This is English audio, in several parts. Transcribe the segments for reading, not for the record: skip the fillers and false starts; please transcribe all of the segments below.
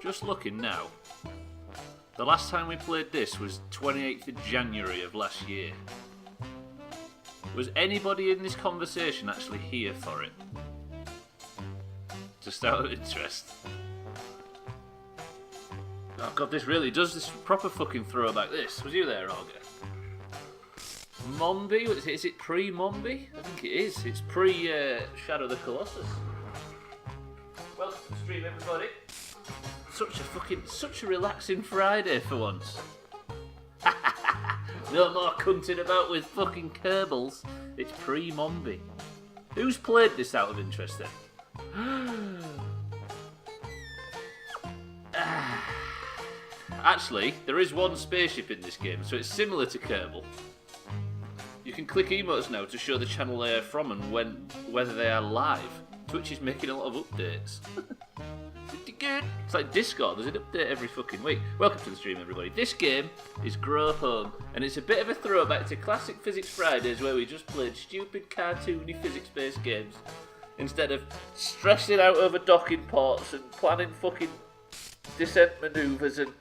just looking now. The last time we played this was 28th of January of last year. Was anybody in this conversation actually here for it? Just out of interest. Oh god, this really does this proper fucking throwback. This was you there, Olga? Mombi? Is it pre-Mombi? I think it is. It's pre Shadow of the Colossus. Welcome to the stream, everybody. Such a relaxing Friday for once. No more cunting about with fucking Kerbals. It's pre-Mombi. Who's played this out of interest then? Actually, there is one spaceship in this game, so it's similar to Kerbal. You can click emotes now to show the channel they are from and whether they are live. Twitch is making a lot of updates. It's like Discord, there's an update every fucking week. Welcome to the stream, everybody. This game is Grow Home, and it's a bit of a throwback to classic Physics Fridays where we just played stupid, cartoony, physics-based games instead of stressing out over docking ports and planning fucking descent manoeuvres and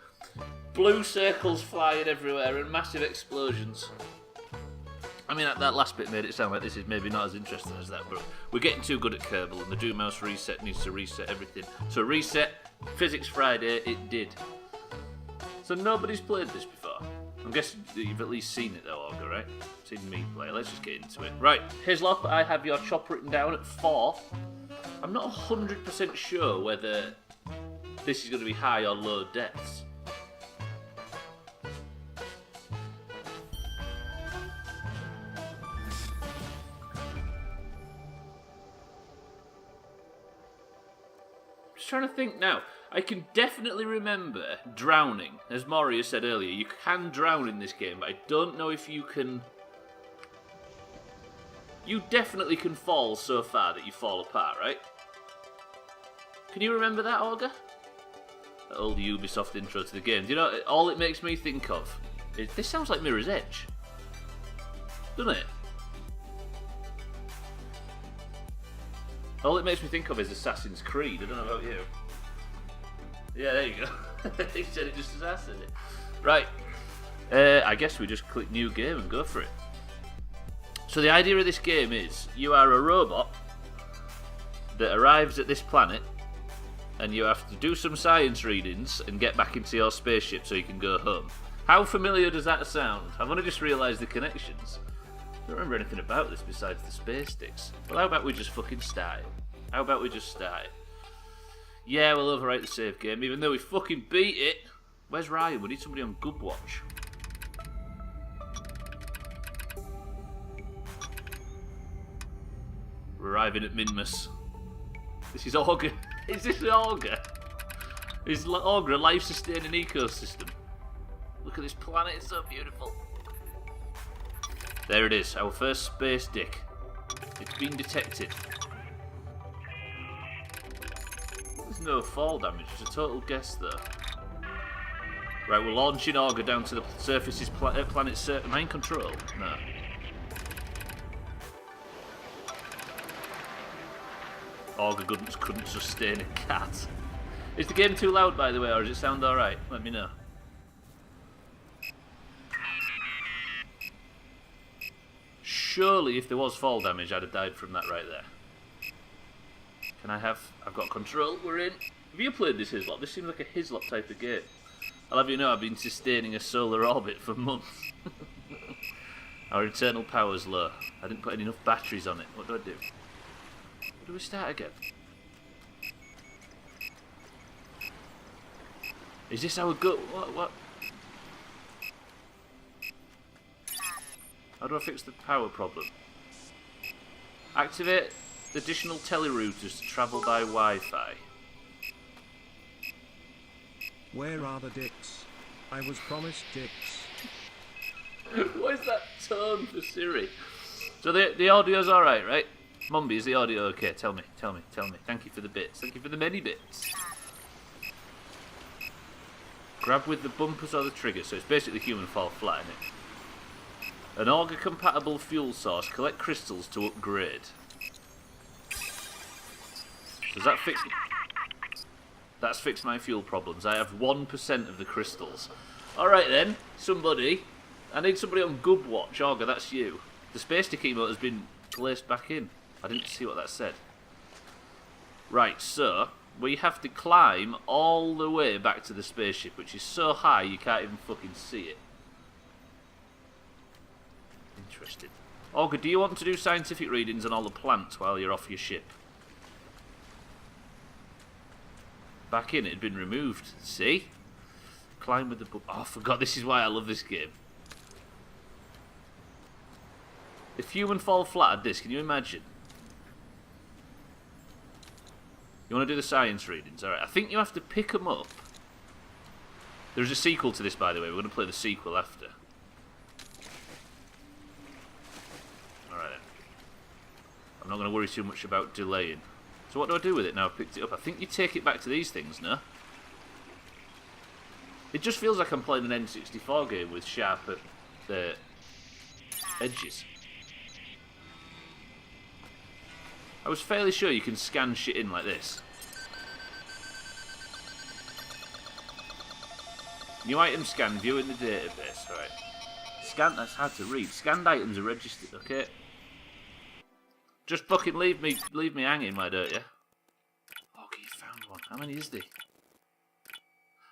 blue circles flying everywhere and massive explosions. I mean, that last bit made it sound like this is maybe not as interesting as that, but we're getting too good at Kerbal, and the Doomhaus reset needs to reset everything. So reset Physics Friday, it did. So nobody's played this before. I'm guessing you've at least seen it though, Olga, right? Seen me play. Let's just get into it. Right, Hislop, I have your chop written down at 4. I'm not 100% sure whether this is going to be high or low deaths. Trying to think now. I can definitely remember drowning. As Moria said earlier, you can drown in this game, but I don't know if you can... You definitely can fall so far that you fall apart, right? Can you remember that, Olga? That old Ubisoft intro to the game. Do you know, all it makes me think of is... This sounds like Mirror's Edge. Doesn't it? All it makes me think of is Assassin's Creed. I don't know about you. Yeah, there you go. He said it just as I said it. Right. I guess we just click new game and go for it. So the idea of this game is you are a robot that arrives at this planet and you have to do some science readings and get back into your spaceship so you can go home. How familiar does that sound? I've only just realised the connections. I don't remember anything about this besides the space sticks. Well, how about we just fucking start? How about we just start? Yeah, we'll overwrite the save game, even though we fucking beat it. Where's Ryan? We need somebody on Good Watch. We're arriving at Minmus. This is Augur. Is this Augur? Is Augur a life-sustaining ecosystem? Look at this planet, it's so beautiful. There it is, our first space dick. It's been detected. There's no fall damage, it's a total guess though. Right, we're launching Augur down to the surface's planet's surface. Am I in control? No. Augur couldn't sustain a cat. Is the game too loud, by the way, or does it sound alright? Let me know. Surely, if there was fall damage, I'd have died from that right there. Can I have... I've got control, we're in. Have you played this Hislop? This seems like a Hislop type of game. I'll have you know I've been sustaining a solar orbit for months. Our internal power's low. I didn't put enough batteries on it. What do I do? Where do we start again? Is this our go... What? How do I fix the power problem? Activate additional telerouters to travel by Wi-Fi. Where are the dicks? I was promised dicks. What is that tone for Siri? So the audio's alright, right? Mombi, is the audio okay? Tell me. Thank you for the bits. Thank you for the many bits. Grab with the bumpers or the trigger, so it's basically human fall flat, isn't it? An Augur-compatible fuel source. Collect crystals to upgrade. Does that fix... That's fixed my fuel problems. I have 1% of the crystals. Alright then, somebody. I need somebody on Gub Watch. Augur, that's you. The space stick emote has been placed back in. I didn't see what that said. Right, so we have to climb all the way back to the spaceship, which is so high you can't even fucking see it. Interesting. Augur, do you want to do scientific readings on all the plants while you're off your ship? Back in, it had been removed. See? Climb with the book. Oh, I forgot. This is why I love this game. If human fall flat at this, can you imagine? You want to do the science readings? Alright, I think you have to pick them up. There's a sequel to this, by the way. We're going to play the sequel after. Alright then. I'm not going to worry too much about delaying. So what do I do with it now I've picked it up? I think you take it back to these things, no? It just feels like I'm playing an N64 game with sharper edges. I was fairly sure you can scan shit in like this. New item scan, view in the database. Right. Scan, that's hard to read. Scanned items are registered, okay? Just fucking leave me hanging, why don't you? Okay, you found one. How many is there?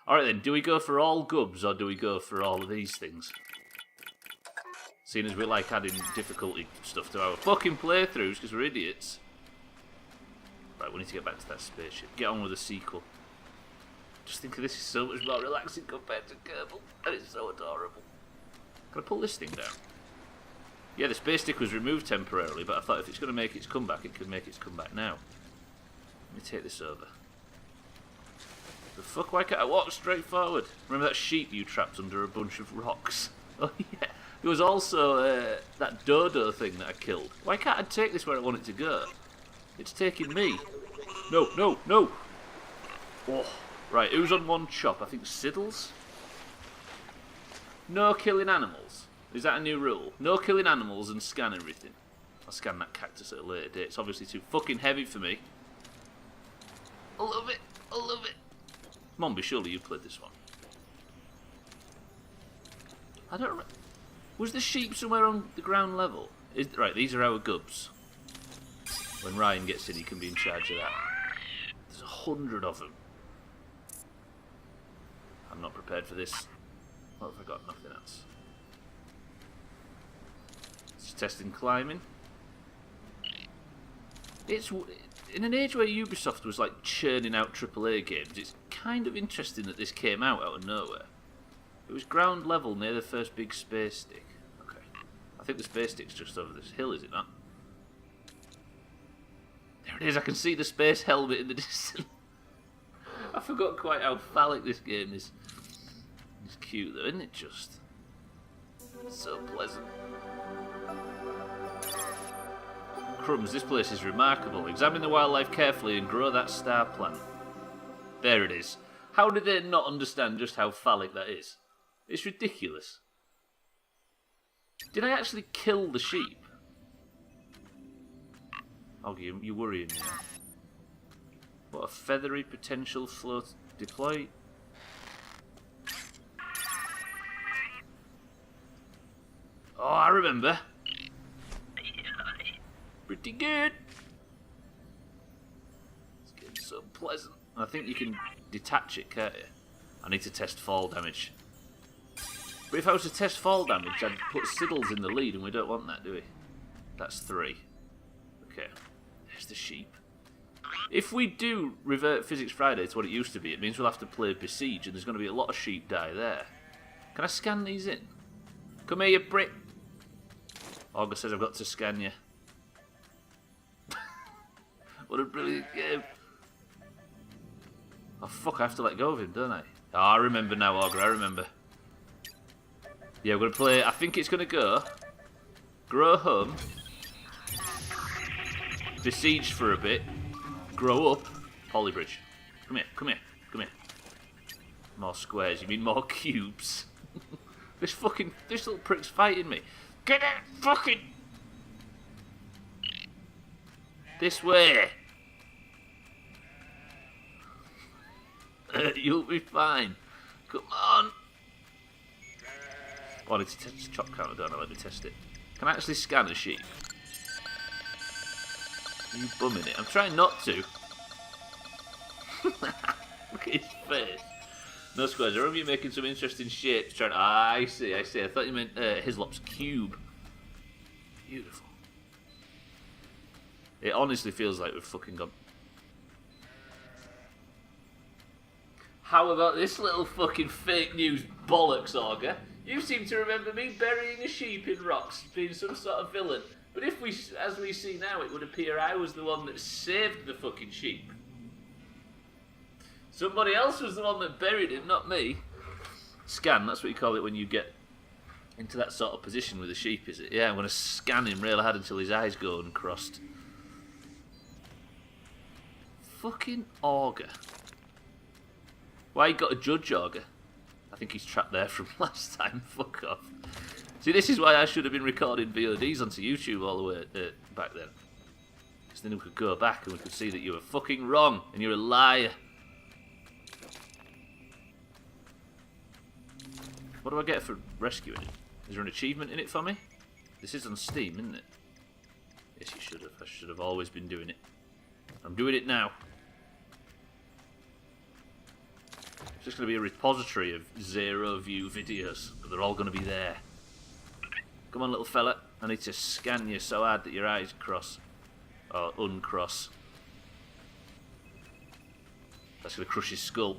Alright then, do we go for all gubs or do we go for all of these things? Seeing as we like adding difficulty stuff to our fucking playthroughs because we're idiots. Right, we need to get back to that spaceship. Get on with the sequel. Just think of this is so much more relaxing compared to Kerbal. And it's so adorable. Can I pull this thing down? Yeah, the space stick was removed temporarily, but I thought if it's going to make its comeback, it can make its comeback now. Let me take this over. The fuck, why can't I walk straight forward? Remember that sheep you trapped under a bunch of rocks? Oh yeah. There was also that dodo thing that I killed. Why can't I take this where I want it to go? It's taking me. No, no, no! Oh. Right, who's on one chop? I think Siddles? No killing animals. Is that a new rule? No killing animals and scan everything. I'll scan that cactus at a later date. It's obviously too fucking heavy for me. I love it. I love it. Mombi, surely you played this one. I don't remember. Was the sheep somewhere on the ground level? Right, these are our gubs. When Ryan gets in, he can be in charge of that. There's 100 of them. I'm not prepared for this. What have I got? Nothing else. Just testing climbing. It's in an age where Ubisoft was like churning out AAA games. It's kind of interesting that this came out of nowhere. It was ground level near the first big space stick. Okay, I think the space stick's just over this hill, is it not? There it is. I can see the space helmet in the distance. I forgot quite how phallic this game is. It's cute though, isn't it? Just so pleasant. Crumbs, this place is remarkable. Examine the wildlife carefully and grow that star plant. There it is. How did they not understand just how phallic that is? It's ridiculous. Did I actually kill the sheep? Oh, you're worrying me. What a feathery potential float deploy. Oh, I remember. Pretty good. It's getting so pleasant. I think you can detach it, can't you? I need to test fall damage. But if I was to test fall damage, I'd put Siddles in the lead, and we don't want that, do we? That's 3. Okay. There's the sheep. If we do revert Physics Friday to what it used to be, it means we'll have to play Besiege, and there's going to be a lot of sheep die there. Can I scan these in? Come here, you prick. Augur says I've got to scan you. What a brilliant game. Oh fuck, I have to let go of him, don't I? Oh, I remember now, Augur, I remember. Yeah, we're going to play, I think it's going to go Grow Home, Besiege for a bit, Grow Up, Polybridge. Come here, come here, come here. More squares, you mean more cubes? This little prick's fighting me. Get it, fucking... This way. You'll be fine. Come on. Oh, I need to test the chop counter, don't I? Let me test it. Can I actually scan a sheep? Are you bumming it? I'm trying not to. Look at his face. No squares. I remember you making some interesting shapes. Trying. I see. I thought you meant Hislop's cube. Beautiful. It honestly feels like we've fucking gone. How about this little fucking fake news bollocks, Auger? You seem to remember me burying a sheep in rocks, being some sort of villain. But if we, as we see now, it would appear I was the one that saved the fucking sheep. Somebody else was the one that buried him, not me. Scan, that's what you call it when you get into that sort of position with a sheep, is it? Yeah, I'm going to scan him real hard until his eyes go uncrossed. Fucking Auger. Why you got a judge, Auger? I think he's trapped there from last time. Fuck off. See, this is why I should have been recording VODs onto YouTube all the way back then. Because then we could go back and we could see that you were fucking wrong and you're a liar. What do I get for rescuing it? Is there an achievement in it for me? This is on Steam, isn't it? Yes, you should have. I should have always been doing it. I'm doing it now. It's just going to be a repository of 0 view videos, but they're all going to be there. Come on, little fella. I need to scan you so hard that your eyes cross. Or uncross. That's going to crush his skull.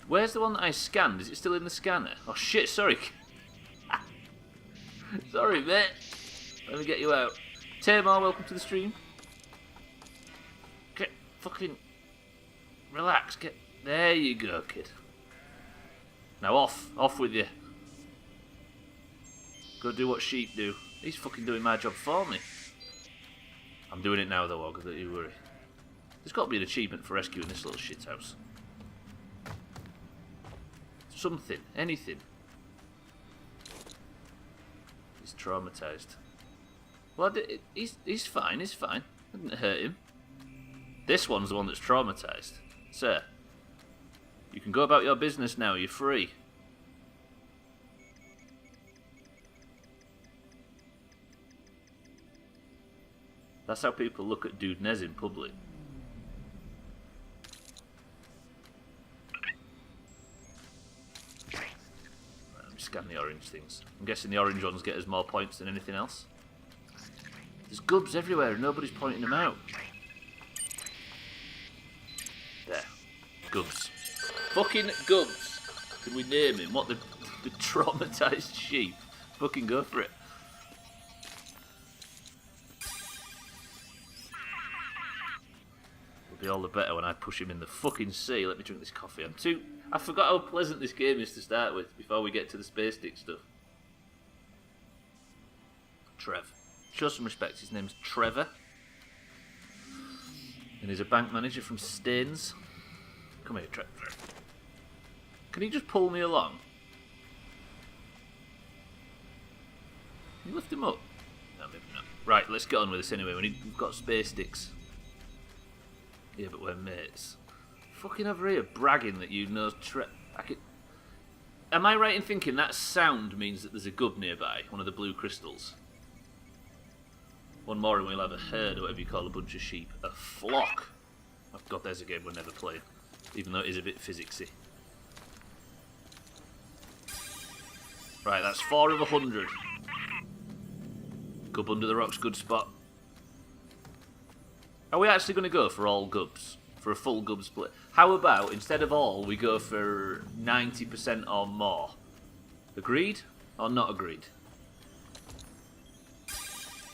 Where's the one that I scanned? Is it still in the scanner? Oh shit, sorry. Sorry, mate. Let me get you out. Tamar, welcome to the stream. Get fucking... Relax, get... There you go, kid. Now off with you. Go do what sheep do. He's fucking doing my job for me. I'm doing it now though, Auger, don't you worry. There's got to be an achievement for rescuing this little shithouse. Something, anything. He's traumatised. Well, he's fine, he's fine. I didn't hurt him. This one's the one that's traumatised. Sir, you can go about your business now, you're free. That's how people look at Dude Nez in public. Right, let me scan the orange things. I'm guessing the orange ones get us more points than anything else. There's gubs everywhere and nobody's pointing them out. There. Gubs. Fucking Gubs. Can we name him? What, the traumatised sheep? Fucking go for it. It'll be all the better when I push him in the fucking sea. Let me drink this coffee. I forgot how pleasant this game is to start with before we get to the space stick stuff. Trev. Show some respect. His name's Trevor. And he's a bank manager from Staines. Come here, Trevor. Can he just pull me along? Can you lift him up? No, maybe not. Right, let's get on with this anyway. We've got space sticks. Yeah, but we're mates. Fucking over here bragging that you know Am I right in thinking that sound means that there's a gub nearby? One of the blue crystals? One more and we'll have a herd, or whatever you call a bunch of sheep. A flock! Oh god, there's a game we're never playing. Even though it is a bit physicsy. Right, that's 4 of 100. Gub under the rocks, good spot. Are we actually going to go for all gubs? For a full gub split? How about, instead of all, we go for 90% or more? Agreed? Or not agreed?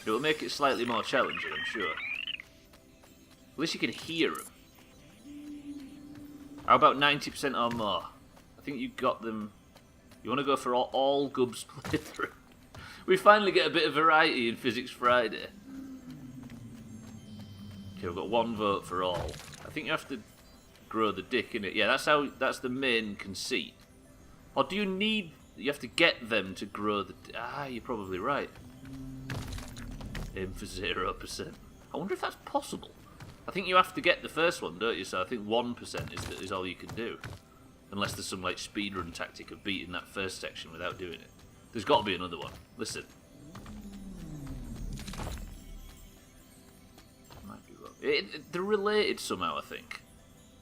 It will make it slightly more challenging, I'm sure. At least you can hear them. How about 90% or more? I think you got them... You want to go for all gubs playthrough? We finally get a bit of variety in Physics Friday. Okay, we've got 1 vote for all. I think you have to grow the dick, innit? Yeah, that's the main conceit. Or do you need... You have to get them to grow the... Ah, you're probably right. Aim for 0%. I wonder if that's possible. I think you have to get the first one, don't you? So I think 1% is all you can do. Unless there's some like speedrun tactic of beating that first section without doing it. There's got to be another one. Listen. Might be wrong. They're related somehow, I think.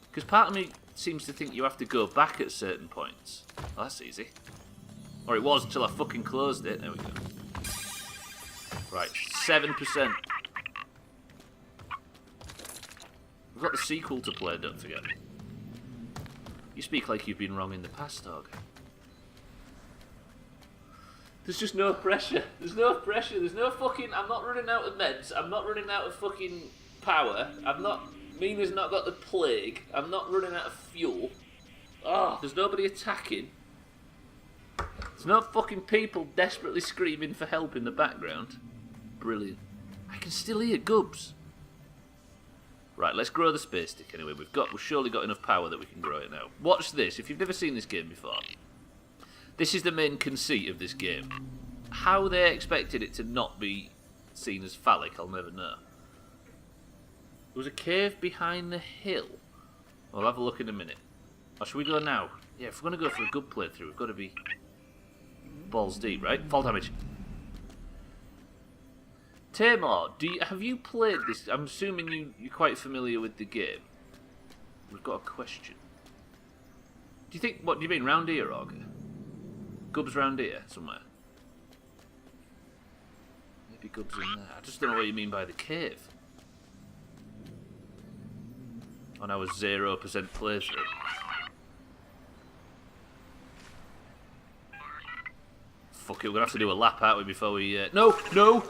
Because part of me seems to think you have to go back at certain points. Oh, that's easy. Or it was until I fucking closed it. There we go. Right, 7%. We've got the sequel to play, don't forget. You speak like you've been wrong in the past, dog. There's just no pressure. There's no pressure. There's no fucking... I'm not running out of meds. I'm not running out of fucking power. I'm not... Mina's not got the plague. I'm not running out of fuel. Oh, there's nobody attacking. There's no fucking people desperately screaming for help in the background. Brilliant. I can still hear Gubs. Right, let's grow the space stick anyway. We've surely got enough power that we can grow it now. Watch this. If you've never seen this game before, this is the main conceit of this game. How they expected it to not be seen as phallic, I'll never know. There was a cave behind the hill. We'll have a look in a minute. Or should we go now? Yeah, if we're going to go for a good playthrough, we've got to be balls deep, right? Fall damage. Tamar, have you played this? I'm assuming you're quite familiar with the game. We've got a question. Do you think, what do you mean, round here, Auger? Gubs round here, somewhere? Maybe Gubs in there. I just don't know what you mean by the cave. On our 0% playthrough. Fuck it, we're gonna have to do a lap, aren't we, before we... No! No!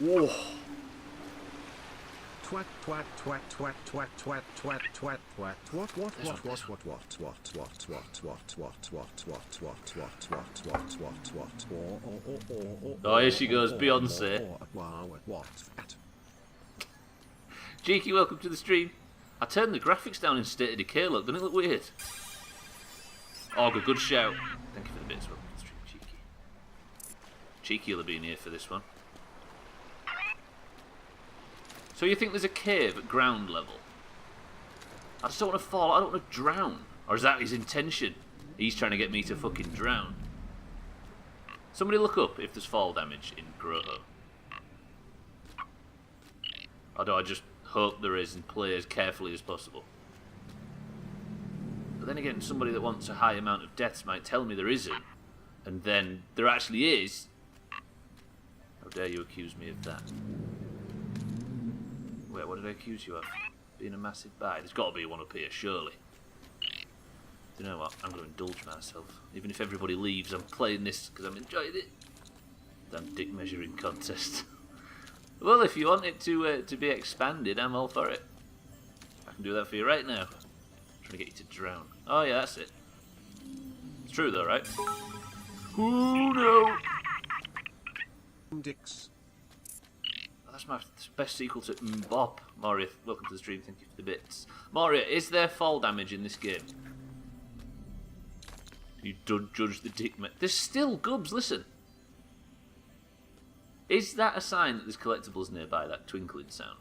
Whoa. Twat twat twat twat twat twat twat twat twat what what what what what what what what what what Oh, here she goes, Beyonce. Cheeky, welcome to the stream. I turned the graphics down in State of Decay, look, doesn't it look weird? Auger, good shout. Thank you for the bits, welcome to the stream, Cheeky. Cheeky will have been here for this one. So you think there's a cave at ground level? I just don't want to fall, I don't want to drown. Or is that his intention? He's trying to get me to fucking drown. Somebody look up if there's fall damage in Grotto. Or do I just hope there is and play as carefully as possible? But then again, somebody that wants a high amount of deaths might tell me there isn't. And then there actually is. How dare you accuse me of that? Wait, what did I accuse you of? Being a massive buy? There's got to be one up here, surely. Do you know what? I'm going to indulge myself. Even if everybody leaves, I'm playing this because I'm enjoying it. Damn dick measuring contest. Well, if you want it to be expanded, I'm all for it. I can do that for you right now. I'm trying to get you to drown. Oh yeah, that's it. It's true though, right? Oh no! Dicks. That's my best sequel to Bob. Moria, welcome to the stream, thank you for the bits. Moria, is there fall damage in this game? You don't judge the dick, mate. There's still Gubs, listen. Is that a sign that there's collectibles nearby, that twinkling sound?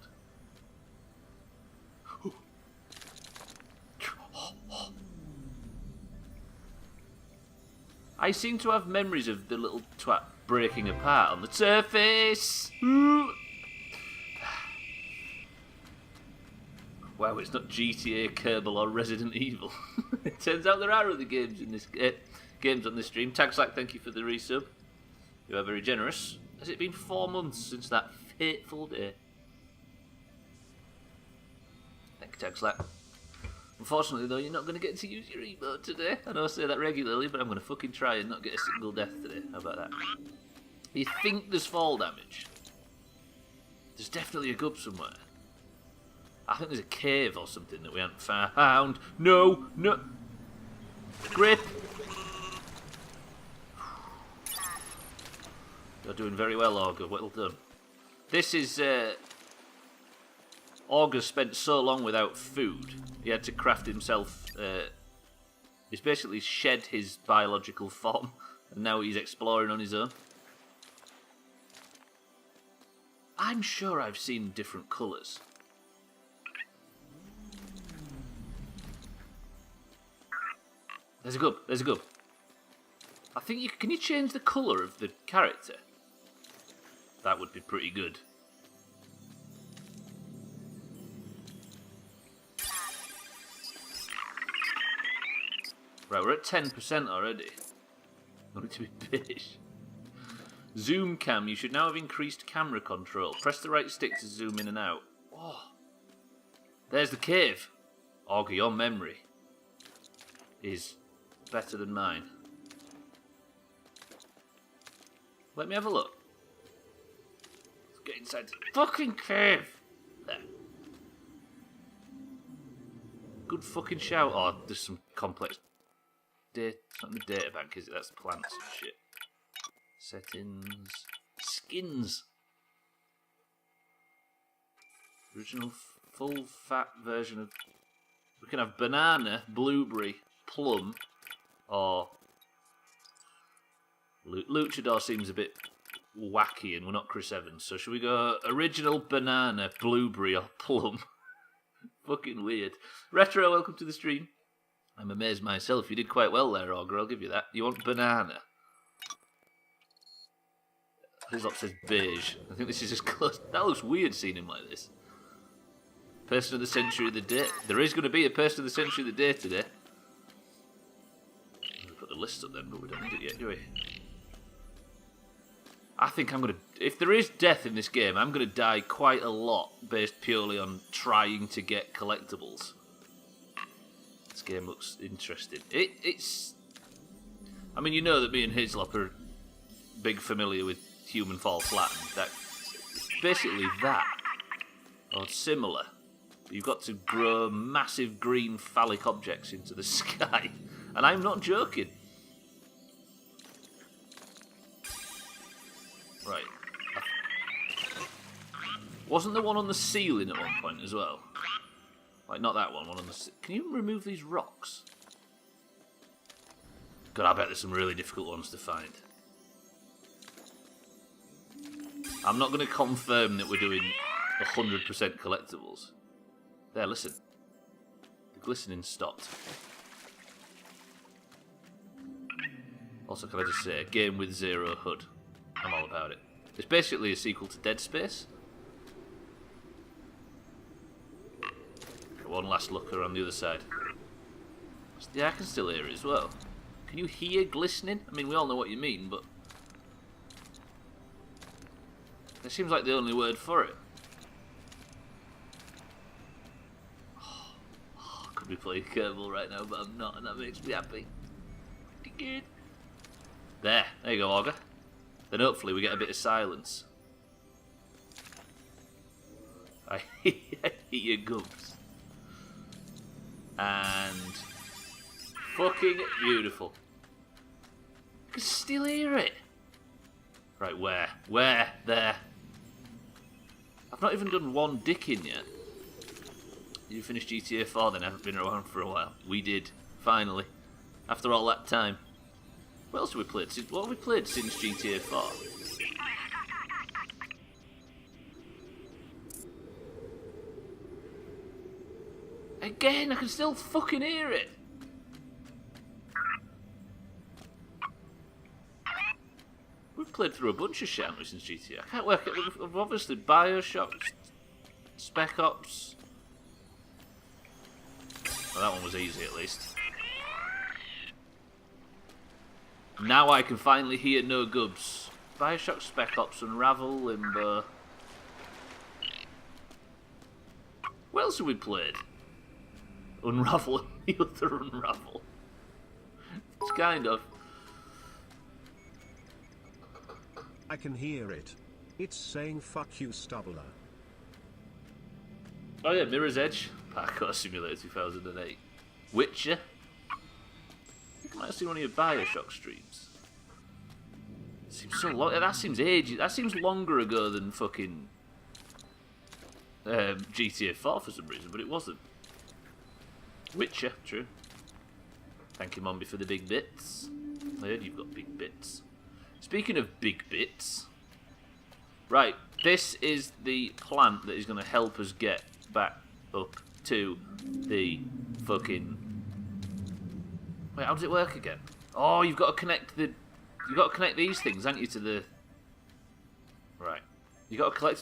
I seem to have memories of the little twat breaking apart on the surface. Wow, it's not GTA, Kerbal, or Resident Evil. It turns out there are other games in this games on this stream. Tagslack, thank you for the resub. You are very generous. Has it been 4 months since that fateful day? Thank you, Tagslack. Unfortunately, though, you're not going to get to use your emote today. I know I say that regularly, but I'm going to fucking try and not get a single death today. How about that? You think there's fall damage? There's definitely a gub somewhere. I think there's a cave or something that we haven't found. No, no. Grip. You're doing very well, Auger. Well done. This is... Auger spent so long without food, he had to craft himself... he's basically shed his biological form, and now he's exploring on his own. I'm sure I've seen different colours. There's a gub. There's a gub. I think you can you change the colour of the character? That would be pretty good. Right, we're at 10% already. Want it to be beige. Zoom cam. You should now have increased camera control. Press the right stick to zoom in and out. Oh, there's the cave. Augie, your memory is better than mine. Let me have a look. Let's get inside the fucking cave. There. Good fucking shout. Oh, there's some complex data. It's not in the data bank, is it? That's plants and shit. Settings. Skins. Original full fat version of... We can have banana, blueberry, plum, or... Luchador seems a bit wacky and we're not Chris Evans, so should we go original banana, blueberry, or plum? Fucking weird. Retro, welcome to the stream. I'm amazed myself. You did quite well there, Augur, I'll give you that. You want banana? His lot says beige. I think this is as close. That looks weird seeing him like this. Person of the century of the day. There is going to be a person of the century of the day today. We'll put the list up then, but we don't need it yet, do we? I think I'm going to... If there is death in this game, I'm going to die quite a lot based purely on trying to get collectibles. This game looks interesting. It's... I mean, you know that me and Hislop are big familiar with Human Fall Flat. That basically that, or similar. You've got to grow massive green phallic objects into the sky. And I'm not joking. Right. Wasn't there one on the ceiling at one point as well? Like, not that one, one on the... Can you remove these rocks? God, I bet there's some really difficult ones to find. I'm not going to confirm that we're doing 100% collectibles. There, listen. The glistening stopped. Also, can I just say, game with zero HUD. I'm all about it. It's basically a sequel to Dead Space. One last look around the other side. Yeah, I can still hear it as well. Can you hear glistening? I mean, we all know what you mean, but... It seems like the only word for it. I could be playing Kerbal right now, but I'm not, and that makes me happy. Pretty good. There you go, Augur. Then hopefully we get a bit of silence. I hear your gums. And... Fucking beautiful. I can still hear it. Right, where? Where? There. I've not even done one dicking yet. Did you finish GTA 4 then? I haven't been around for a while. We did. Finally. After all that time. What else have we played? What have we played since GTA 4? Again, I can still fucking hear it. We've played through a bunch of shit since GTA. I can't work it. We've obviously Bioshock, Spec Ops. Well, that one was easy at least. Now I can finally hear no gubs. Bioshock, Spec Ops, Unravel, Limbo. What else have we played? Unravel and the other Unravel. It's kind of. I can hear it. It's saying fuck you, Stubbler. Oh yeah, Mirror's Edge. Parkour Simulator 2008. Witcher. I think I might have seen one of your Bioshock streams. It seems so long. That seems ages. That seems longer ago than fucking GTA 4 for some reason, but it wasn't. Witcher, true. Thank you, Mombi, for the big bits. I heard you've got big bits. Speaking of big bits, right, This is the plant that is going to help us get back up to the fucking... Wait, how does it work again? Oh, you've got to connect the... You've got to connect these things, haven't you, to the... Right. You've got to connect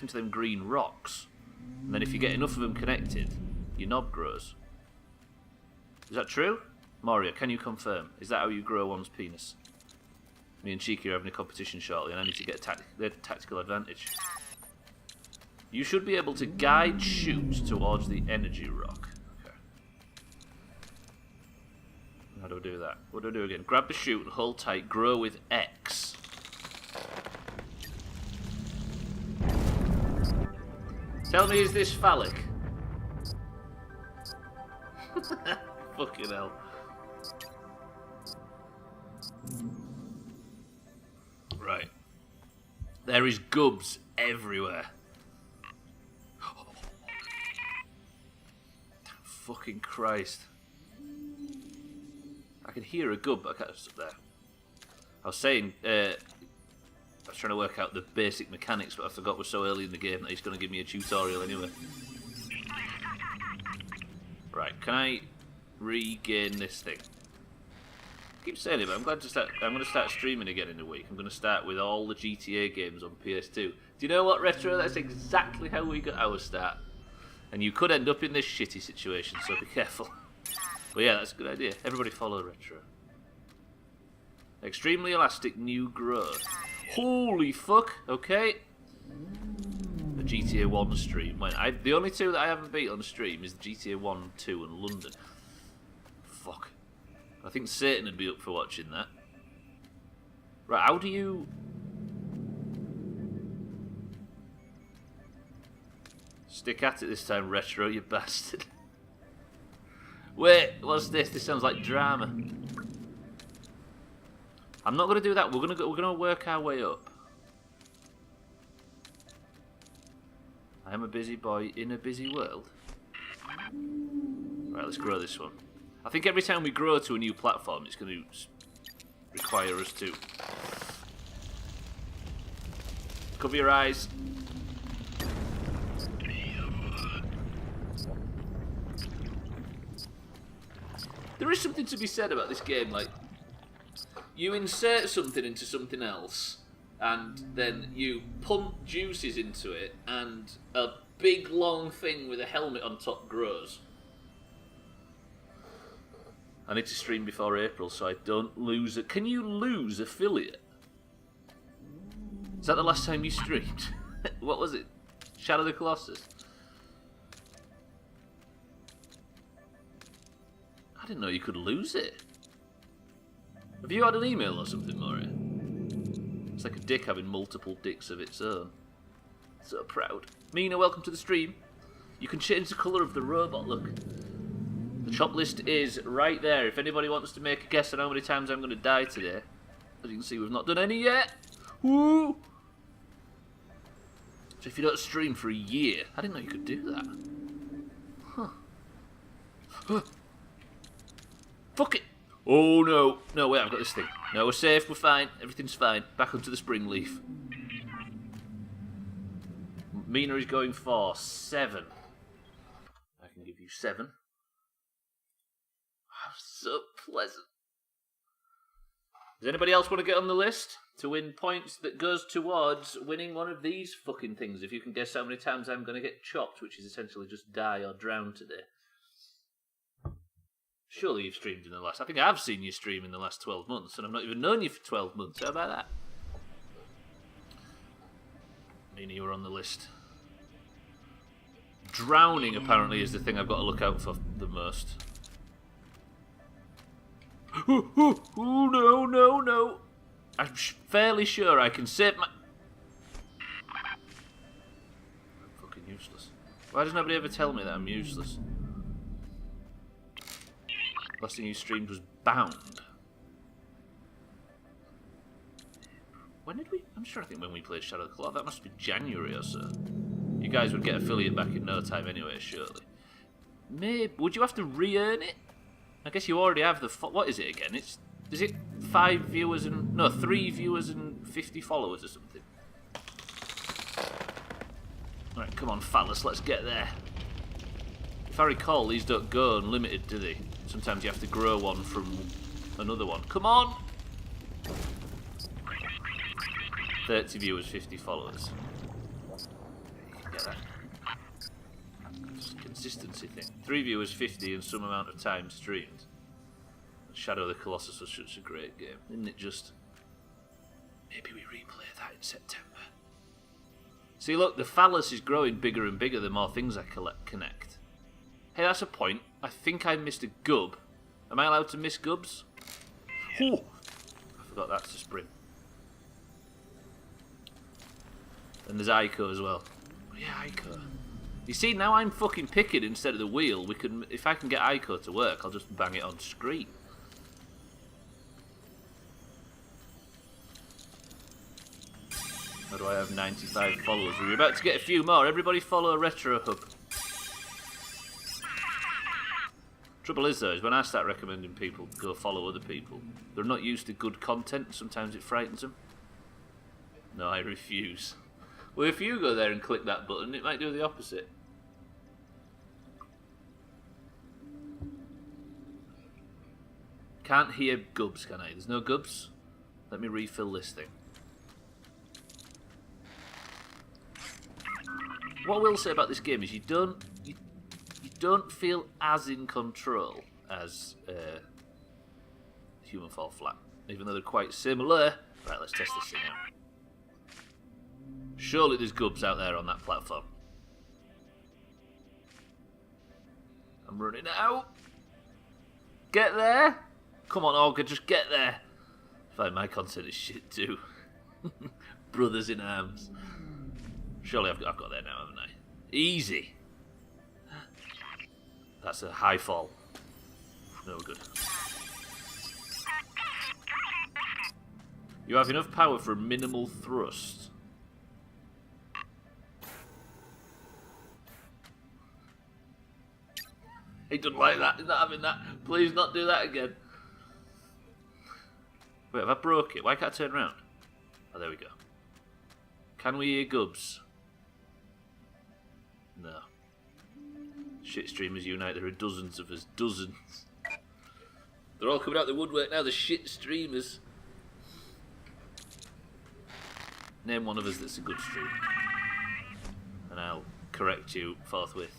them to them green rocks. And then if you get enough of them connected, your knob grows. Is that true? Moria, can you confirm? Is that how you grow one's penis? Me and Cheeky are having a competition shortly, and I need to get a tactical advantage. You should be able to guide shoots towards the energy rock. Okay. How do I do that? What do I do again? Grab the shoot and hold tight. Grow with X. Tell me, is this phallic? Fucking hell. Right. There is gubs everywhere. Fucking Christ. I can hear a gub, but I can't stop there. I was saying, I was trying to work out the basic mechanics, but I forgot we're so early in the game that he's going to give me a tutorial anyway. Right, can I regain this thing? I keep saying it, but I'm going to start streaming again in a week. I'm going to start with all the GTA games on PS2. Do you know what, Retro? That's exactly how we got our start. And you could end up in this shitty situation, so be careful. But yeah, that's a good idea. Everybody follow Retro. Extremely elastic new growth. Holy fuck, okay. The GTA 1 stream. The only two that I haven't beat on stream is GTA 1, 2 and London. Fuck. I think Satan would be up for watching that. Right, how do you... Stick at it this time, Retro, you bastard. Wait, what's this? This sounds like drama. I'm not going to do that. We're going to work our way up. I am a busy boy in a busy world. Right, let's grow this one. I think every time we grow to a new platform, it's going to require us to cover your eyes. There is something to be said about this game, like, you insert something into something else, and then you pump juices into it, and a big long thing with a helmet on top grows. I need to stream before April so I don't lose it. Can you lose affiliate? Is that the last time you streamed? What was it? Shadow of the Colossus? I didn't know you could lose it. Have you had an email or something, Moria? It's like a dick having multiple dicks of its own. So proud. Mina, welcome to the stream. You can change the colour of the robot, look. The chop list is right there. If anybody wants to make a guess on how many times I'm going to die today. As you can see, we've not done any yet. Woo! So if you don't stream for a year... I didn't know you could do that. Huh. Fuck it! Oh no. No, wait, I've got this thing. No, we're safe, we're fine. Everything's fine. Back onto the spring leaf. Mina is going for 7. I can give you 7. So pleasant. Does anybody else want to get on the list to win points that goes towards winning one of these fucking things? If you can guess how many times I'm going to get chopped, which is essentially just die or drown today. Surely you've streamed in the last... I think I've seen you stream in the last 12 months, and I've not even known you for 12 months. How about that? Mina, you were on the list. Drowning, apparently, is the thing I've got to look out for the most. Oh, no. I'm fairly sure I can save my... I'm fucking useless. Why does nobody ever tell me that I'm useless? Last thing you streamed was Bound. When did we... I'm sure I think when we played Shadow of the Claw, that must be January or so. You guys would get affiliate back in no time anyway, surely. Maybe... Would you have to re-earn it? I guess you already have the... What is it again? Is it 5 viewers and... No, 3 viewers and 50 followers or something? Right, come on, phallus, let's get there. If I recall, these don't go unlimited, do they? Sometimes you have to grow one from another one. Come on! 30 viewers, 50 followers. You can get that. It's a consistency thing. 3 viewers, 50, and some amount of time streamed. Shadow of the Colossus was such a great game. Isn't it just... Maybe we replay that in September. See, look, the phallus is growing bigger and bigger the more things I connect. Hey, that's a point. I think I missed a gub. Am I allowed to miss gubs? Oh! I forgot that's a sprint. And there's Ico as well. Oh, yeah, Ico. You see, now I'm fucking picking instead of the wheel. We can, if I can get Ico to work, I'll just bang it on screen. How do I have 95 followers? We're about to get a few more. Everybody follow Retro Hub. Trouble is, though, is when I start recommending people go follow other people, they're not used to good content. Sometimes it frightens them. No, I refuse. Well, if you go there and click that button, it might do the opposite. Can't hear gubs, can I? There's no gubs? Let me refill this thing. What I will say about this game is you don't feel as in control as Human Fall Flat, even though they're quite similar. Right, let's test this thing out. Surely there's gubs out there on that platform. I'm running out. Get there. Come on, Olga, just get there. Fine, my content is shit too. Brothers in arms. Surely I've got there now, haven't I? Easy. That's a high fall. No good. You have enough power for a minimal thrust. He doesn't like that. He's not having that. Please not do that again. Wait, have I broke it? Why can't I turn around? Oh, there we go. Can we hear gubs? No. Shit streamers unite. There are dozens of us. Dozens. They're all coming out the woodwork now. The shit streamers. Name one of us that's a good streamer. And I'll correct you forthwith.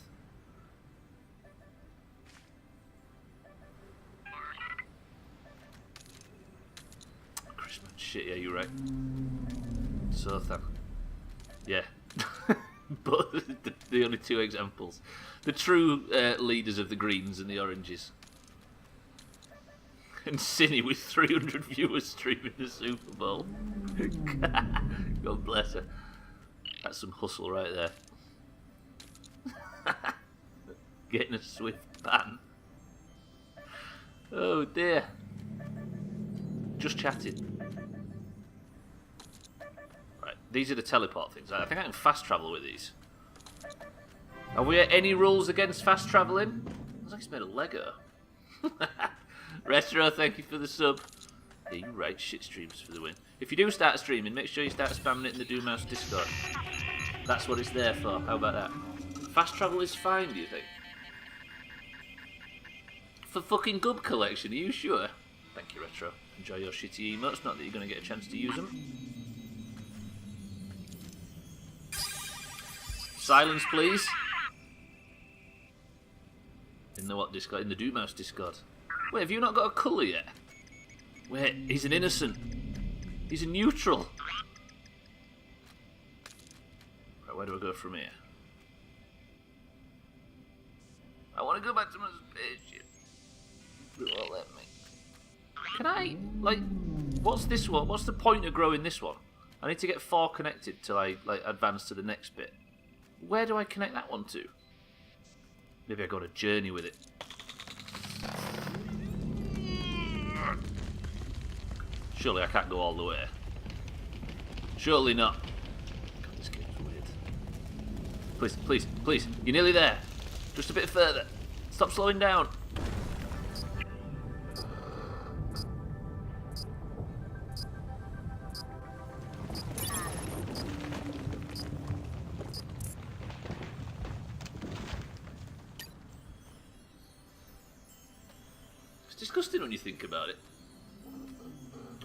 Christmas. Shit, yeah, you're right. So then. Yeah. But the only two examples. The true leaders of the greens and the oranges. And Cinny with 300 viewers streaming the Super Bowl. God bless her. That's some hustle right there. Getting a swift ban. Oh dear. Just chatting. Right, these are the teleport things. I think I can fast travel with these. Are we at any rules against fast travelling? Looks like it's made of Lego. Retro, thank you for the sub. Yeah, you're right, shit streams for the win. If you do start streaming, make sure you start spamming it in the Doomhaus Discord. That's what it's there for. How about that? Fast travel is fine, do you think? For fucking gub collection, are you sure? Thank you, Retro. Enjoy your shitty emotes, not that you're going to get a chance to use them. Silence, please. In the what Discord? In the Doomhaus Discord. Wait, have you not got a colour yet? Wait, he's an innocent. He's a neutral. Right, where do I go from here? I want to go back to my spaceship. It won't let me. Can I, like, what's this one? What's the point of growing this one? I need to get 4 connected till I, like, advance to the next bit. Where do I connect that one to? Maybe I got a journey with it. Surely I can't go all the way. Surely not. God, this game's weird. Please, please, please. You're nearly there. Just a bit further. Stop slowing down. disgusting when you think about it.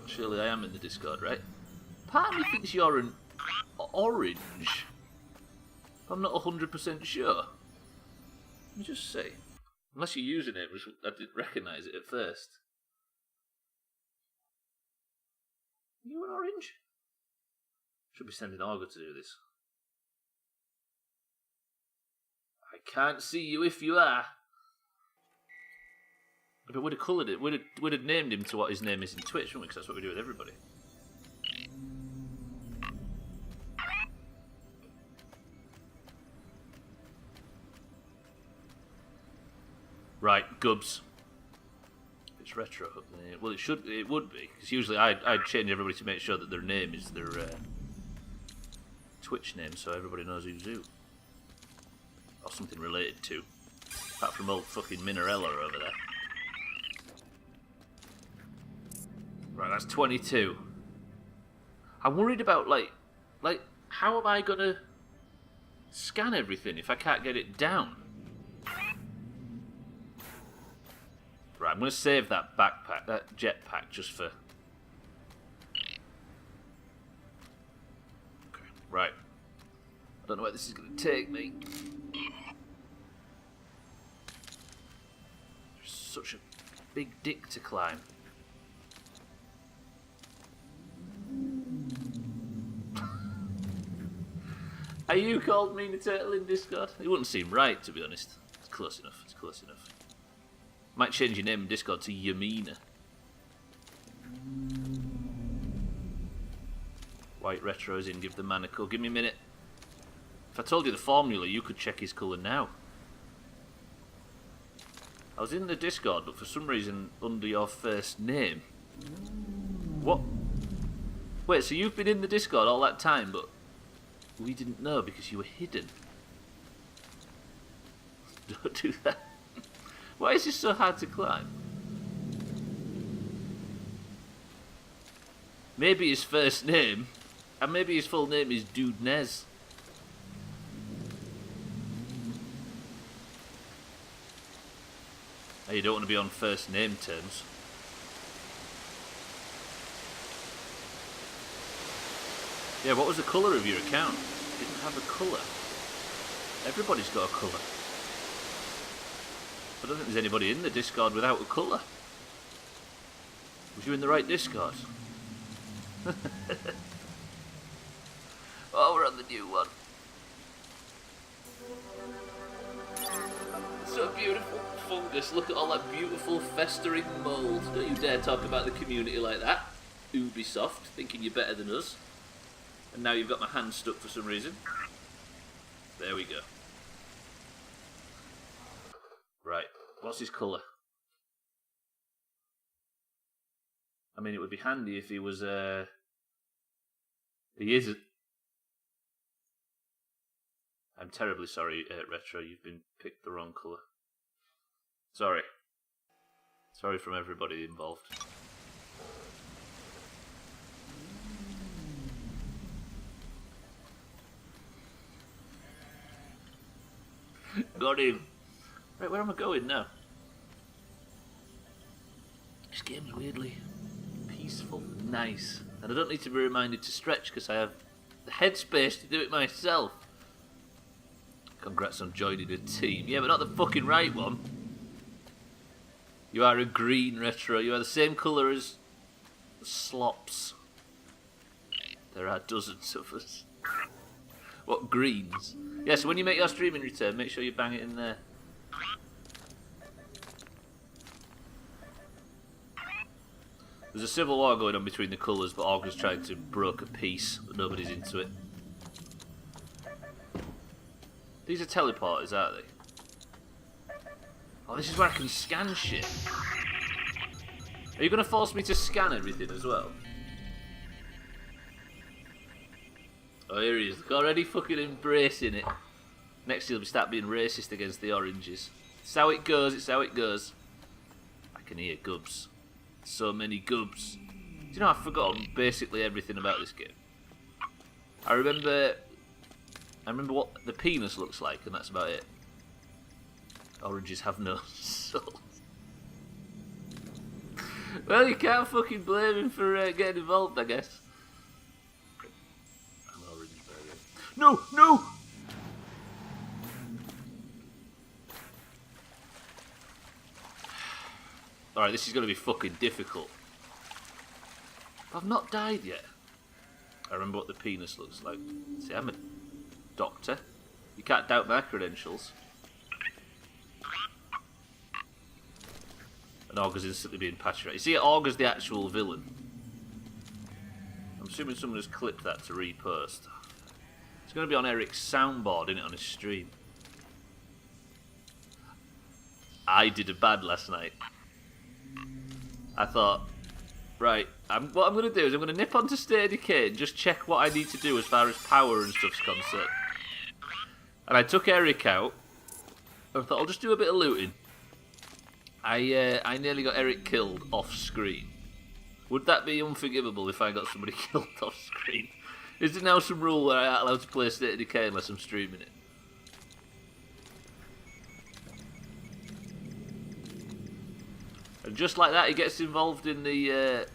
Surely I am in the Discord, right? Part of me thinks you're an orange. I'm not 100% sure. Let me just say. Unless your username was, I didn't recognise it at first. Are you an orange? Should be sending Augur to do this. I can't see you if you are. But we'd have coloured it. We'd have named him to what his name is in Twitch, wouldn't we? Because that's what we do with everybody. Right, Gubs. It's retro. Well, it would be, because usually I'd change everybody to make sure that their name is their Twitch name, so everybody knows who's who. Or something related to. Apart from old fucking Minarella over there. Right, that's 22. I'm worried about, like, how am I gonna scan everything if I can't get it down? Right, I'm gonna save that backpack, that jetpack, just for... Okay, right. I don't know where this is gonna take me. There's such a big dick to climb. Are you called Mean Turtle in Discord? It wouldn't seem right, to be honest. It's close enough, it's close enough. Might change your name in Discord to Yamina. White Retro's in, give the man a call. Give me a minute. If I told you the formula, you could check his colour now. I was in the Discord, but for some reason, under your first name. What? Wait, so you've been in the Discord all that time, but we didn't know because you were hidden. Don't do that. Why is this so hard to climb? Maybe his first name, and maybe his full name is Dude Nez. Hey, you don't want to be on first name terms. Yeah, what was the colour of your account? It didn't have a colour. Everybody's got a colour. I don't think there's anybody in the Discord without a colour. Was you in the right Discord? Oh, we're on the new one. So beautiful. Fungus, look at all that beautiful festering mould. Don't you dare talk about the community like that. Ubisoft, thinking you're better than us. And now you've got my hand stuck for some reason. There we go. Right, what's his colour? I mean, it would be handy if he was, he isn't. I'm terribly sorry, Retro, you've been picked the wrong colour. Sorry. Sorry from everybody involved. Got him. Right, where am I going now? This game's weirdly peaceful, nice. And I don't need to be reminded to stretch because I have the headspace to do it myself. Congrats on joining a team. Yeah, but not the fucking right one. You are a green, Retro. You are the same colour as slops. There are dozens of us. What, greens? Yeah, so when you make your streaming return, make sure you bang it in there. There's a civil war going on between the colours, but Augur's trying to broker peace, but nobody's into it. These are teleporters, aren't they? Oh, this is where I can scan shit. Are you going to force me to scan everything as well? Oh, here he is. Look, already fucking embracing it. Next he'll start being racist against the oranges. It's how it goes, it's how it goes. I can hear gubs. So many gubs. Do you know, I've forgotten basically everything about this game. I remember what the penis looks like, and that's about it. Oranges have no soul. Well, you can't fucking blame him for getting involved, I guess. I'm orange, baby. No, no! Alright, this is going to be fucking difficult. I've not died yet. I remember what the penis looks like. See, I'm a doctor. You can't doubt my credentials. And Augur's instantly being patronized. You see, Augur's the actual villain. I'm assuming someone has clipped that to repost. It's going to be on Eric's soundboard, innit, on his stream. I did a bad last night. I thought, right, what I'm going to do is I'm going to nip onto State of Decay and just check what I need to do as far as power and stuff's concerned. And I took Eric out. And I thought, I'll just do a bit of looting. I nearly got Eric killed off screen. Would that be unforgivable if I got somebody killed off screen? Is there now some rule where I'm not allowed to play State of Decay unless I'm streaming it? And just like that, he gets involved in the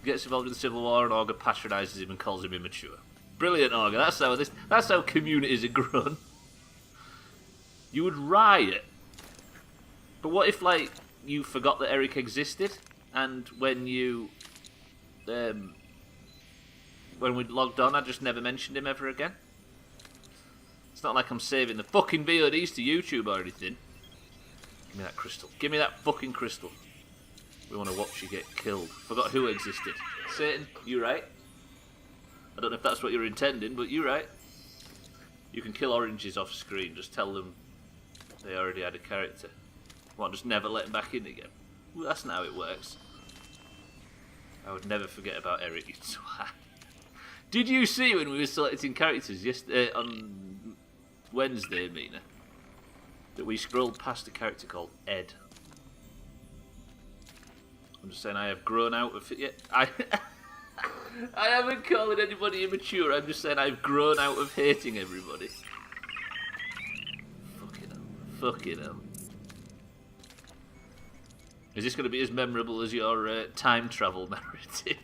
Civil War, and Augur patronises him and calls him immature. Brilliant, Augur. That's how communities are grown. You would riot. But what if, like, you forgot that Eric existed, and when we logged on, I just never mentioned him ever again? It's not like I'm saving the fucking VODs to YouTube or anything. Give me that crystal. Give me that fucking crystal. We want to watch you get killed. Forgot who existed. Satan, you right? I don't know if that's what you're intending, but you right. You can kill oranges off screen. Just tell them they already had a character. What, just never let him back in again? Well, that's not how it works. I would never forget about Eric, you twat. Did you see when we were selecting characters yesterday on Wednesday, Mina, that we scrolled past a character called Ed? I'm just saying I have grown out of it yet. I haven't called anybody immature. I'm just saying I've grown out of hating everybody. Fucking hell. Fucking hell. Is this going to be as memorable as your time travel narrative?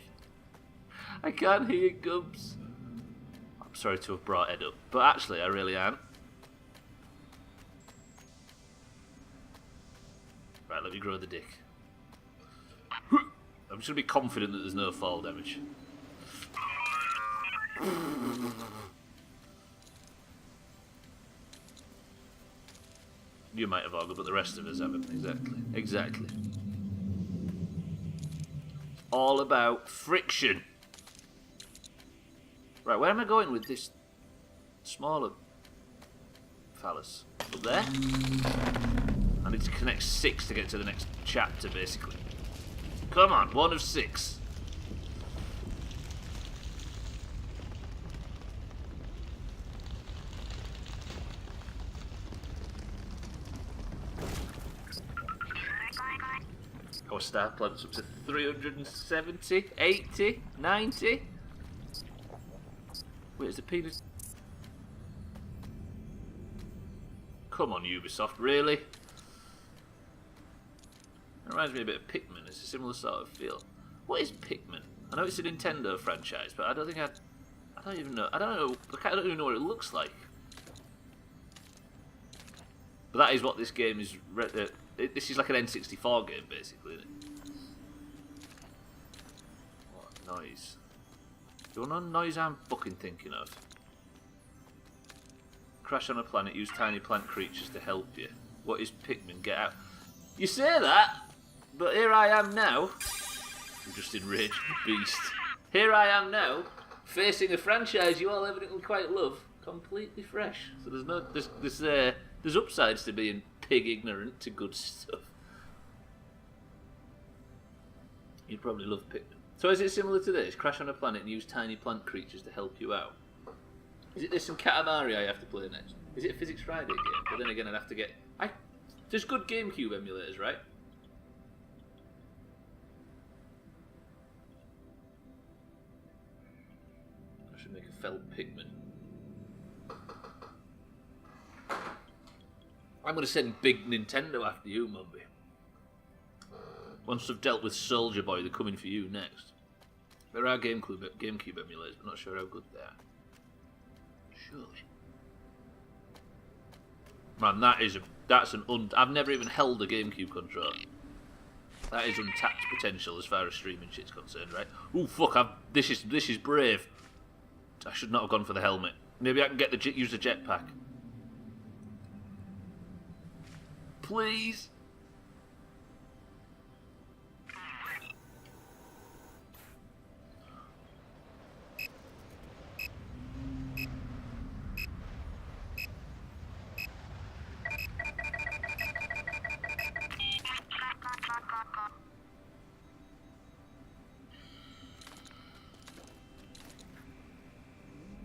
I can't hear Gubs. I'm sorry to have brought Ed up, but actually I really am. Right, let me grow the dick. I'm just going to be confident that there's no fall damage. You might have Augur, but the rest of us haven't. Exactly. All about friction. Right, where am I going with this smaller phallus? Up there? I need to connect 6 to get to the next chapter, basically. Come on, 1 of 6. Our star planet's up to 370, 80, 90. Wait, is the penis? Come on, Ubisoft, really? It reminds me a bit of Pikmin. It's a similar sort of feel. What is Pikmin? I know it's a Nintendo franchise, but I don't think I don't even know. I don't even know what it looks like. But that is what this game is. This is like an N64 game, basically, isn't it? What noise? Do you know what noise I'm fucking thinking of? Crash on a planet, use tiny plant creatures to help you. What is Pikmin? Get out. You say that, but here I am now. I'm just enraged beast. Here I am now, facing a franchise you all evidently quite love, completely fresh. So there's upsides to being pig ignorant to good stuff. You'd probably love Pikmin. So is it similar to this? Crash on a planet and use tiny plant creatures to help you out? Is it this some Katamari I have to play next? Is it a Physics Friday game? But then again, I'd have to get... There's good GameCube emulators, right? I should make a felt Pikmin. I'm going to send Big Nintendo after you, Mumby. Once I've dealt with Soldier Boy, they're coming for you next. There are GameCube emulators, but not sure how good they are. Surely. Man, I've never even held a GameCube controller. That is untapped potential as far as streaming shit's concerned, right? Ooh, fuck! This is brave. I should not have gone for the helmet. Maybe I can use the jetpack. Please.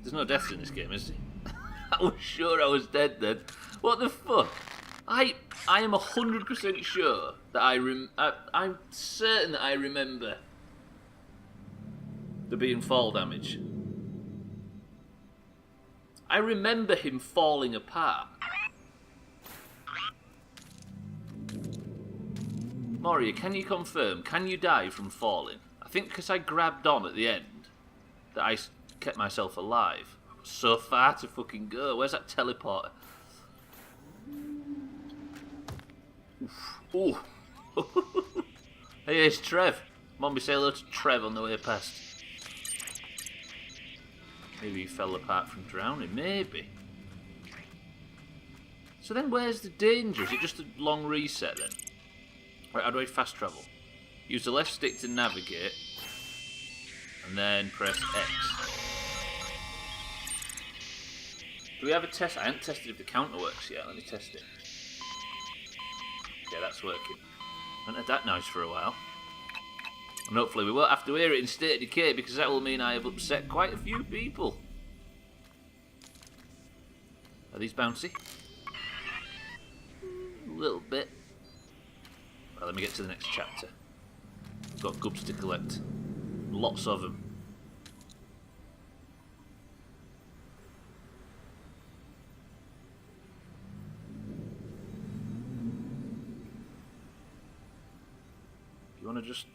There's no deaths in this game, is there? I was sure I was dead then. What the fuck? I am 100% sure that I'm certain that I remember there being fall damage. I remember him falling apart. Moria, can you confirm? Can you die from falling? I think because I grabbed on at the end that I kept myself alive. So far to fucking go. Where's that teleporter? Ooh. Hey, it's Trev. Mommy, say hello to Trev on the way past. Maybe he fell apart from drowning. Maybe. So then where's the danger? Is it just a long reset then? Right, how do I fast travel? Use the left stick to navigate. And then press X. Do we have a test? I haven't tested if the counter works yet. Let me test it. Okay, that's working. I haven't had that noise for a while. And hopefully we won't have to hear it in State of Decay, because that will mean I have upset quite a few people. Are these bouncy? A little bit. Well, let me get to the next chapter. I've got gubs to collect. Lots of them. You want to just...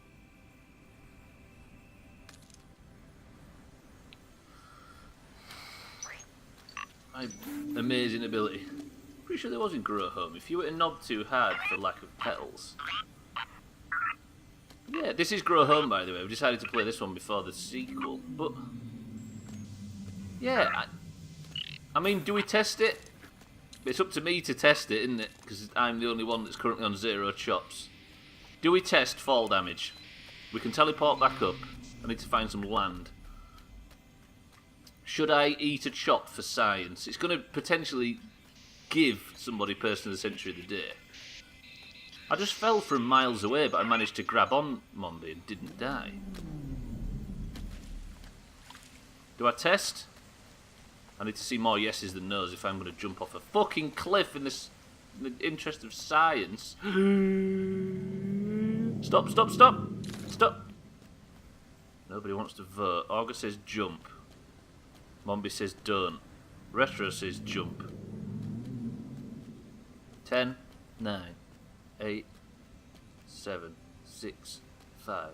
My amazing ability. Pretty sure there was in Grow Home. If you were to knob too hard for lack of petals. Yeah, this is Grow Home, by the way. We decided to play this one before the sequel, but... Yeah, I mean, do we test it? It's up to me to test it, isn't it? Because I'm the only one that's currently on 0 chops. Do we test fall damage? We can teleport back up. I need to find some land. Should I eat a chop for science? It's going to potentially give somebody Person of the Century of the Day. I just fell from miles away, but I managed to grab on Mombi and didn't die. Do I test? I need to see more yeses than nos if I'm going to jump off a fucking cliff in the interest of science. Stop, stop, stop! Stop! Nobody wants to vote. Augur says jump. Mombi says don't. Retro says jump. 10, 9, 8, 7, 6, 5,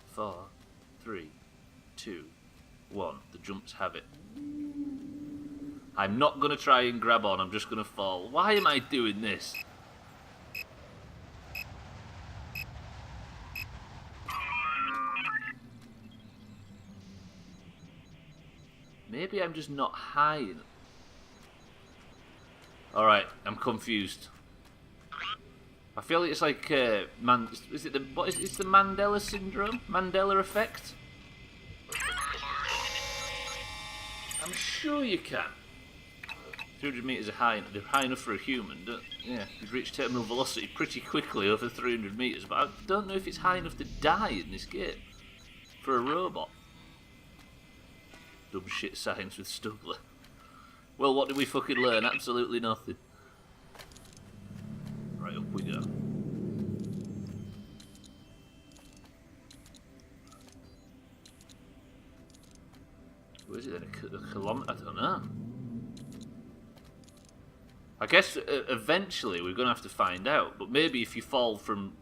4, 3, 2, 1. The jumps have it. I'm not going to try and grab on, I'm just going to fall. Why am I doing this? Maybe I'm just not high enough. Alright, I'm confused. I feel like it's like is it it's the Mandela syndrome? Mandela effect? I'm sure you can. 300 metres are high enough for a human. Yeah, you'd reach terminal velocity pretty quickly over 300 metres, but I don't know if it's high enough to die in this game for a robot. Dumb shit science with Stubbler. Well, what did we fucking learn? Absolutely nothing. Right, up we go. Where is it then? A kilometre? I don't know. I guess eventually we're going to have to find out, but maybe if you fall from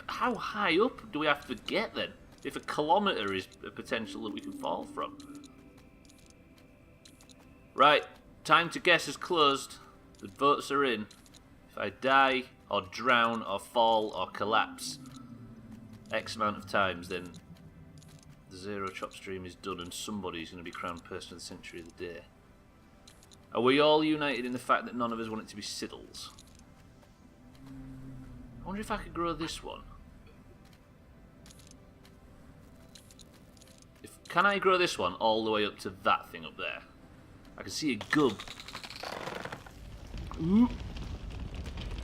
How high up do we have to get then? If a kilometre is a potential that we can fall from. Right, time to guess is closed. The votes are in. If I die, or drown, or fall, or collapse X amount of times, then the Zero Chop stream is done and somebody's going to be crowned Person of the Century of the Day. Are we all united in the fact that none of us want it to be Siddles? I wonder if I could grow this one. Can I grow this one all the way up to that thing up there? I can see a gub. Ooh.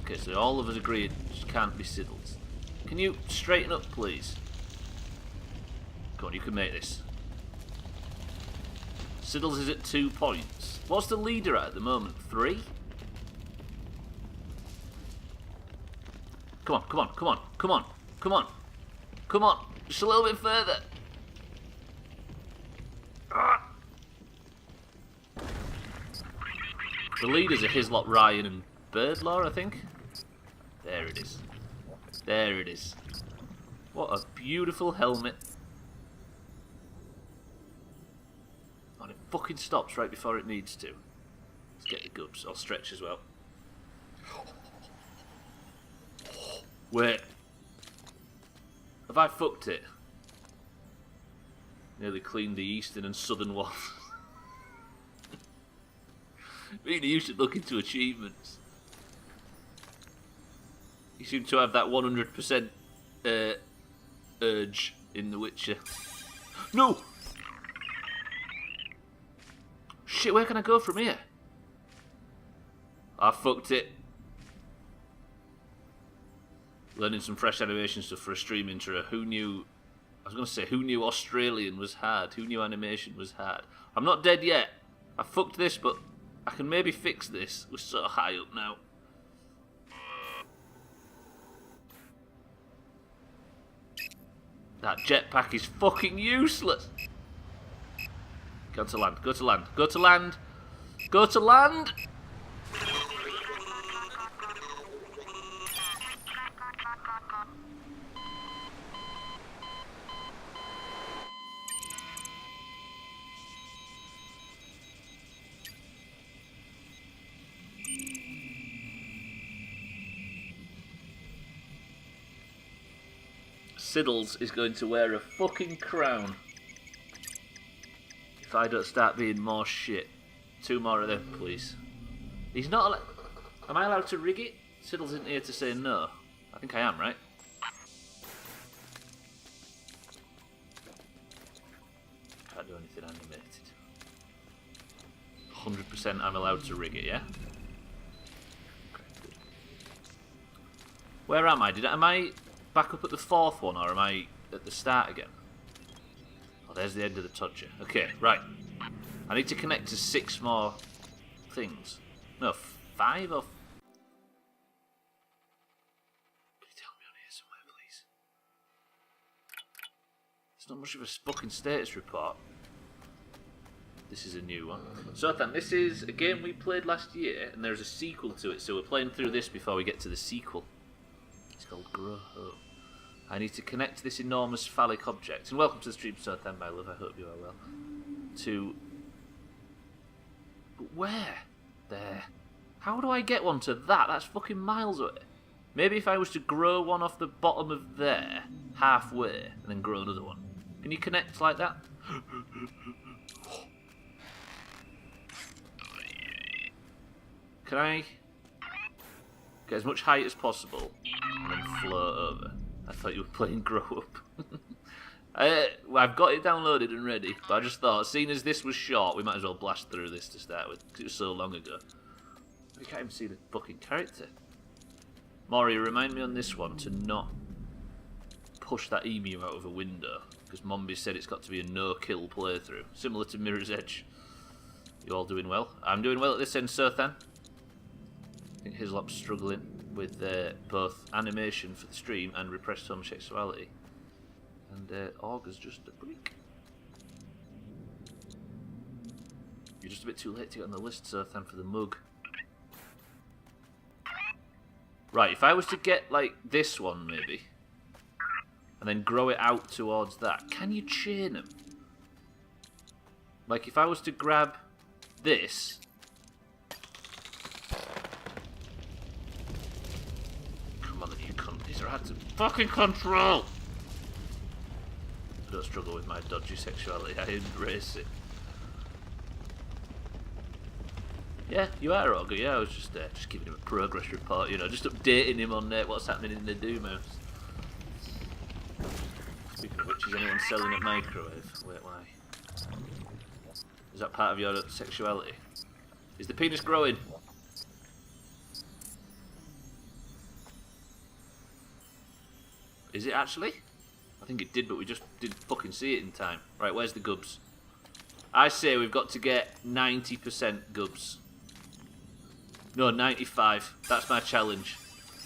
Okay, so all of us agree it just can't be Siddles. Can you straighten up, please? Come on, you can make this. Siddles is at 2 points. What's the leader at the moment? 3? Come on, come on, come on, come on, come on, come on. Just a little bit further. The leaders are Hislop, Ryan and Birdlaw, I think. There it is. There it is. What a beautiful helmet. And it fucking stops right before it needs to. Let's get the gubs. I'll stretch as well. Wait. Have I fucked it? Nearly cleaned the eastern and southern walls. Really, you should look into achievements. You seem to have that 100% urge in The Witcher. No! Shit, where can I go from here? I fucked it. Learning some fresh animation stuff for a stream intro. Who knew... I was going to say, who knew Australian was hard? Who knew animation was hard? I'm not dead yet. I fucked this, but I can maybe fix this. We're so high up now. That jetpack is fucking useless. Go to land, go to land, go to land, go to land! Siddles is going to wear a fucking crown. If I don't start being more shit. 2 more of them, please. He's not allowed... Am I allowed to rig it? Siddles isn't here to say no. I think I am, right? Can't do anything animated. 100% I'm allowed to rig it, yeah? Okay, good. Where am I? Am I back up at the 4th one, or am I at the start again? Oh, there's the end of the Todger. Okay, right. I need to connect to 6 more things. No, 5 or... Can you tell me on here somewhere, please? It's not much of a fucking status report. This is a new one. So then, this is a game we played last year, and there's a sequel to it, so we're playing through this before we get to the sequel. It's called Grow Hope. I need to connect this enormous phallic object. And welcome to the stream, so then, my love. I hope you are well. To... But where? There. How do I get one to that? That's fucking miles away. Maybe if I was to grow one off the bottom of there, halfway, and then grow another one. Can you connect like that? Can I get as much height as possible and then float over? I thought you were playing Grow Up. I've got it downloaded and ready, but I just thought, seeing as this was short, we might as well blast through this to start with, because it was so long ago. We can't even see the fucking character. Maury, remind me on this one to not push that emu out of a window, because Mombi said it's got to be a no-kill playthrough, similar to Mirror's Edge. You all doing well? I'm doing well at this end, Sothan. I think Hislop's struggling with both animation for the stream and repressed homosexuality. And Augur's just a break. You're just a bit too late to get on the list, Sothan, for the mug. Right, if I was to get, like, this one, maybe. and then grow it out towards that. Can you chain them? Like, if I was to grab this... Come on, you cunt. These are hard to fucking control! I don't struggle with my dodgy sexuality. I embrace it. Yeah, you are, Augur. Yeah, I was just giving him a progress report, you know, just updating him on what's happening in the Doomhaus. Speaking of which, is anyone selling a microwave? Wait, why? Is that part of your sexuality? Is the penis growing? Is it actually? I think it did, but we just didn't fucking see it in time. Right, where's the gubs? I say we've got to get 90% gubs. No, 95. That's my challenge.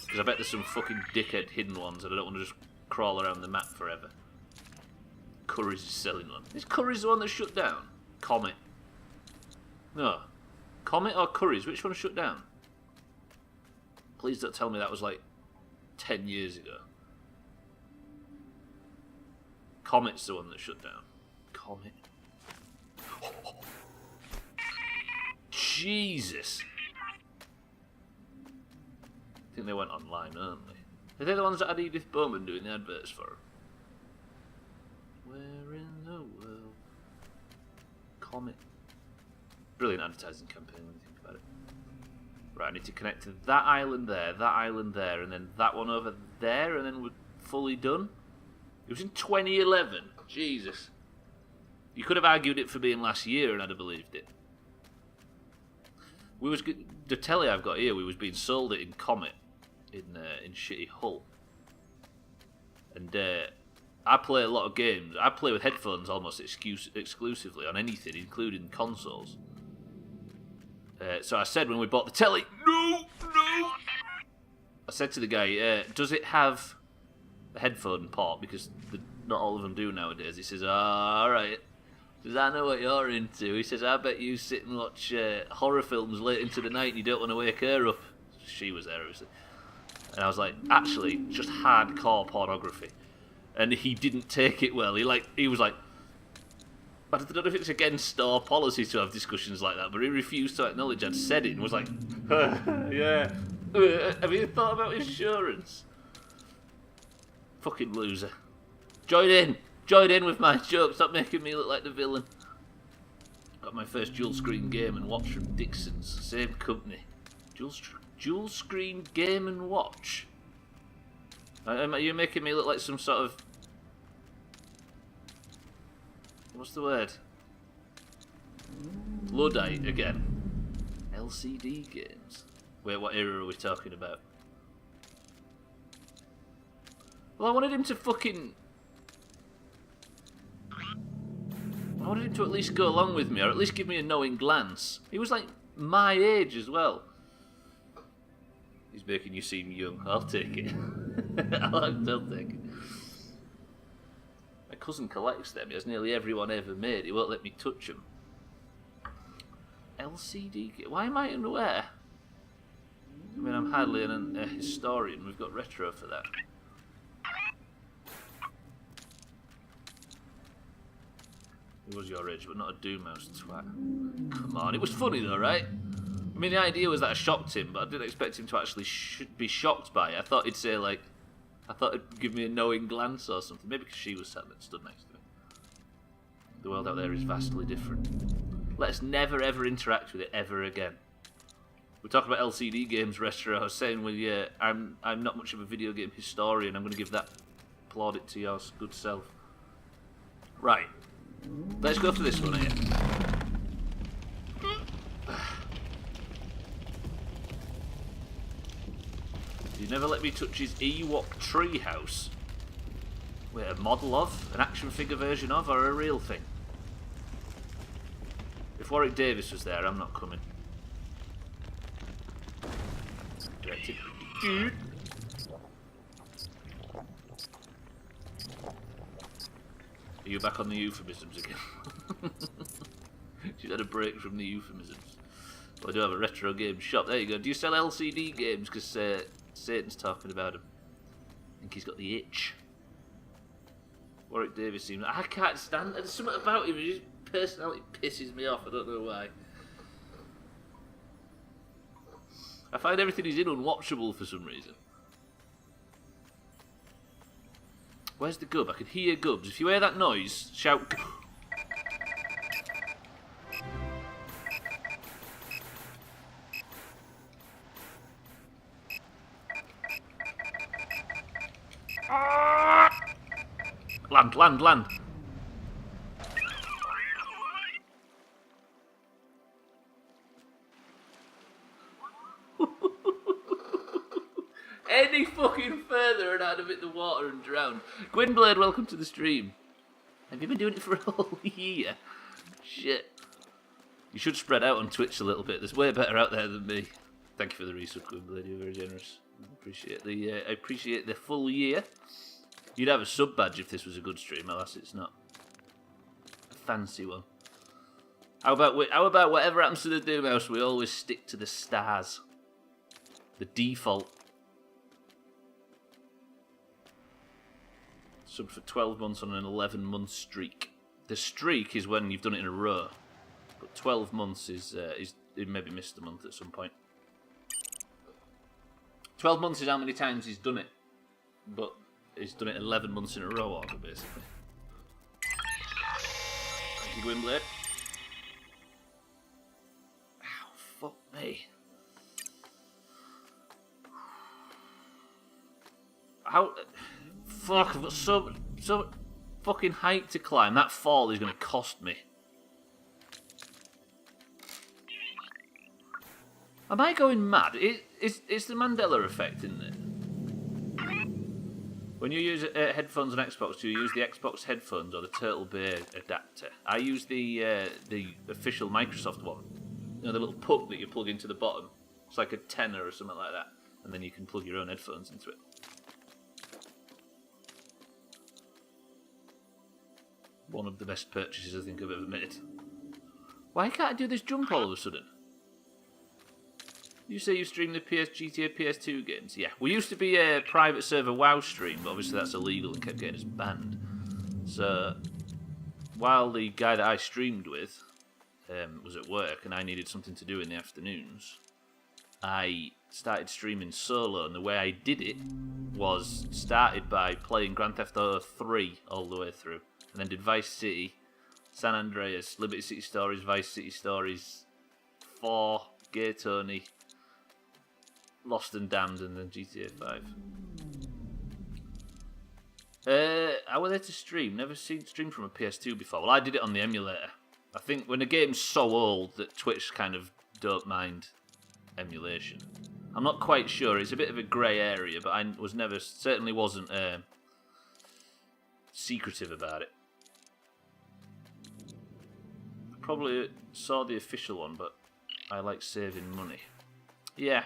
Because I bet there's some fucking dickhead hidden ones and I don't want to just crawl around the map forever. Curry's is selling one. Is Curry's the one that shut down? Comet. No. Comet or Curry's? Which one shut down? Please don't tell me that was like 10 years ago. Comet's the one that shut down. Comet. Jesus. I think they went online, aren't they? Are they the ones that had Edith Bowman doing the adverts for? Where in the world? Comet. Brilliant advertising campaign when you think about it. Right, I need to connect to that island there, and then that one over there, and then we're fully done. It was in 2011. Jesus. You could have argued it for being last year and I'd have believed it. The telly I've got here, we was being sold it in Comet in shitty Hull. And I play a lot of games. I play with headphones almost exclusively on anything, including consoles. So I said when we bought the telly, no! I said to the guy, does it have a headphone port? Because not all of them do nowadays. He says, alright. He says, I know what you're into. He says, I bet you sit and watch horror films late into the night and you don't want to wake her up. She was there, obviously. And I was like, actually, just hardcore pornography. And he didn't take it well. He was like, I don't know if it's against store policy to have discussions like that, but he refused to acknowledge I'd said it and was like, yeah. Have you thought about insurance? Fucking loser. Join in with my joke. Stop making me look like the villain. Got my first dual screen game and watch from Dixon's, same company. Dual screen game and watch. Are you making me look like some sort of... What's the word? Luddite again. LCD games. Wait, what era are we talking about? Well, I wanted him to fucking... I wanted him to at least go along with me, or at least give me a knowing glance. He was like my age as well. He's making you seem young. I'll take it. I'll take it. My cousin collects them. He has nearly everyone ever made. He won't let me touch them. LCD... Why am I unaware? I mean, I'm hardly a historian. We've got retro for that. He was your age, but not a Doomhaus twat. Come on, it was funny though, right? I mean, the idea was that I shocked him, but I didn't expect him to actually be shocked by it. I thought he'd say, like... I thought he'd give me a knowing glance or something. Maybe because she was stood next to me. The world out there is vastly different. Let's never ever interact with it ever again. We're talking about LCD games, Retro. I was saying, well, yeah, I'm not much of a video game historian. I'm going to give that plaudit to your good self. Right. Let's go for this one here. You never let me touch his Ewok treehouse. Wait, a model of? An action figure version of? Or a real thing? If Warwick Davis was there, I'm not coming. Directed. Dude. Are you back on the euphemisms again? She's had a break from the euphemisms. Well, I do have a retro game shop. There you go. Do you sell LCD games? Because Satan's talking about him. I think he's got the itch. Warwick Davis seems... I can't stand... There's something about him. His personality pisses me off. I don't know why. I find everything he's in unwatchable for some reason. Where's the gub? I can hear gubs. If you hear that noise, shout... Land, land, land. Any fucking further and I'd have hit the water and drowned. Gwynblade, welcome to the stream. Have you been doing it for a whole year? Shit. You should spread out on Twitch a little bit. There's way better out there than me. Thank you for the resub, Gwynblade. You're very generous. I appreciate the full year. You'd have a sub badge if this was a good stream, alas it's not. A fancy one. How about whatever happens to the Doomhaus, we always stick to the stars. The default. Sub for 12 months on an 11-month streak. The streak is when you've done it in a row. But 12 months is he maybe missed a month at some point. 12 months is how many times he's done it. But he's done it 11 months in a row order, basically. Thank you, Gwynblade. Ow, fuck me. How... Fuck, I've got so fucking height to climb. That fall is going to cost me. Am I going mad? It's the Mandela effect, isn't it? When you use headphones on Xbox, do you use the Xbox headphones or the Turtle Bay adapter? I use the official Microsoft one. You know, the little puck that you plug into the bottom. It's like a tenner or something like that. And then you can plug your own headphones into it. One of the best purchases I think I've ever made. Why can't I do this jump all of a sudden? You say you stream the GTA PS2 games? Yeah. We used to be a private server WoW stream, but obviously that's illegal and kept getting us banned. So, while the guy that I streamed with was at work and I needed something to do in the afternoons, I started streaming solo, and the way I did it was started by playing Grand Theft Auto 3 all the way through. And then did Vice City, San Andreas, Liberty City Stories, Vice City Stories, 4, Gay Tony, Lost and Damned, and then GTA 5. I was there to stream. Never seen stream from a PS2 before. Well, I did it on the emulator. I think when a game's so old that Twitch kind of don't mind emulation. I'm not quite sure. It's a bit of a grey area, but I was never, certainly wasn't secretive about it. Probably saw the official one, but I like saving money. Yeah,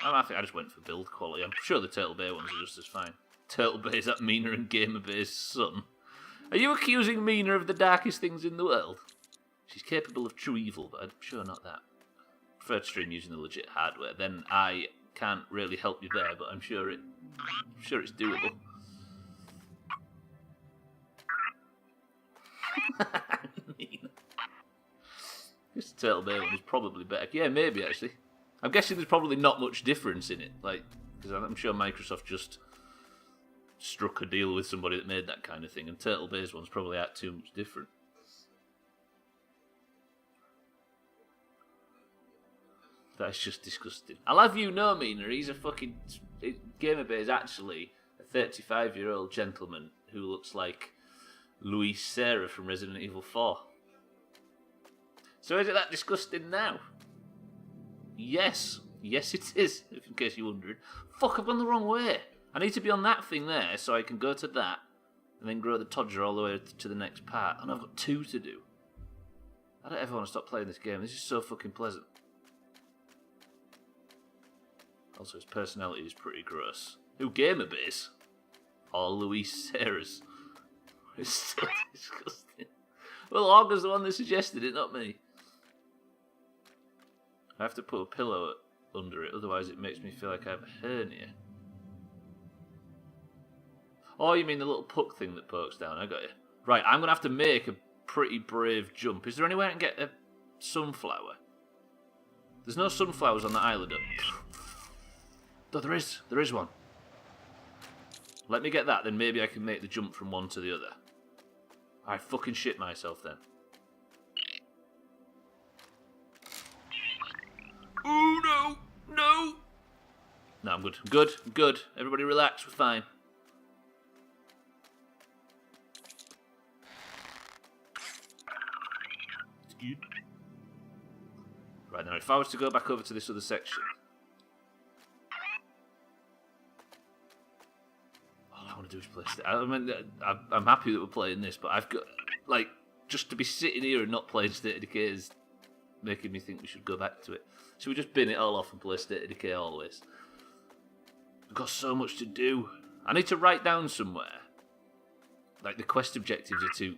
I think I just went for build quality. I'm sure the Turtle Bay ones are just as fine. Turtle Bay, is that Mina and Gamer Bay's son? Are you accusing Mina of the darkest things in the world? She's capable of true evil, but I'm sure not that. I prefer to stream using the legit hardware. Then I can't really help you there, but I'm sure it's doable. This Turtle Bay one is probably better. Yeah, maybe actually. I'm guessing there's probably not much difference in it, like, because I'm sure Microsoft just struck a deal with somebody that made that kind of thing, and Turtle Bay's one's probably out too much different. That's just disgusting. I'll have you know, Mina, he's a fucking... Gamer Bay is actually a 35-year-old gentleman who looks like Luis Serra from Resident Evil 4. So is it that disgusting now? Yes. Yes, it is, if in case you're wondering. Fuck, I've gone the wrong way. I need to be on that thing there so I can go to that and then grow the Todger all the way to the next part. And I've got 2 to do. I don't ever want to stop playing this game. This is so fucking pleasant. Also, his personality is pretty gross. Who, Gamer Base? Or Luis Serra's? It's so disgusting. Well, Auger's the one that suggested it, not me. I have to put a pillow under it, otherwise it makes me feel like I have a hernia. Oh, you mean the little puck thing that pokes down? I got you. Right, I'm gonna have to make a pretty brave jump. Is there any way I can get a sunflower? There's no sunflowers on the island. No, there is. There is one. Let me get that, then maybe I can make the jump from one to the other. I fucking shit myself then. Oh no! No! No, I'm good. I'm good. I'm good. Everybody relax. We're fine. It's good. Right, now if I was to go back over to this other section... All I want to do is play... I mean, I'm happy that we're playing this, but I've got... Like, just to be sitting here and not playing State of Decay is making me think we should go back to it. Should we just bin it all off and play State of Decay always? I've got so much to do. I need to write down somewhere. Like, the quest objectives are to...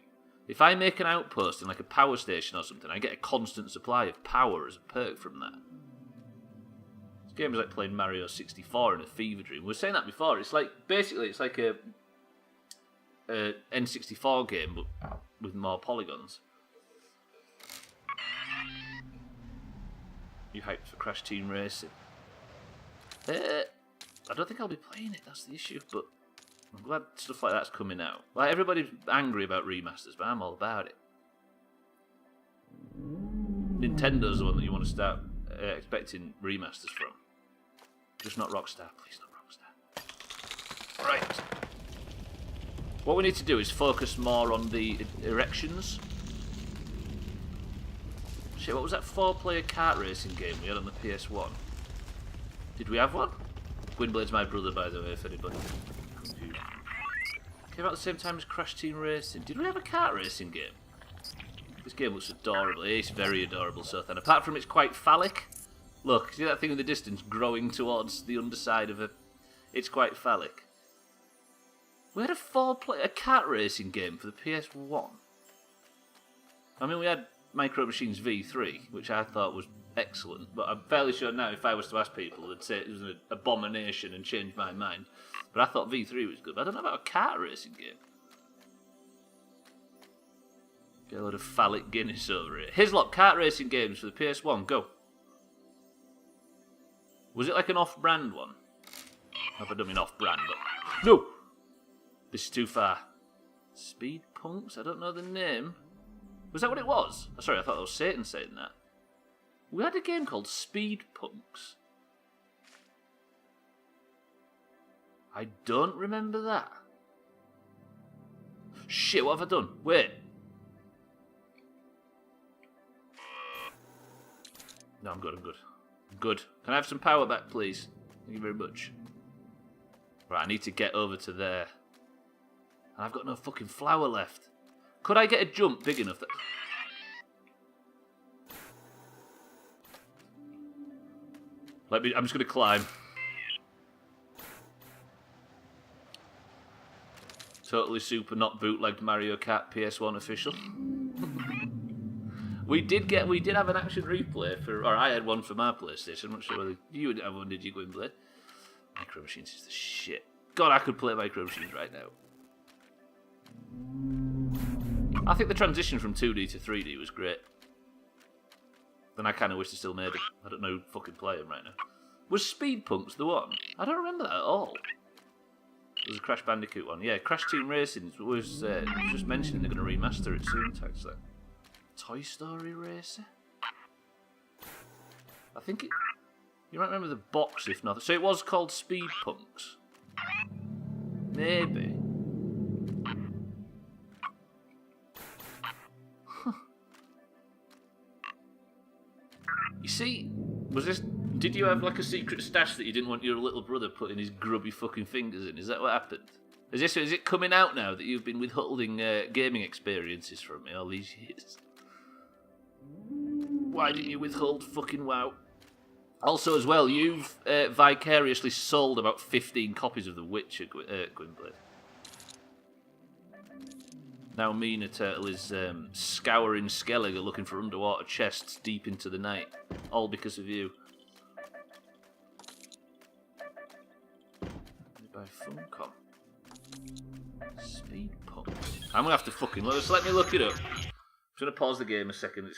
If I make an outpost in, like, a power station or something, I get a constant supply of power as a perk from that. This game is like playing Mario 64 in a fever dream. We were saying that before. It's like, basically, it's like a N64 game, but with more polygons. You hyped for Crash Team Racing? I don't think I'll be playing it, that's the issue, but I'm glad stuff like that's coming out. Like, everybody's angry about remasters, but I'm all about it. Nintendo's the one that you want to start expecting remasters from. Just not Rockstar. Please not Rockstar. Right. What we need to do is focus more on the erections. Shit, what was that 4-player kart racing game we had on the PS1? Did we have one? Gwynblade's my brother, by the way, if anybody confused. Came out at the same time as Crash Team Racing. Did we have a kart racing game? This game looks adorable. It's very adorable, so then. Apart from it's quite phallic. Look, see that thing in the distance growing towards the underside of a... It's quite phallic. We had a 4-player kart racing game for the PS1. I mean, we had Micro Machines V3, which I thought was excellent, but I'm fairly sure now if I was to ask people, they'd say it was an abomination and change my mind. But I thought V3 was good. But I don't know about a kart racing game. Get a load of phallic Guinness over here. Hislop kart racing games for the PS1. Go. Was it like an off-brand one? I don't mean off-brand, but... No! This is too far. Speed Punks? I don't know the name. Was that what it was? Oh, sorry, I thought that was Satan saying that. We had a game called Speed Punks. I don't remember that. Shit, what have I done? Wait. No, I'm good, I'm good. I'm good. Can I have some power back, please? Thank you very much. Right, I need to get over to there. And I've got no fucking flour left. Could I get a jump big enough that... I'm just going to climb. Totally super not bootlegged Mario Kart PS1 official. We did have an action replay for, or I had one for my PlayStation. I'm not sure whether you would have one, did you, Gwynblade? Micro Machines is the shit. God, I could play Micro Machines right now. I think the transition from 2D to 3D was great. Then I kind of wish they still made it. I don't know who fucking play them right now. Was Speed Punks the one? I don't remember that at all. It was a Crash Bandicoot one. Yeah, Crash Team Racing was just mentioning they're going to remaster it soon, actually. Toy Story Racer? I think it... You might remember the box, if not. So it was called Speed Punks. Maybe. Huh. You see, did you have like a secret stash that you didn't want your little brother putting his grubby fucking fingers in? Is that what happened? Is it coming out now that you've been withholding gaming experiences from me all these years? Why didn't you withhold fucking WoW? Also, as well, you've vicariously sold about 15 copies of The Witcher, Gwynblade. Now Mina Turtle is scouring Skellige looking for underwater chests deep into the night. All because of you. By Funcom. Speed punks. I'm gonna have to fucking look. Just let me look it up. I'm just gonna pause the game a second.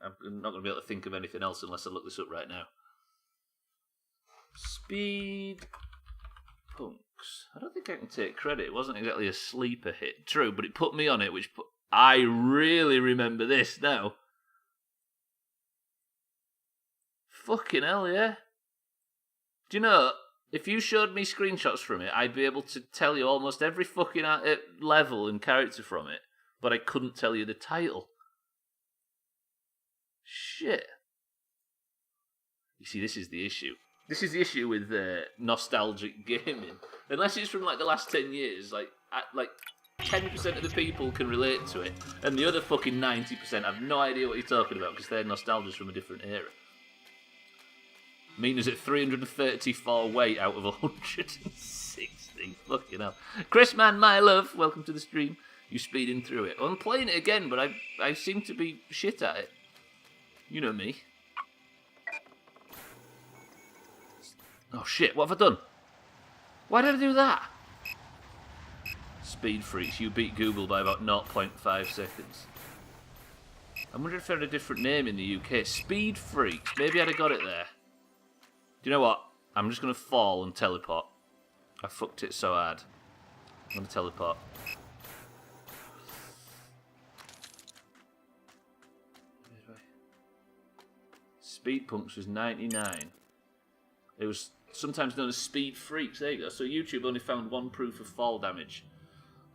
I'm not gonna be able to think of anything else unless I look this up right now. Speed punks. I don't think I can take credit. It wasn't exactly a sleeper hit. True, but it put me on it, I really remember this now. Fucking hell, yeah. Do you know, if you showed me screenshots from it, I'd be able to tell you almost every fucking level and character from it, but I couldn't tell you the title. Shit. You see, this is the issue. This is the issue with nostalgic gaming. Unless it's from like the last 10 years, like 10% of the people can relate to it, and the other fucking 90% have no idea what you're talking about because their nostalgia's from a different era. Mina's at 334 weight out of 160. Fucking hell. Chris Man, my love, welcome to the stream. You speeding through it. I'm playing it again, but I seem to be shit at it. You know me. Oh shit, what have I done? Why did I do that? Speed freaks, you beat Google by about 0.5 seconds. I wonder if they had a different name in the UK. Speed freaks, maybe I'd have got it there. Do you know what? I'm just going to fall and teleport. I fucked it so hard. I'm going to teleport. Speed punks was 99. It was sometimes known as speed freaks. There you go. So YouTube only found one proof of fall damage.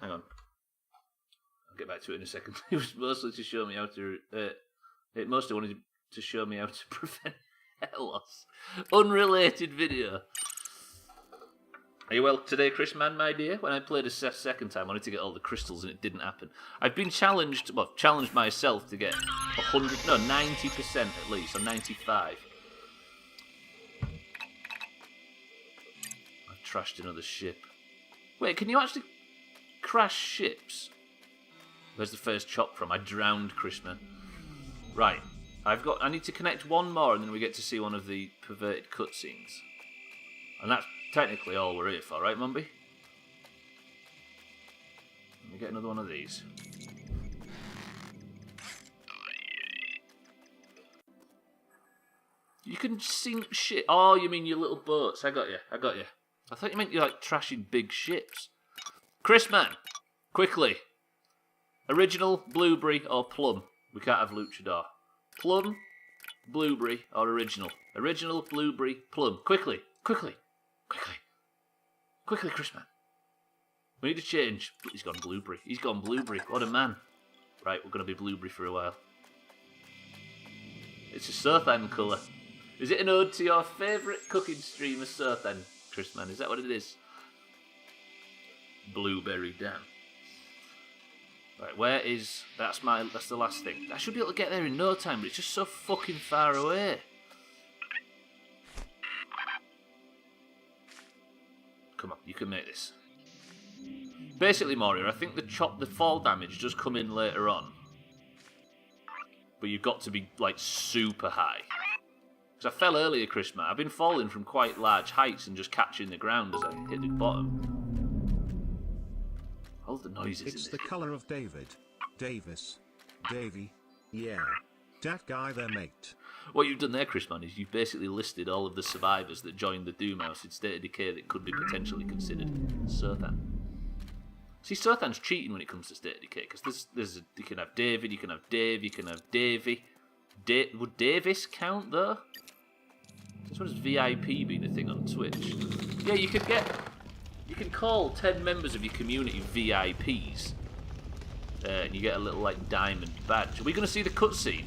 Hang on. I'll get back to it in a second. It was mostly to show me how to... it mostly wanted to show me how to prevent hair loss. Unrelated video. Are you well today, Chris Man, my dear? When I played a second time, I wanted to get all the crystals and it didn't happen. I've been challenged myself to get 90% at least, or 95. I've trashed another ship. Wait, can you actually crash ships? Where's the first chop from? I drowned Chris Man. Right. I need to connect one more and then we get to see one of the perverted cutscenes. And that's technically all we're here for, right, Mumby? Let me get another one of these. You can sink shit. Oh, you mean your little boats. I got you. I thought you meant you're like trashing big ships. Chris Man, quickly. Original, blueberry, or plum? We can't have luchador. Plum, blueberry, or original? Original, blueberry, plum. Quickly, Chris Man. We need to change. He's gone blueberry. What a man. Right, we're going to be blueberry for a while. It's a Surthan colour. Is it an ode to your favourite cooking streamer, Surthan, Chris Man? Is that what it is? Blueberry Dan. Right, where is... That's the last thing. I should be able to get there in no time, but it's just so fucking far away. Come on, you can make this. Basically, Moria, I think the fall damage does come in later on. But you've got to be, like, super high. Because I fell earlier, Chris, man. I've been falling from quite large heights and just catching the ground as I hit the bottom. All the noises It's the colour of David. Davis. Davy. Yeah. That guy there, mate. What you've done there, Chris, man, is you've basically listed all of the survivors that joined the Doomhaus in State of Decay that could be potentially considered Surthan. See, Surthan's cheating when it comes to State of Decay, because you can have David, you can have Dave, you can have Davy. Would Davis count, though? This one's VIP being a thing on Twitch. Yeah, you can call 10 members of your community VIPs. And you get a little, like, diamond badge. Are we going to see the cutscene?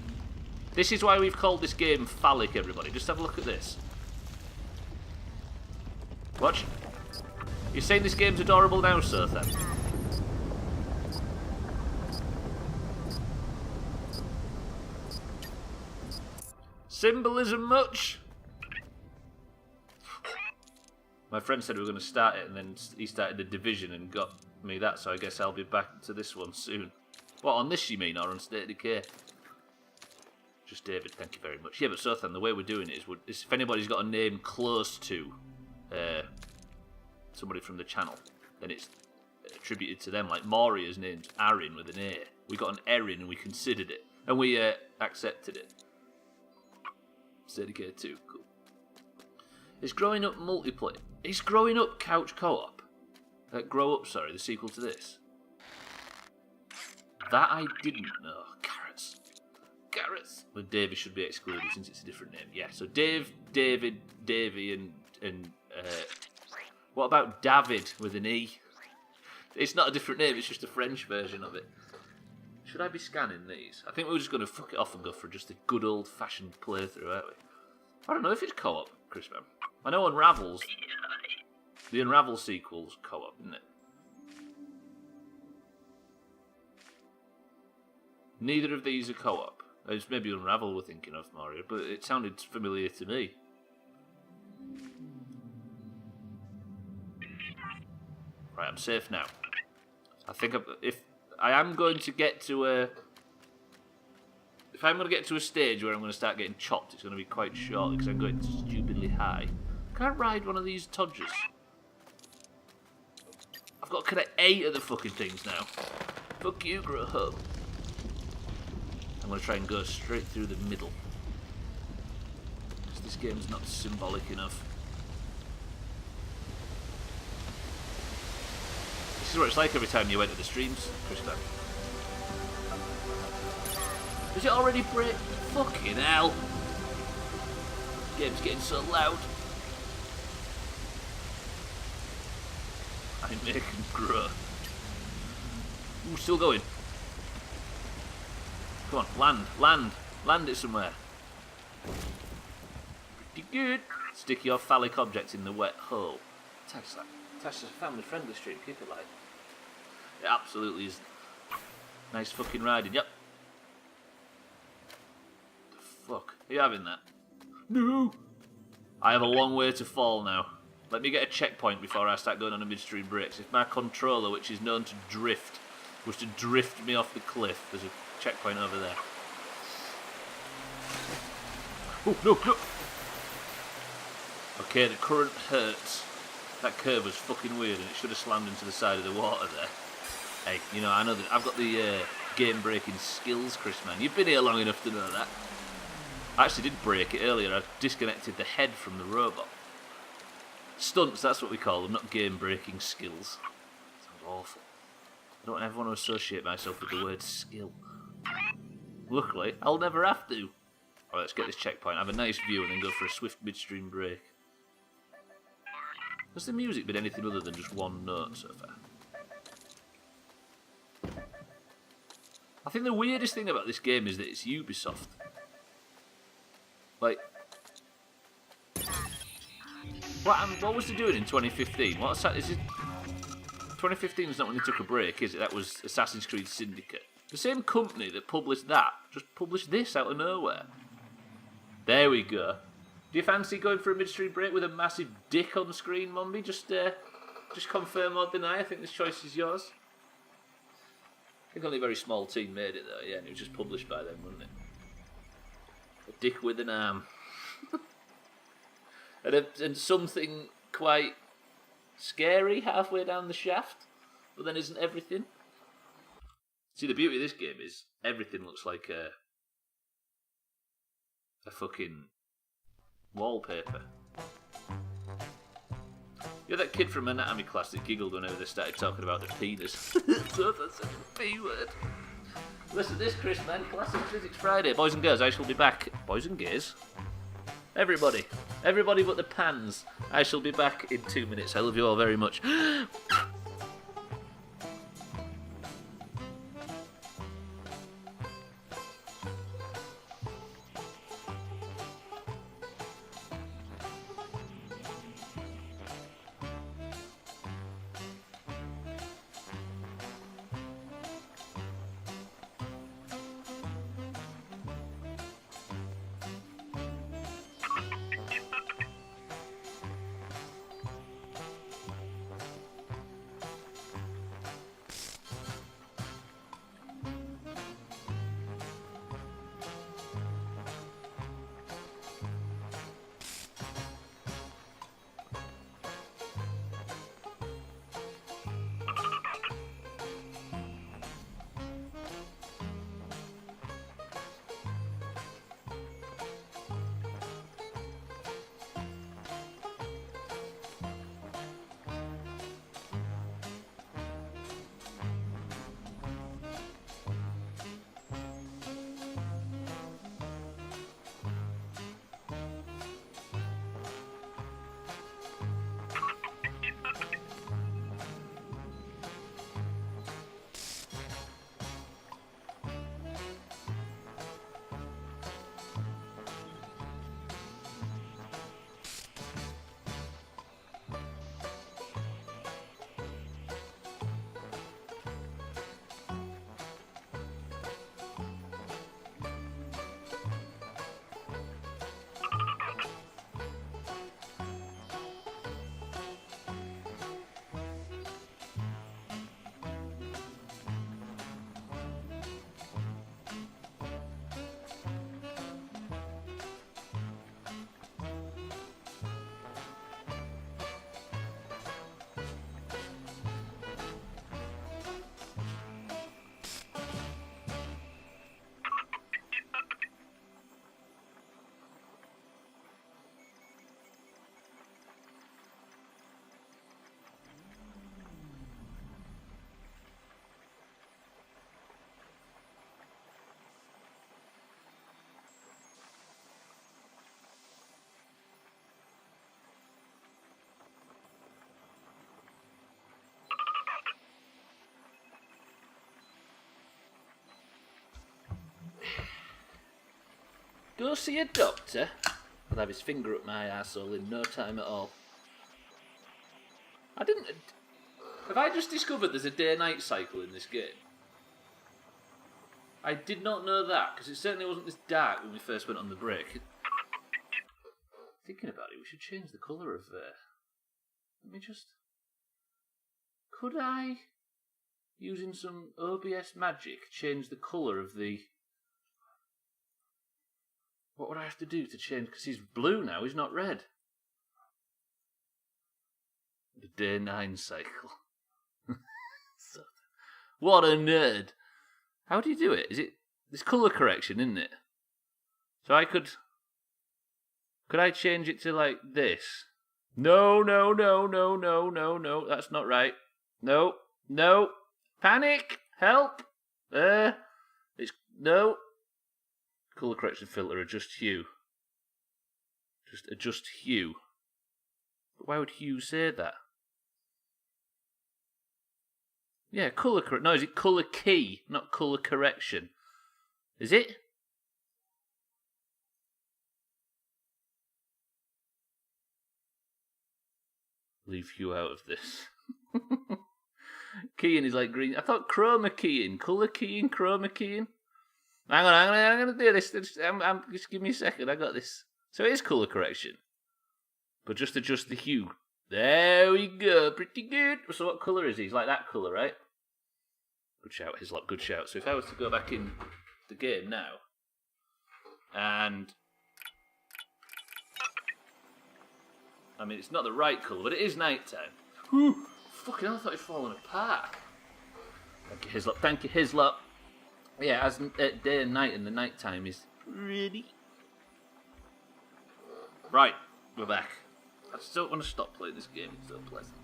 This is why we've called this game phallic, everybody. Just have a look at this. Watch. You're saying this game's adorable now, Surthan? Symbolism much? My friend said we were going to start it, and then he started the Division and got me that, so I guess I'll be back to this one soon. What, on this you mean, or on State of Decay? Just David, thank you very much. Yeah, but Surthan, the way we're doing it is if anybody's got a name close to somebody from the channel, then it's attributed to them. Like Moria's named Arin with an A. We got an Erin and we considered it. And we accepted it. Dedicated 2, cool. It's growing up multiplayer. It's growing up couch co-op. Grow Up, sorry, the sequel to this. That I didn't know. Carrots. Carrots. Well, Davy should be excluded since it's a different name. Yeah, so Dave, David, Davy, and what about David with an E? It's not a different name, it's just a French version of it. Should I be scanning these? I think we're just going to fuck it off and go for just a good old-fashioned playthrough, aren't we? I don't know if it's co-op, Chris Man. I know Unravel's... The Unravel sequel's co-op, isn't it? Neither of these are co-op. It's maybe Unravel we're thinking of, Mario, but it sounded familiar to me. Right, I'm safe now. I think if I am going to get to a... If I'm going to get to a stage where I'm going to start getting chopped, it's going to be quite short because I'm going stupidly high. Can I ride one of these Todgers? I've got kind of 8 of the fucking things now. Fuck you, grow up. I'm going to try and go straight through the middle. Because this game's not symbolic enough. This is what it's like every time you enter the streams, Christian. Is it already break? Fucking hell. Game's getting so loud. I make him grow. Ooh, still going. Come on, land. Land it somewhere. Pretty good. Stick your phallic object in the wet hole. Tash is a family-friendly stream, keep it light. It absolutely is. Nice fucking riding, yep. The fuck? Are you having that? No! I have a long way to fall now. Let me get a checkpoint before I start going on a midstream brakes. If my controller, which is known to drift, was to drift me off the cliff, there's a checkpoint over there. Oh, no, no! Okay, the current hurts. That curve was fucking weird and it should have slammed into the side of the water there. Hey, you know, I know that I've got the game-breaking skills, Chris, man. You've been here long enough to know that. I actually did break it earlier. I disconnected the head from the robot. Stunts, that's what we call them, not game-breaking skills. Sounds awful. I don't ever want to associate myself with the word skill. Luckily, I'll never have to. Alright, let's get this checkpoint, have a nice view and then go for a swift midstream break. Has the music been anything other than just one note so far? I think the weirdest thing about this game is that it's Ubisoft. Like... What was they doing in 2015? Is it? 2015 is not when they took a break, is it? That was Assassin's Creed Syndicate. The same company that published that just published this out of nowhere. There we go. Do you fancy going for a midstream break with a massive dick on screen, Mombi? Just confirm or deny. I think this choice is yours. I think only a very small team made it though. Yeah, and it was just published by them, wasn't it? A dick with an arm. And something quite scary halfway down the shaft, but then isn't everything. See, the beauty of this game is everything looks like a fucking wallpaper. You're that kid from anatomy class that giggled whenever they started talking about the penis. So that's a P word. Listen to this, Chris, man. Classic Physics Friday. Boys and girls, I shall be back. Boys and gays? Everybody but the pans. I shall be back in 2 minutes. I love you all very much. go see a doctor. He'll have his finger up my arsehole in no time at all. Have I just discovered there's a day-night cycle in this game? I did not know that, because it certainly wasn't this dark when we first went on the break. Thinking about it, we should change the colour of... Let me just... Could I, using some OBS magic, change the colour of the... What would I have to do to change? Because he's blue now, he's not red. The day 9 cycle. What a nerd. How do you do it? Is it this colour correction, isn't it? So I could I change it to like this? No, that's not right. No. Panic! Help! It's no. Colour correction filter, adjust hue. Just adjust hue. But why would hue say that? Yeah, colour correction. No, is it colour key, not colour correction? Is it? Leave hue out of this. Keying is like green. I thought chroma keying, colour keying, chroma keying. Hang on, I'm gonna do this. Just give me a second. I got this. So it is colour correction, but just adjust the hue. There we go. Pretty good. So what colour is he? He's like that colour, right? Good shout, Hislop, good shout. So if I was to go back in the game now, and... I mean, it's not the right colour, but it is night time. Whew, fucking hell, I thought it was falling apart. Thank you, Hislop. Thank you, Hislop. Yeah, as day and night, and the night time is pretty... Right, we're back. I just don't want to stop playing this game, it's so pleasant.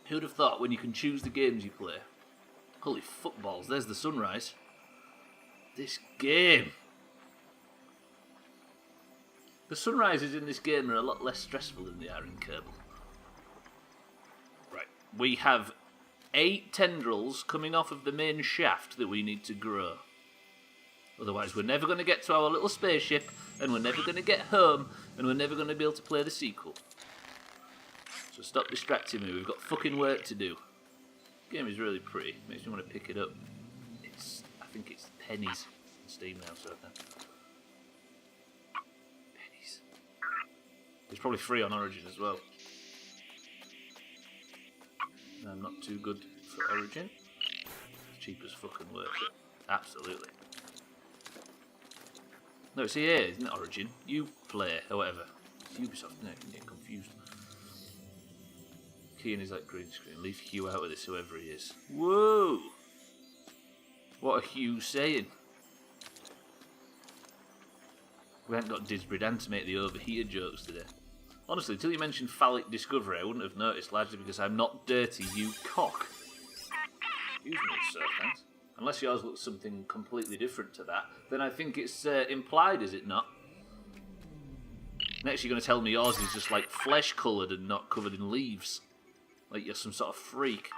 Who'd have thought when you can choose the games you play? Holy footballs, there's the sunrise. This game. The sunrises in this game are a lot less stressful than they are in Kerbal. Right, we have 8 tendrils coming off of the main shaft that we need to grow. Otherwise we're never going to get to our little spaceship, and we're never going to get home, and we're never going to be able to play the sequel. So stop distracting me, we've got fucking work to do. The game is really pretty, makes me want to pick it up. I think it's pennies on Steam now, so pennies. It's probably free on Origin as well. I'm not too good for Origin. It's cheap as fucking worth it. Absolutely. No, it's EA, isn't it Origin? Uplay, or whatever. It's Ubisoft, isn't it? I'm getting confused. Keying is like green screen. Leave Hugh out of this, whoever he is. Whoa! What are Hugh saying? We haven't got Disbury Dan to make the overheated jokes today. Honestly, until you mentioned phallic discovery, I wouldn't have noticed, largely because I'm not dirty, you cock. Excuse me, sir, thanks. Unless yours looks something completely different to that, then I think it's implied, is it not? Next you're going to tell me yours is just like flesh-coloured and not covered in leaves. Like you're some sort of freak.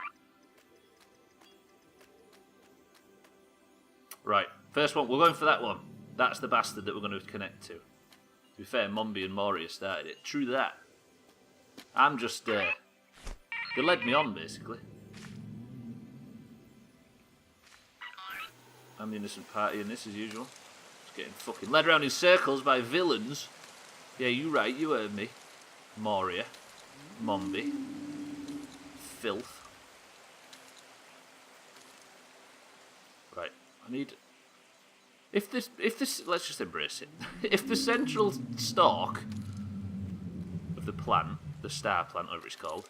Right, first one, we're going for that one. That's the bastard that we're going to connect to. To be fair, Mombi and Moria started it. True that. I'm just, they led me on, basically. I'm the innocent party in this, as usual. Just getting fucking led around in circles by villains. Yeah, you right, you heard me. Moria. Mombi. Filth. Right, I need... If this, let's just embrace it. If the central stalk of the plant, the star plant, whatever it's called,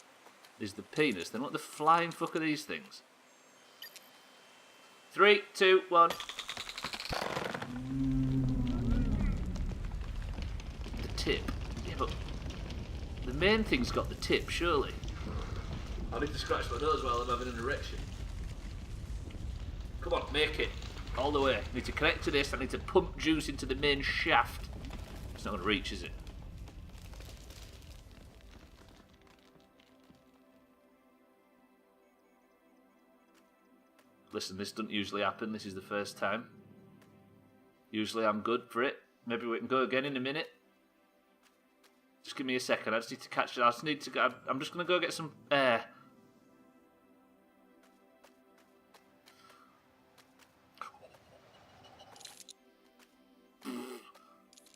is the penis, then what the flying fuck are these things? 3, 2, 1. The tip. Yeah, but the main thing's got the tip, surely. I need to scratch my nose while I'm having an erection. Come on, make it. All the way. I need to connect to this. I need to pump juice into the main shaft. It's not going to reach, is it? Listen, this doesn't usually happen. This is the first time. Usually I'm good for it. Maybe we can go again in a minute. Just give me a second. I just need to catch it. I just need to go. I'm just going to go get some air.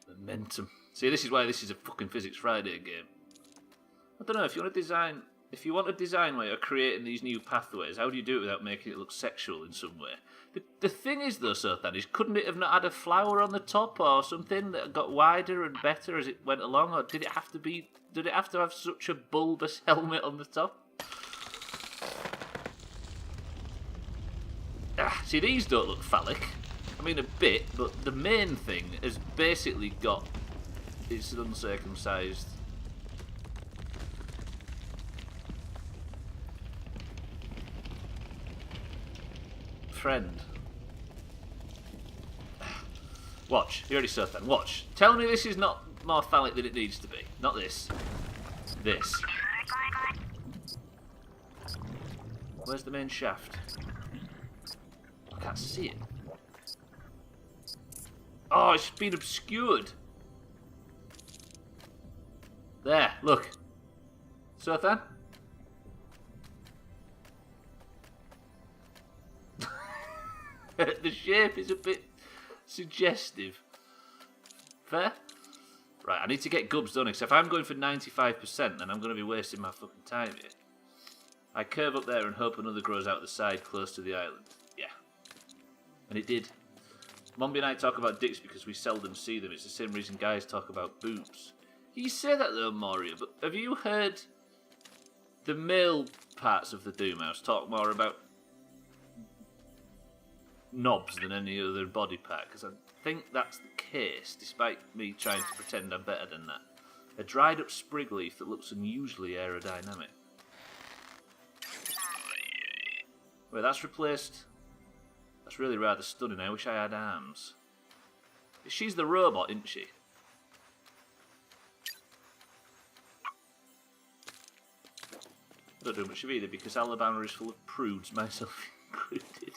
Momentum. See, this is why this is a fucking Physics Friday game. I don't know, if you want to design where you're creating these new pathways, how do you do it without making it look sexual in some way? The thing is though, Sothan, is couldn't it have not had a flower on the top or something that got wider and better as it went along, or did it have to have such a bulbous helmet on the top? See, these don't look phallic. I mean, a bit, but the main thing has basically got its uncircumcised friend. Watch. You already saw that. Watch. Tell me this is not more phallic than it needs to be. Not this. This. Where's the main shaft? I can't see it. Oh, it's been obscured. There, look. Sothan? The shape is a bit suggestive. Fair? Right, I need to get gubs done, because if I'm going for 95%, then I'm going to be wasting my fucking time here. I curve up there and hope another grows out the side close to the island. Yeah. And it did. Mombi and I talk about dicks because we seldom see them. It's the same reason guys talk about boobs. You say that though, Moria, but have you heard the male parts of the Doomhaus talk more about knobs than any other body part? Because I think that's the case, despite me trying to pretend I'm better than that. A dried up sprig leaf that looks unusually aerodynamic. Wait, that's replaced. That's really rather stunning. I wish I had arms. She's the robot, isn't she? I don't do much of either because Alabama is full of prudes, myself included.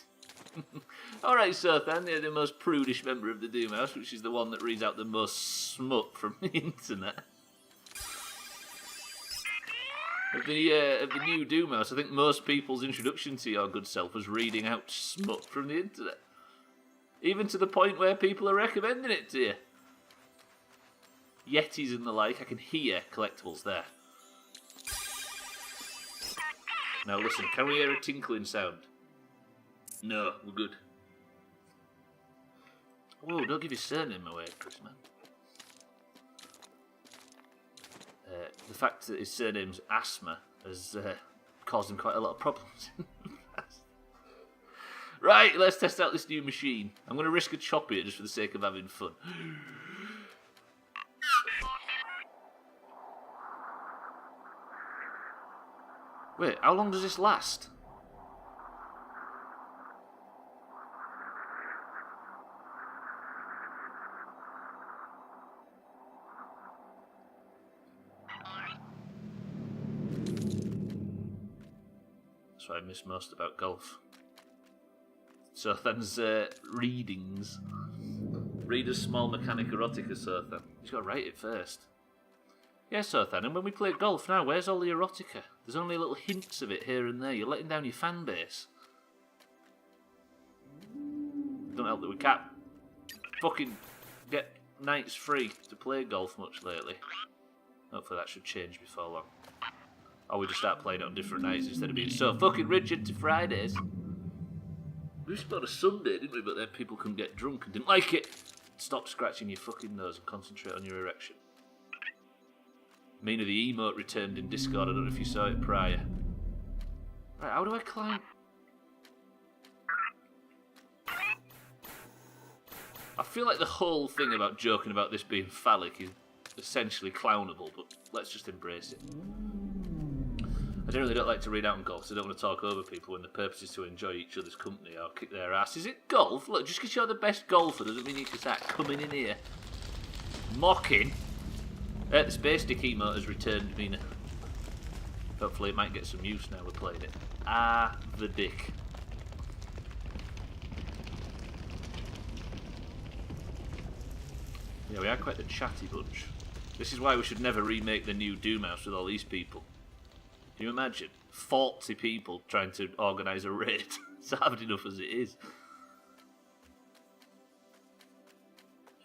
Alright, Sothan, you're the most prudish member of the Doomhaus, which is the one that reads out the most smut from the internet. Of the new Doomhaus, I think most people's introduction to your good self was reading out smut from the internet. Even to the point where people are recommending it to you. Yetis and the like, I can hear collectibles there. Now listen, can we hear a tinkling sound? No, we're good. Whoa, don't give your surname away, Chris, man. The fact that his surname's Asthma has caused him quite a lot of problems in the past. Right, let's test out this new machine. I'm going to risk a chop here just for the sake of having fun. Wait, how long does this last? That's what I miss most about golf. Sothan's readings. Read a small mechanic erotica, Sothan. He's got to write it first. Yes, Sothan, and when we play golf now, where's all the erotica? There's only little hints of it here and there. You're letting down your fan base. Don't help that we can't fucking get nights free to play golf much lately. Hopefully that should change before long. Or we just start playing it on different nights instead of being so fucking rigid to Fridays. We used to play on a Sunday, didn't we? But then people couldn't get drunk and didn't like it. Stop scratching your fucking nose and concentrate on your erection. Mina the emote returned in Discord. I don't know if you saw it prior. Right, how do I climb? I feel like the whole thing about joking about this being phallic is essentially clownable, but let's just embrace it. I generally don't like to read out on golf because I don't want to talk over people when the purpose is to enjoy each other's company or kick their ass. Is it golf? Look, just because you're the best golfer doesn't mean you can start coming in here mocking. The space stick emote has returned, Mina. Hopefully it might get some use now we're playing it. Ah, the dick. Yeah, we are quite a chatty bunch. This is why we should never remake the new Doomhaus with all these people. Can you imagine? 40 people trying to organise a raid. It's hard enough as it is.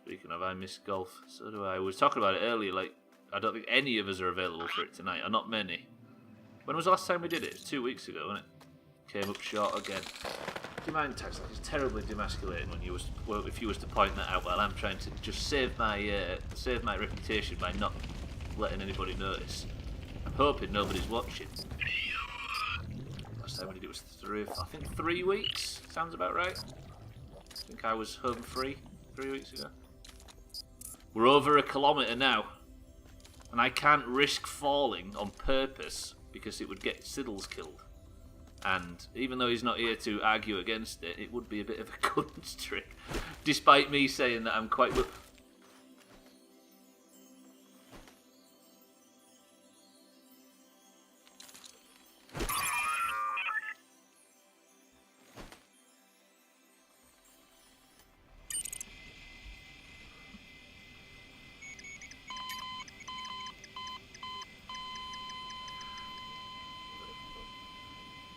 Speaking of, I miss golf. So do I. We were talking about it earlier, like, I don't think any of us are available for it tonight, or not many. When was the last time we did it? It was 2 weeks ago, wasn't it? Came up short again. Do you mind, Tax? It's terribly demasculating when you was, well, if you was to point that out while I'm trying to just save my reputation by not letting anybody notice. I'm hoping nobody's watching. Last time we did it was 3 weeks. Sounds about right. I think I was home free 3 weeks ago. We're over 1 kilometre now, and I can't risk falling on purpose because it would get Siddles killed. And even though he's not here to argue against it, it would be a bit of a gun's trick. Despite me saying that I'm quite...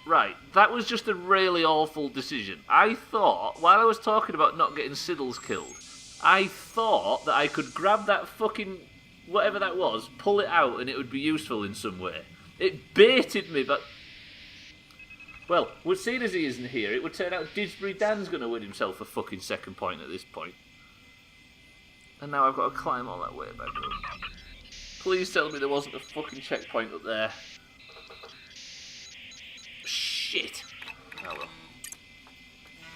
Right, that was just a really awful decision. I thought, while I was talking about not getting Siddles killed, I thought that I could grab that fucking, whatever that was, pull it out and it would be useful in some way. It baited me, but... Well, seeing as he isn't here, it would turn out Disbury Dan's going to win himself a fucking second point at this point. And now I've got to climb all that way back up. Please tell me there wasn't a fucking checkpoint up there. Shit. Oh well.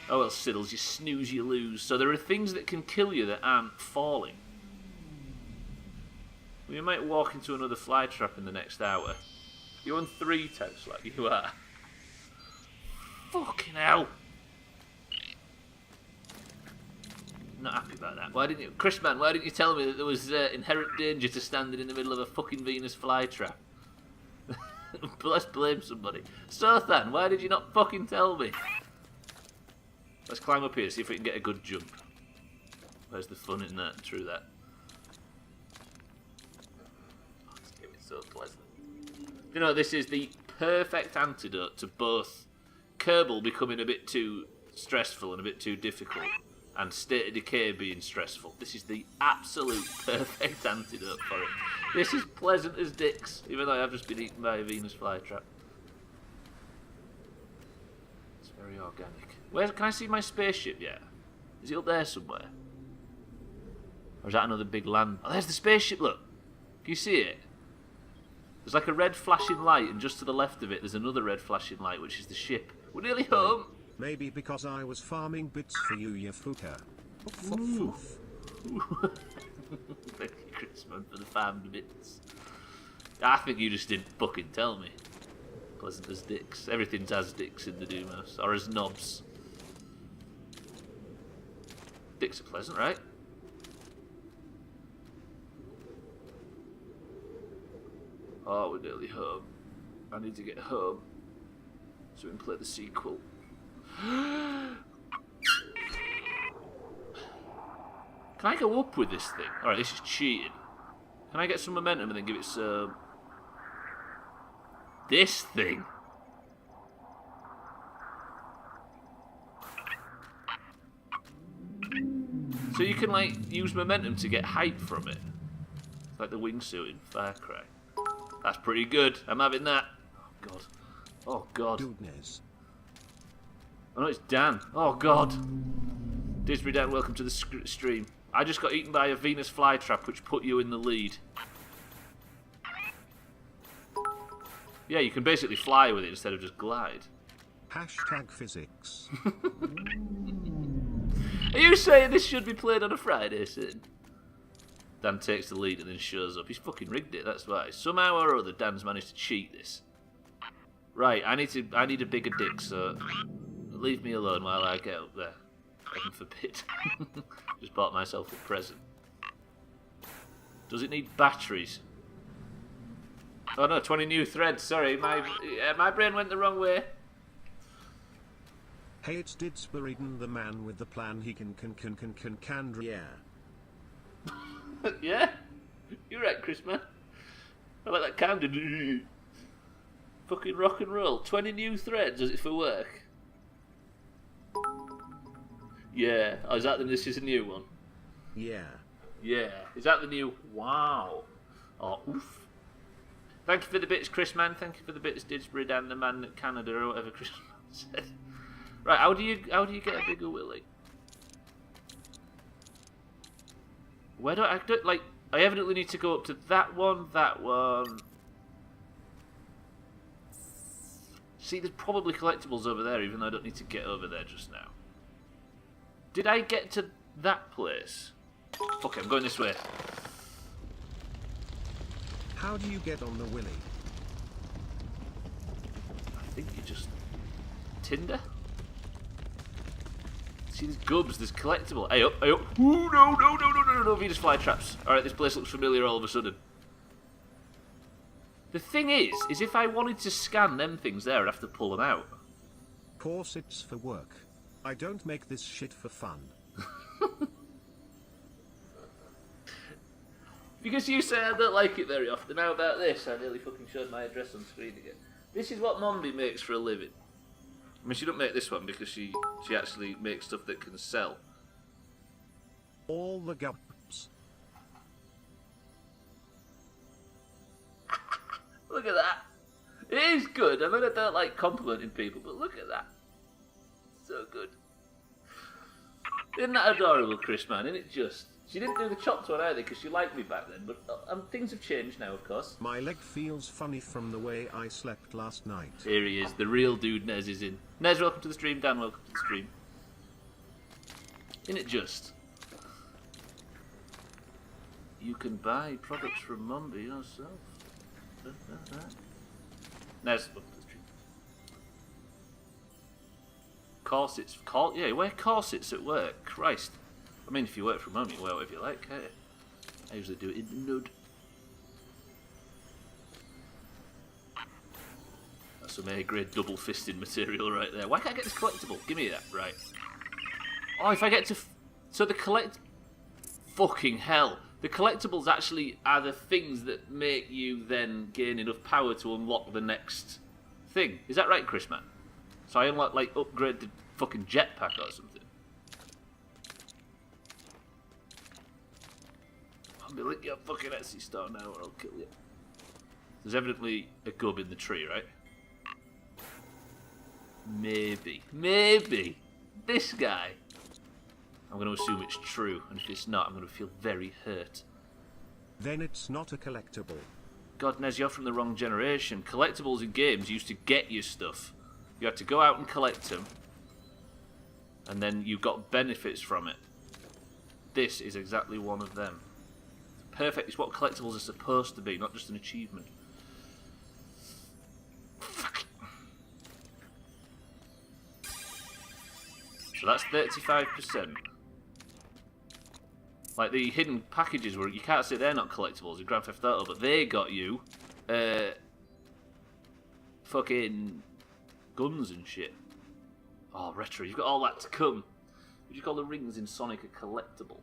Oh well, Siddles, you snooze, you lose. So there are things that can kill you that aren't falling. We might walk into another fly trap in the next hour. You're on 3 times like you are. Fucking hell. I'm not happy about that. Why didn't you... Chris, man, why didn't you tell me that there was inherent danger to standing in the middle of a fucking Venus flytrap? Let's blame somebody. Sothan, why did you not fucking tell me? Let's climb up here, see if we can get a good jump. Where's the fun in that? True that. Oh, this game is so pleasant. You know, this is the perfect antidote to both Kerbal becoming a bit too stressful and a bit too difficult, and State of Decay being stressful. This is the absolute perfect antidote for it. This is pleasant as dicks, even though I've just been eaten by a Venus flytrap. It's very organic. Where can I see my spaceship yet? Is it up there somewhere? Or is that another big land? Oh, there's the spaceship, look! Can you see it? There's like a red flashing light, and just to the left of it there's another red flashing light, which is the ship. We're nearly home! Maybe because I was farming bits for you, you fucker. Thank you, Chris, man, for the farmed bits. I think you just didn't fucking tell me. Pleasant as dicks. Everything's as dicks in the Doomhaus. Or as knobs. Dicks are pleasant, right? Oh, we're nearly home. I need to get home so we can play the sequel. Can I go up with this thing? Alright, this is cheating. Can I get some momentum and then give it some... This thing? So you can, like, use momentum to get height from it. It's like the wingsuit in Far Cry. That's pretty good. I'm having that. Oh, God. Oh, God. Goodness. Oh, no, it's Dan. Oh, God. Disbury Dan, welcome to the stream. I just got eaten by a Venus flytrap, which put you in the lead. Yeah, you can basically fly with it instead of just glide. Hashtag physics. Are you saying this should be played on a Friday, Sid? Dan takes the lead and then shows up. He's fucking rigged it, that's why. Somehow or other, Dan's managed to cheat this. Right, I need a bigger dick, so leave me alone while I get up there. Heaven forbid. Just bought myself a present. Does it need batteries? Oh no, 20 new threads. Sorry, my brain went the wrong way. Hey, it's Didsburiden, the man with the plan. He can yeah. Yeah, you're right, Chris, man. I like that kind of fucking rock and roll. 20 new threads, is it for work? Yeah. Oh, is that this is a new one? Yeah. Yeah. Is that the new? Wow. Oh, oof. Thank you for the bits, Chris, man. Thank you for the bits, Didsbury Dan, the man at Canada, or whatever Chris said. Right, how do you get a bigger willy? Where do I do it? Like, I evidently need to go up to that one. See, there's probably collectibles over there, even though I don't need to get over there just now. Did I get to that place? Okay, I'm going this way. How do you get on the willy? I think you just... Tinder? See, there's gubs, there's collectible. Hey up, hey up. Ooh, no, Venus flytraps. Alright, this place looks familiar all of a sudden. The thing is if I wanted to scan them things there, I'd have to pull them out. Course it's for work. I don't make this shit for fun. Because you say I don't like it very often. How about this? I nearly fucking showed my address on screen again. This is what Mombi makes for a living. I mean, she don't make this one because she actually makes stuff that can sell. All the gubs. Look at that. It is good. I mean, I don't like complimenting people, but look at that. So good. Isn't that adorable, Chris, man? Isn't it just? She didn't do the chopped one either because she liked me back then, but things have changed now, of course. My leg feels funny from the way I slept last night. Here he is, the real dude Nez is in. Nez, welcome to the stream. Dan, welcome to the stream. Isn't it just? You can buy products from Mombi yourself. Nez, welcome to the stream. Corsets. Yeah, you wear corsets at work. Christ. I mean, if you work from home, you wear whatever you like, can't you? I usually do it in the nud. That's some A-grade double-fisted material right there. Why can't I get this collectible? Give me that. Right. Oh, if I get to... So the fucking hell. The collectibles actually are the things that make you then gain enough power to unlock the next thing. Is that right, Chris, man? So I unlock, like, upgrade the fucking jetpack or something. Link your fucking Etsy store now or I'll kill you. There's evidently a gub in the tree, right? Maybe. This guy. I'm going to assume it's true, and if it's not, I'm going to feel very hurt. Then it's not a collectible. God, Nez, you're from the wrong generation. Collectibles in games used to get you stuff. You had to go out and collect them, and then you got benefits from it. This is exactly one of them. Perfect. It's what collectibles are supposed to be, not just an achievement. Fuck. So that's 35%. Like the hidden packages where you can't say they're not collectibles in Grand Theft Auto, but they got you fucking guns and shit. Oh, retro. You've got all that to come. Would you call the rings in Sonic a collectible?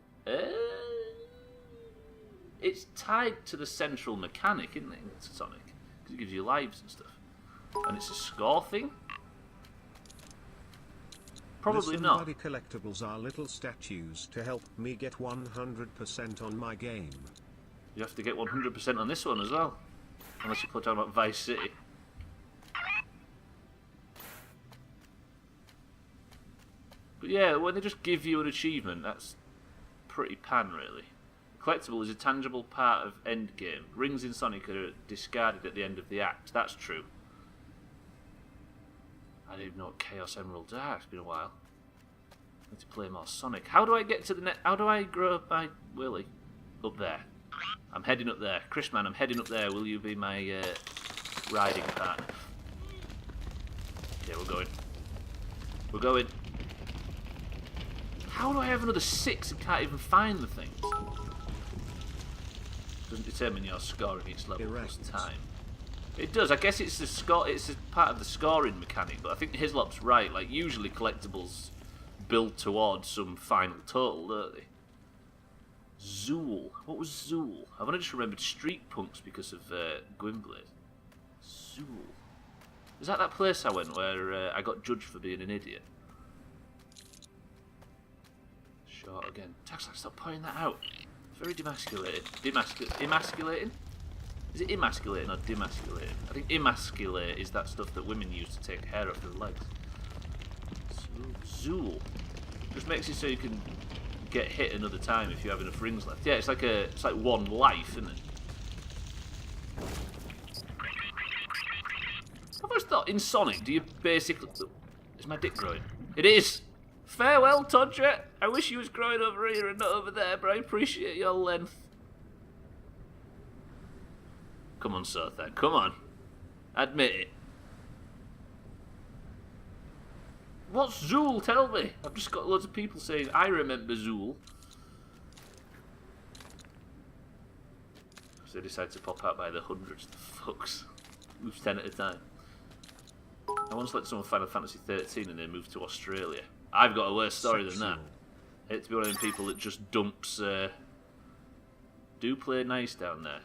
It's tied to the central mechanic, isn't it, in Sonic? Because it gives you lives and stuff. And it's a score thing? Probably the not. Body collectibles are little statues to help me get 100% on my game. You have to get 100% on this one as well. Unless you put down about Vice City. But yeah, when they just give you an achievement, that's pretty pan, really. Collectible is a tangible part of endgame. Rings in Sonic are discarded at the end of the act. That's true. I didn't even know what Chaos Emeralds are. It's been a while. I need to play more Sonic. How do I get to the net? How do I grow up my Willy? Up there. I'm heading up there. Chris, man, I'm heading up there. Will you be my riding partner? Yeah, we're going. We're going. How do I have another 6 and can't even find the things? Doesn't determine your scoring each level plus time. It does. I guess it's the score. It's a part of the scoring mechanic. But I think Hislop's right. Like usually, collectibles build towards some final total, don't they? Zool. What was Zool? I've only just remembered Street Punks because of Gwynblade. Zool. Is that place I went where I got judged for being an idiot? Short again. Taxlack, stop pointing that out. It's very demasculated. Emasculating? Is it emasculating or demasculating? I think emasculate is that stuff that women use to take hair off their legs. Zool. Just makes it so you can get hit another time if you have enough rings left. Yeah, it's like one life, isn't it? I've always thought in Sonic, do you basically... Is my dick growing? It is! Farewell, Todger! I wish you was growing over here and not over there, but I appreciate your length. Come on, Sothan, come on. Admit it. What's Zool? Tell me. I've just got loads of people saying, I remember Zool. So they decide to pop out by the hundreds. The fucks. Moves 10 at a time. I once let someone Final Fantasy 13 and they moved to Australia. I've got a worse story than that. I hate to be one of them people that just dumps... do play nice down there.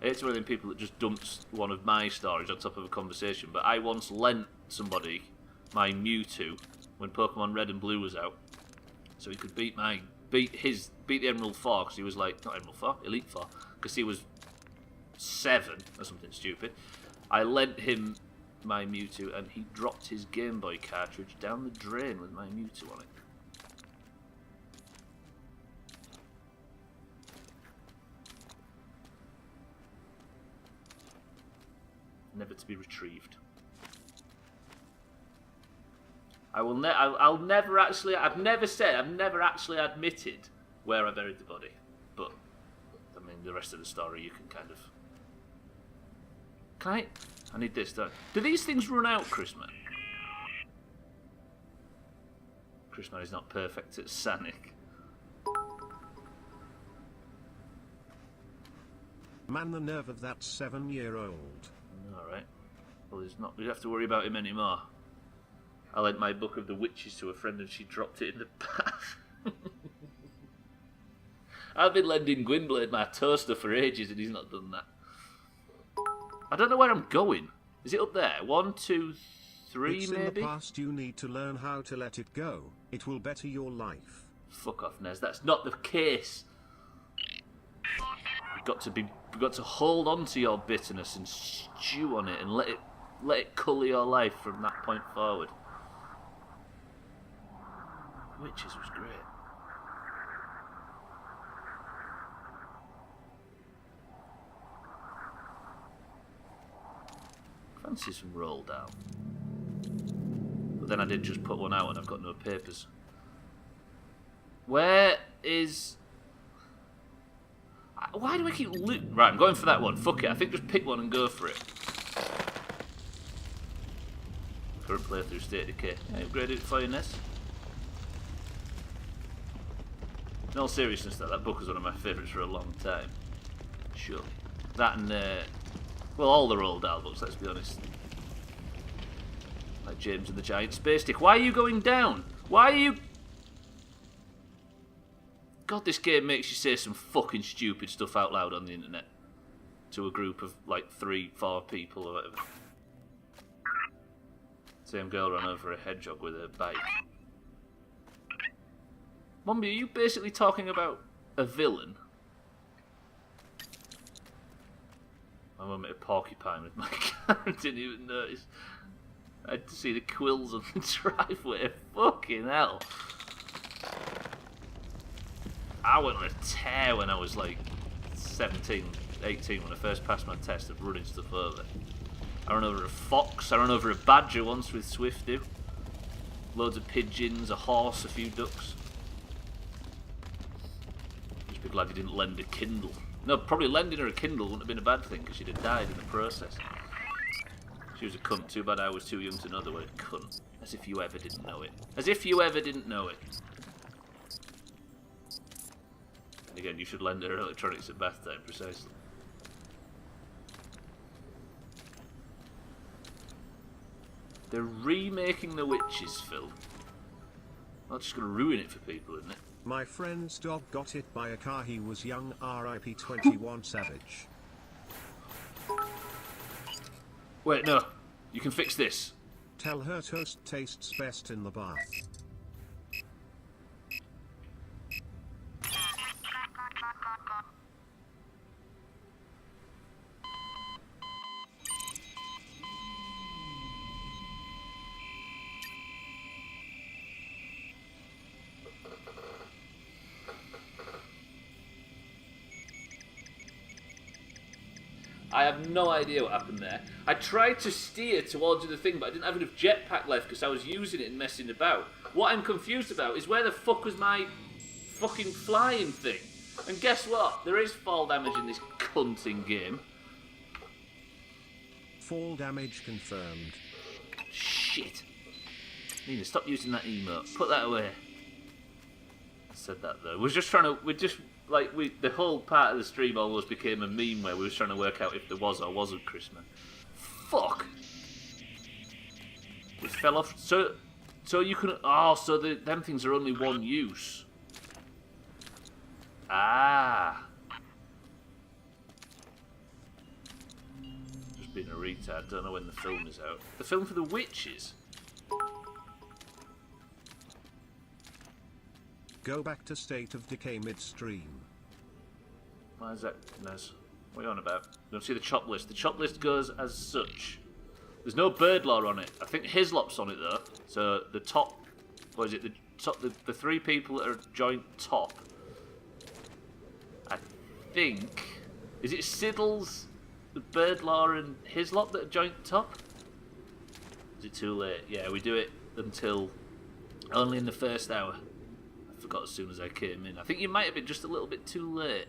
I hate to be one of them people that just dumps one of my stories on top of a conversation, but I once lent somebody my Mewtwo when Pokemon Red and Blue was out, so he could beat the Emerald 4, because he was like, not Emerald 4, Elite 4, because he was 7 or something stupid. I lent him my Mewtwo and he dropped his Game Boy cartridge down the drain with my Mewtwo on it. Never to be retrieved. I've never actually admitted where I buried the body, but I mean the rest of the story you can kind of. Can I need this done. Do these things run out, Chrisman? Chrisman is not perfect at Sonic. Man, the nerve of that 7-year-old. Alright. Well, we don't have to worry about him anymore. I lent my book of the witches to a friend and she dropped it in the bath. I've been lending Gwynblade my toaster for ages and he's not done that. I don't know where I'm going. Is it up there? 1, 2, 3 it's maybe? In the past you need to learn how to let it go. It will better your life. Fuck off, Nez. That's not the case. You've got to hold on to your bitterness and stew on it and let it colour your life from that point forward. Witches was great. Fancy some roll down. But then I did just put one out and I've got no papers. Where is... Why do I keep Right, I'm going for that one. Fuck it, I think just pick one and go for it. Current playthrough State of Decay. Yeah, upgraded it for you, Ness. In all seriousness though, that book was one of my favourites for a long time. Sure. That and, well, all the Roald Dahl books, let's be honest. Like James and the Giant Space Stick. Why are you going down? Why are you... God, this game makes you say some fucking stupid stuff out loud on the internet. To a group of, like, 3, 4 people or whatever. Same girl ran over a hedgehog with her bike. Mombi, are you basically talking about a villain? I went at a porcupine with my car and didn't even notice. I had to see the quills on the driveway. Fucking hell. I went on a tear when I was like 17, 18 when I first passed my test of running stuff over. I ran over a fox, I ran over a badger once with Swifty. Loads of pigeons, a horse, a few ducks. Just be glad he didn't lend a Kindle. No, probably lending her a Kindle wouldn't have been a bad thing because she'd have died in the process. She was a cunt, too bad I was too young to know the word cunt. As if you ever didn't know it. As if you ever didn't know it. And again, you should lend her electronics at bath time, precisely. They're remaking the Witches film. That's just going to ruin it for people, isn't it? My friend's dog got hit by a car. He was young. RIP 21 Savage. Wait, no. You can fix this. Tell her toast tastes best in the bath. I have no idea what happened there. I tried to steer towards the thing, but I didn't have enough jetpack left because I was using it and messing about. What I'm confused about is where the fuck was my fucking flying thing? And guess what? There is fall damage in this cunting game. Fall damage confirmed. Shit. Nina, stop using that emote. Put that away. I said that though. The whole part of the stream almost became a meme where we were trying to work out if there was or wasn't Christmas. Fuck! It fell off. So you can. Oh, so them things are only one use. Ah. Just being a retard. Don't know when the film is out. The film for the witches. Go back to State of Decay midstream. Why is that, Nez? What are you on about? Don't see the chop list. The chop list goes as such. There's no bird law on it. I think Hislop's on it though. So the top, what is it? The top, the three people that are joint top. I think is it Siddles, the bird law, and Hislop that are joint top? Is it too late? Yeah, we do it until only in the first hour. I forgot as soon as I came in. I think you might have been just a little bit too late.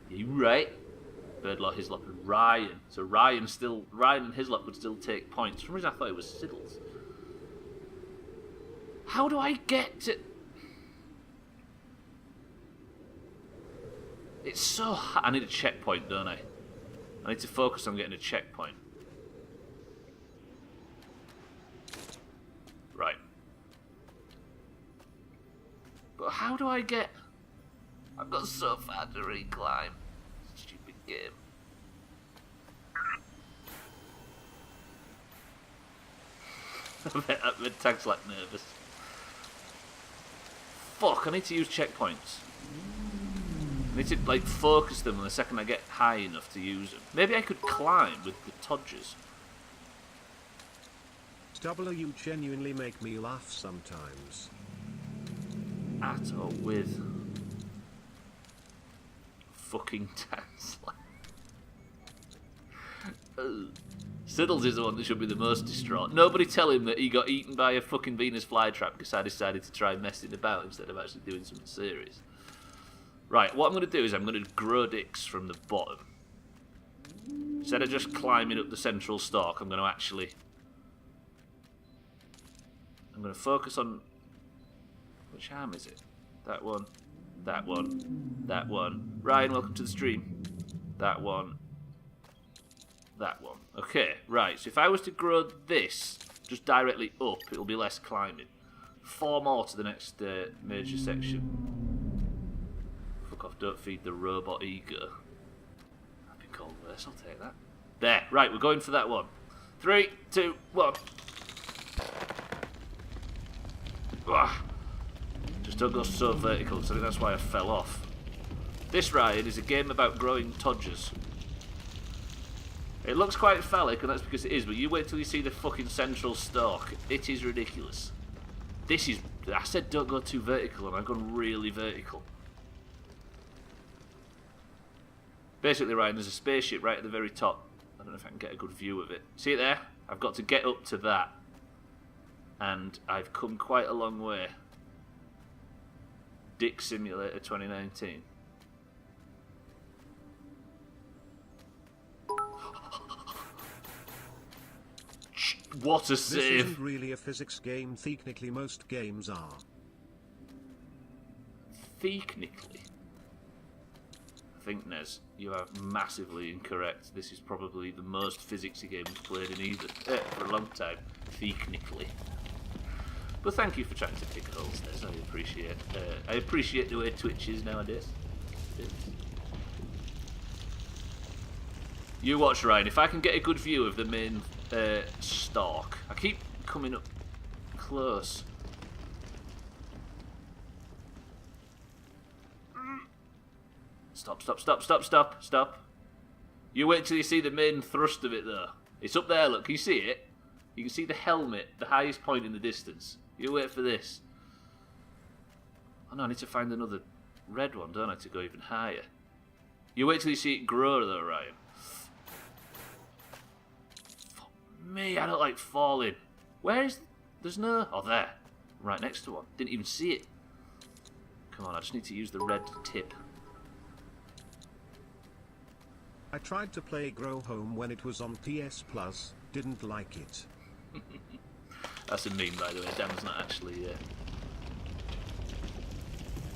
You right? Birdlaw, Hislop, and Ryan. So Ryan and Hislop would still take points. For some reason I thought it was Siddles. How do I get to... It's so hard. I need a checkpoint, don't I? I need to focus on getting a checkpoint. Right. But how do I get... I've got so far to reclimb. Stupid game. I bet Tag's like nervous. Fuck, I need to use checkpoints. I need to like focus them the second I get high enough to use them. Maybe I could climb with the Todgers. Stubbler, you genuinely make me laugh sometimes. At or with fucking Tansla. Siddles is the one that should be the most distraught. Nobody tell him that he got eaten by a fucking Venus flytrap because I decided to try messing about instead of actually doing something serious. Right, what I'm going to do is I'm going to grow dicks from the bottom. Instead of just climbing up the central stalk, I'm going to focus on... Which arm is it? That one. That one. That one. Ryan, welcome to the stream. That one. That one. Okay, right. So if I was to grow this just directly up, it'll be less climbing. 4 more to the next major section. Fuck off, don't feed the robot ego. That'd be cold worse, I'll take that. There, right, we're going for that one. 3, 2, 1. Ugh. Just don't go so vertical, so I think that's why I fell off. This ride is a game about growing Todgers. It looks quite phallic, and that's because it is, but you wait till you see the fucking central stalk. It is ridiculous. This is... I said don't go too vertical, and I've gone really vertical. Basically, Ryan, there's a spaceship right at the very top. I don't know if I can get a good view of it. See it there? I've got to get up to that. And I've come quite a long way. Dick Simulator 2019. What a save! This isn't really a physics game. Technically, most games are. Technically? I think, Nez, you are massively incorrect. This is probably the most physicsy game we've played in either for a long time. Technically. But thank you for trying to pick holes, Des. I appreciate the way Twitch is nowadays. You watch, Ryan. If I can get a good view of the main stalk, I keep coming up close. Stop. You wait till you see the main thrust of it, though. It's up there, look. Can you see it? You can see the helmet, the highest point in the distance. You wait for this. Oh no, I need to find another red one, don't I, to go even higher. You wait till you see it grow, though, Ryan. Fuck me, I don't like falling. Where is... There's no... Oh, there. Right next to one. Didn't even see it. Come on, I just need to use the red tip. I tried to play Grow Home when it was on PS Plus, didn't like it. That's a meme, by the way. Dan's not actually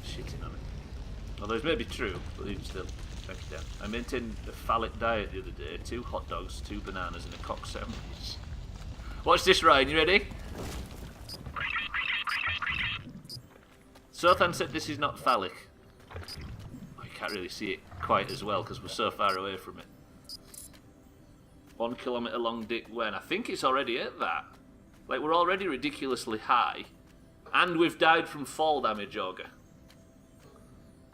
shitting on it. Although it's maybe true, but even still, thank you, Dan. I maintained a phallic diet the other day. 2 hot dogs, 2 bananas and a cock sandwich. Watch this, Ryan. You ready? Sothan said this is not phallic. Oh, you can't really see it quite as well because we're so far away from it. 1 kilometre long dick when? I think it's already at that. Like, we're already ridiculously high. And we've died from fall damage, Auger.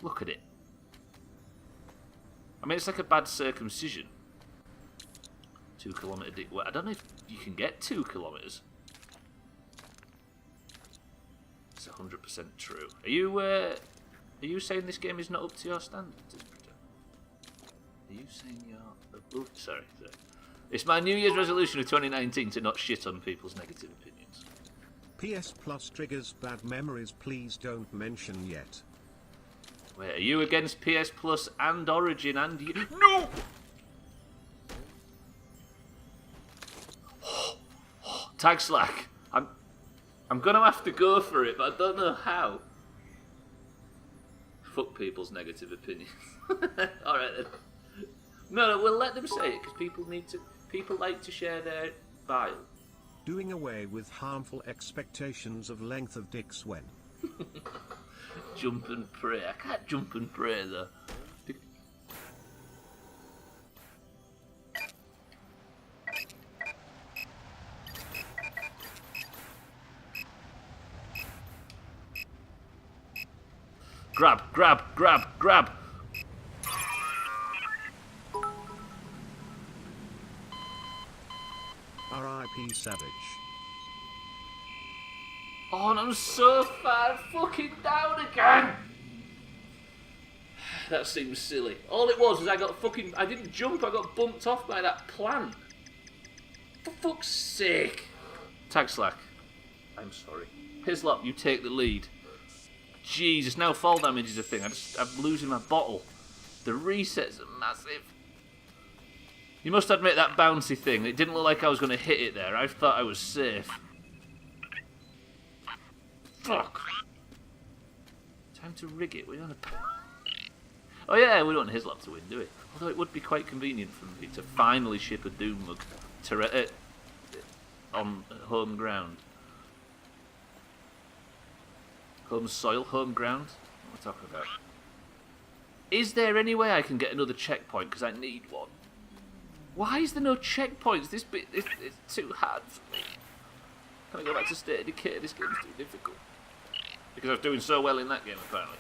Look at it. I mean, it's like a bad circumcision. 2 kilometre dick wet. I don't know if you can get 2 kilometres. It's 100% true. Are you saying this game is not up to your standards? Are you saying you're above... Sorry. It's my New Year's resolution of 2019 to not shit on people's negative opinions. PS Plus triggers bad memories, please don't mention yet. Wait, are you against PS Plus and Origin and you... No! Tag Slack. I'm gonna have to go for it, but I don't know how. Fuck people's negative opinions. Alright then. No, we'll let them say it, because people like to share their bile. Doing away with harmful expectations of length of dicks when. Jump and pray. I can't jump and pray though. Grab. R.I.P. Savage. Oh, and I'm so far fucking down again. That seems silly. All it was I didn't jump, I got bumped off by that plant. For fuck's sake. Tag Slack. I'm sorry. Hislop, you take the lead. Jesus, now fall damage is a thing. I'm losing my bottle. The resets are massive. You must admit that bouncy thing. It didn't look like I was going to hit it there. I thought I was safe. Fuck. Time to rig it. We're on a... Oh yeah, we don't want Hislop to win, do we? Although it would be quite convenient for me to finally ship a Doom mug to on home ground. Home soil, home ground? What am I talking about? Is there any way I can get another checkpoint? Because I need one. Why is there no checkpoints? This bit it's too hard for me. Can I go back to State of Decay? This game's too difficult. Because I was doing so well in that game, apparently.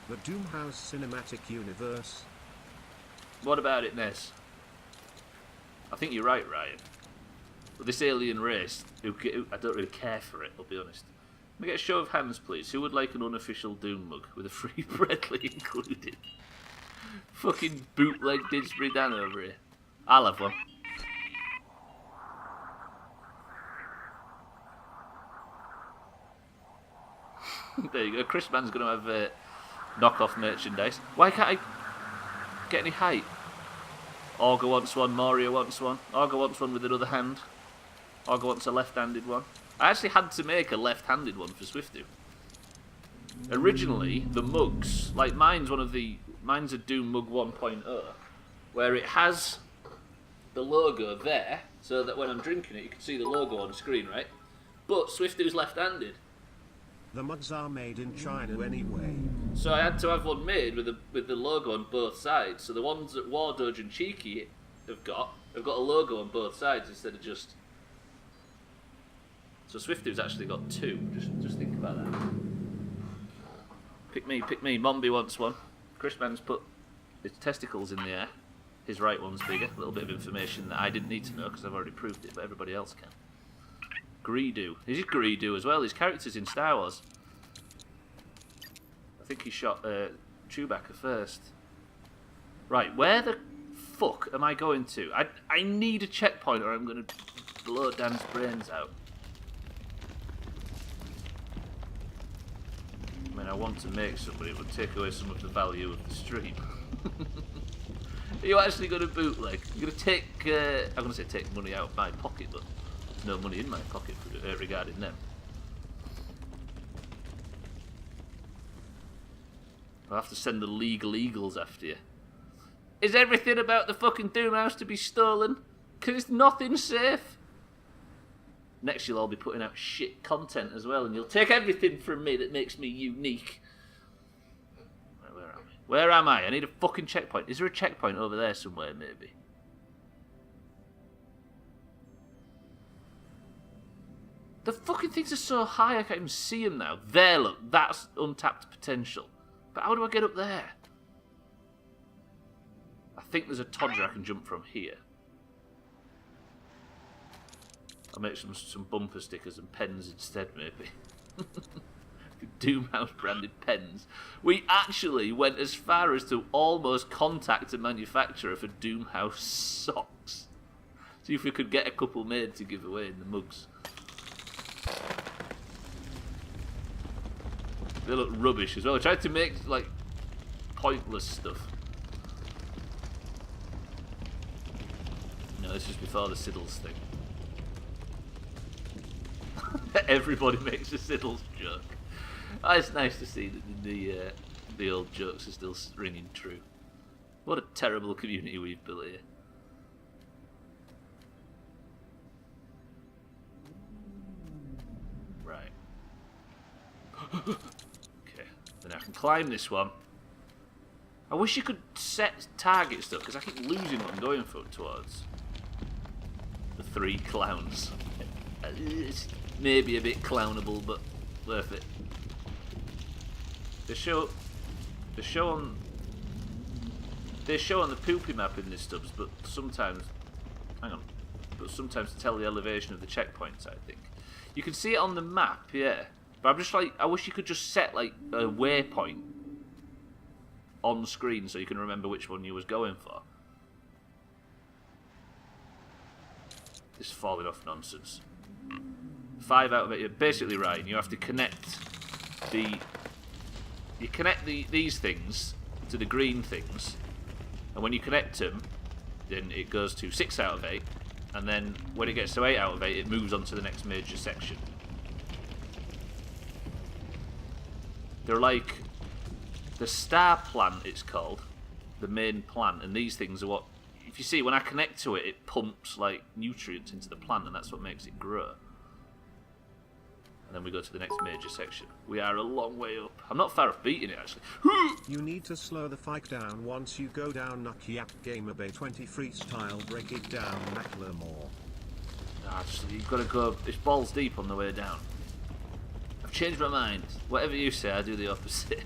The Doomhaus cinematic universe. What about it, Ness? I think you're right, Ryan. But this alien race, who I don't really care for it, I'll be honest. Can we get a show of hands, please? Who would like an unofficial Doom mug with a free Bradley included? Fucking bootleg Didsbury Dan over here. I'll have one. There you go. Chris Man's going to have knockoff merchandise. Why can't I get any height? Auger wants one, Moria wants one. Auger wants one with another hand. Auger wants a left-handed one. I actually had to make a left-handed one for Swifty. Originally, the mugs, like mine's a Doom Mug 1.0, where it has the logo there, so that when I'm drinking it, you can see the logo on the screen, right? But Swifty's left-handed. The mugs are made in China anyway. So I had to have one made with the logo on both sides. So the ones that War Doge and Cheeky have got a logo on both sides instead of just. So Swifty's actually got two. Just think about that. Pick me. Mombi wants one. Chris Man's put his testicles in the air. His right one's bigger. A little bit of information that I didn't need to know because I've already proved it, but everybody else can. Greedo. Is it Greedo as well? His character's in Star Wars. I think he shot Chewbacca first. Right, where the fuck am I going to? I need a checkpoint or I'm going to blow Dan's brains out. I mean, I want to make somebody, it would take away some of the value of the stream. Are you actually going to bootleg? You're going to take, I'm going to say take money out of my pocket, but there's no money in my pocket regarding them. I'll have to send the legal eagles after you. Is everything about the fucking Doomhaus to be stolen? Because it's nothing safe. Next you'll all be putting out shit content as well, and you'll take everything from me that makes me unique. Where am I? Where am I? I need a fucking checkpoint. Is there a checkpoint over there somewhere, maybe? The fucking things are so high I can't even see them now. There, look. That's untapped potential. But how do I get up there? I think there's a Todger I can jump from here. I'll make some bumper stickers and pens instead, maybe. Doomhaus branded pens. We actually went as far as to almost contact a manufacturer for Doomhaus socks. See if we could get a couple made to give away in the mugs. They look rubbish as well. I tried to make like pointless stuff. No, this is before the Siddles thing. Everybody makes a Siddles joke. Oh, it's nice to see that the old jokes are still ringing true. What a terrible community we've built here. Right. Okay, then I can climb this one. I wish you could set target stuff, because I keep losing what I'm going for towards. The 3 clowns. It's maybe a bit clownable, but worth it. They show on the poopy map in this Stubbs, but sometimes, sometimes tell the elevation of the checkpoints, I think. You can see it on the map, yeah. But I'm just like, I wish you could just set like a waypoint on screen so you can remember which one you was going for. This falling off nonsense. 5 out of 8. You're basically right. You have to connect these things to the green things, and when you connect them, then it goes to 6 out of 8, and then when it gets to 8 out of 8, it moves on to the next major section. They're like the star plant, it's called, the main plant, and these things are what, if you see, when I connect to it, it pumps like nutrients into the plant, and that's what makes it grow. And then we go to the next major section. We are a long way up. I'm not far off beating it, actually. You need to slow the fight down once you go down Nucky App Gamer Bay 20 freestyle, break it down, Macklemore. Nah, you've got to go, it's balls deep on the way down. I've changed my mind. Whatever you say, I do the opposite.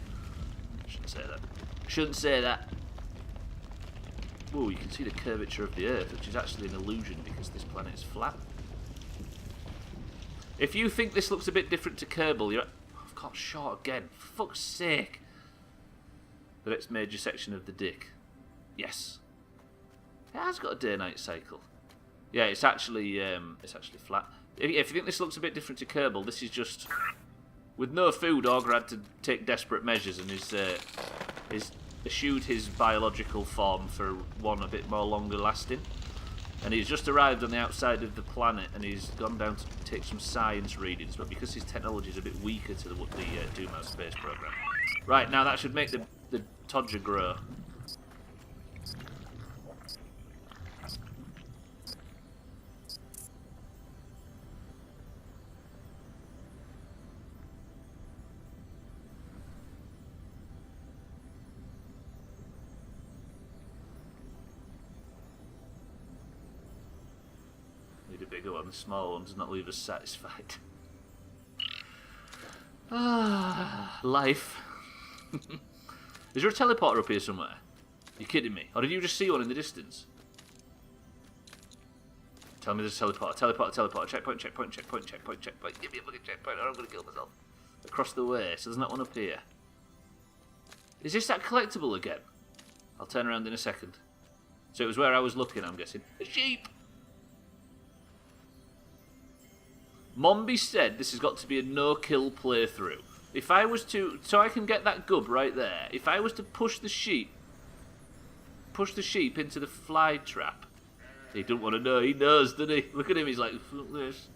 Shouldn't say that. Shouldn't say that. Whoa, you can see the curvature of the Earth, which is actually an illusion because this planet is flat. If you think this looks a bit different to Kerbal, you're... I've got shot again. For fuck's sake. The next major section of the dick. Yes. It has got a day-night cycle. Yeah, it's actually flat. If you think this looks a bit different to Kerbal, this is just... With no food, Augur had to take desperate measures and he's eschewed his biological form for one a bit more longer lasting. And he's just arrived on the outside of the planet and he's gone down to take some science readings, but because his technology is a bit weaker to the Doomhaus space program. Right, now that should make the Todger grow. bigger one. The small one does not leave us satisfied. Ah, life. Is there a teleporter up here somewhere? You kidding me? Or did you just see one in the distance? Tell me there's a teleporter. Teleporter. Checkpoint. Give me a fucking checkpoint or I'm going to kill myself. Across the way. So there's not one up here. Is this that collectible again? I'll turn around in a second. So it was where I was looking, I'm guessing. A sheep! Mombi said this has got to be a no-kill playthrough. If I was to... So I can get that gub right there. If I was to push the sheep into the fly trap... He doesn't want to know. He knows, doesn't he? Look at him. He's like, fuck this.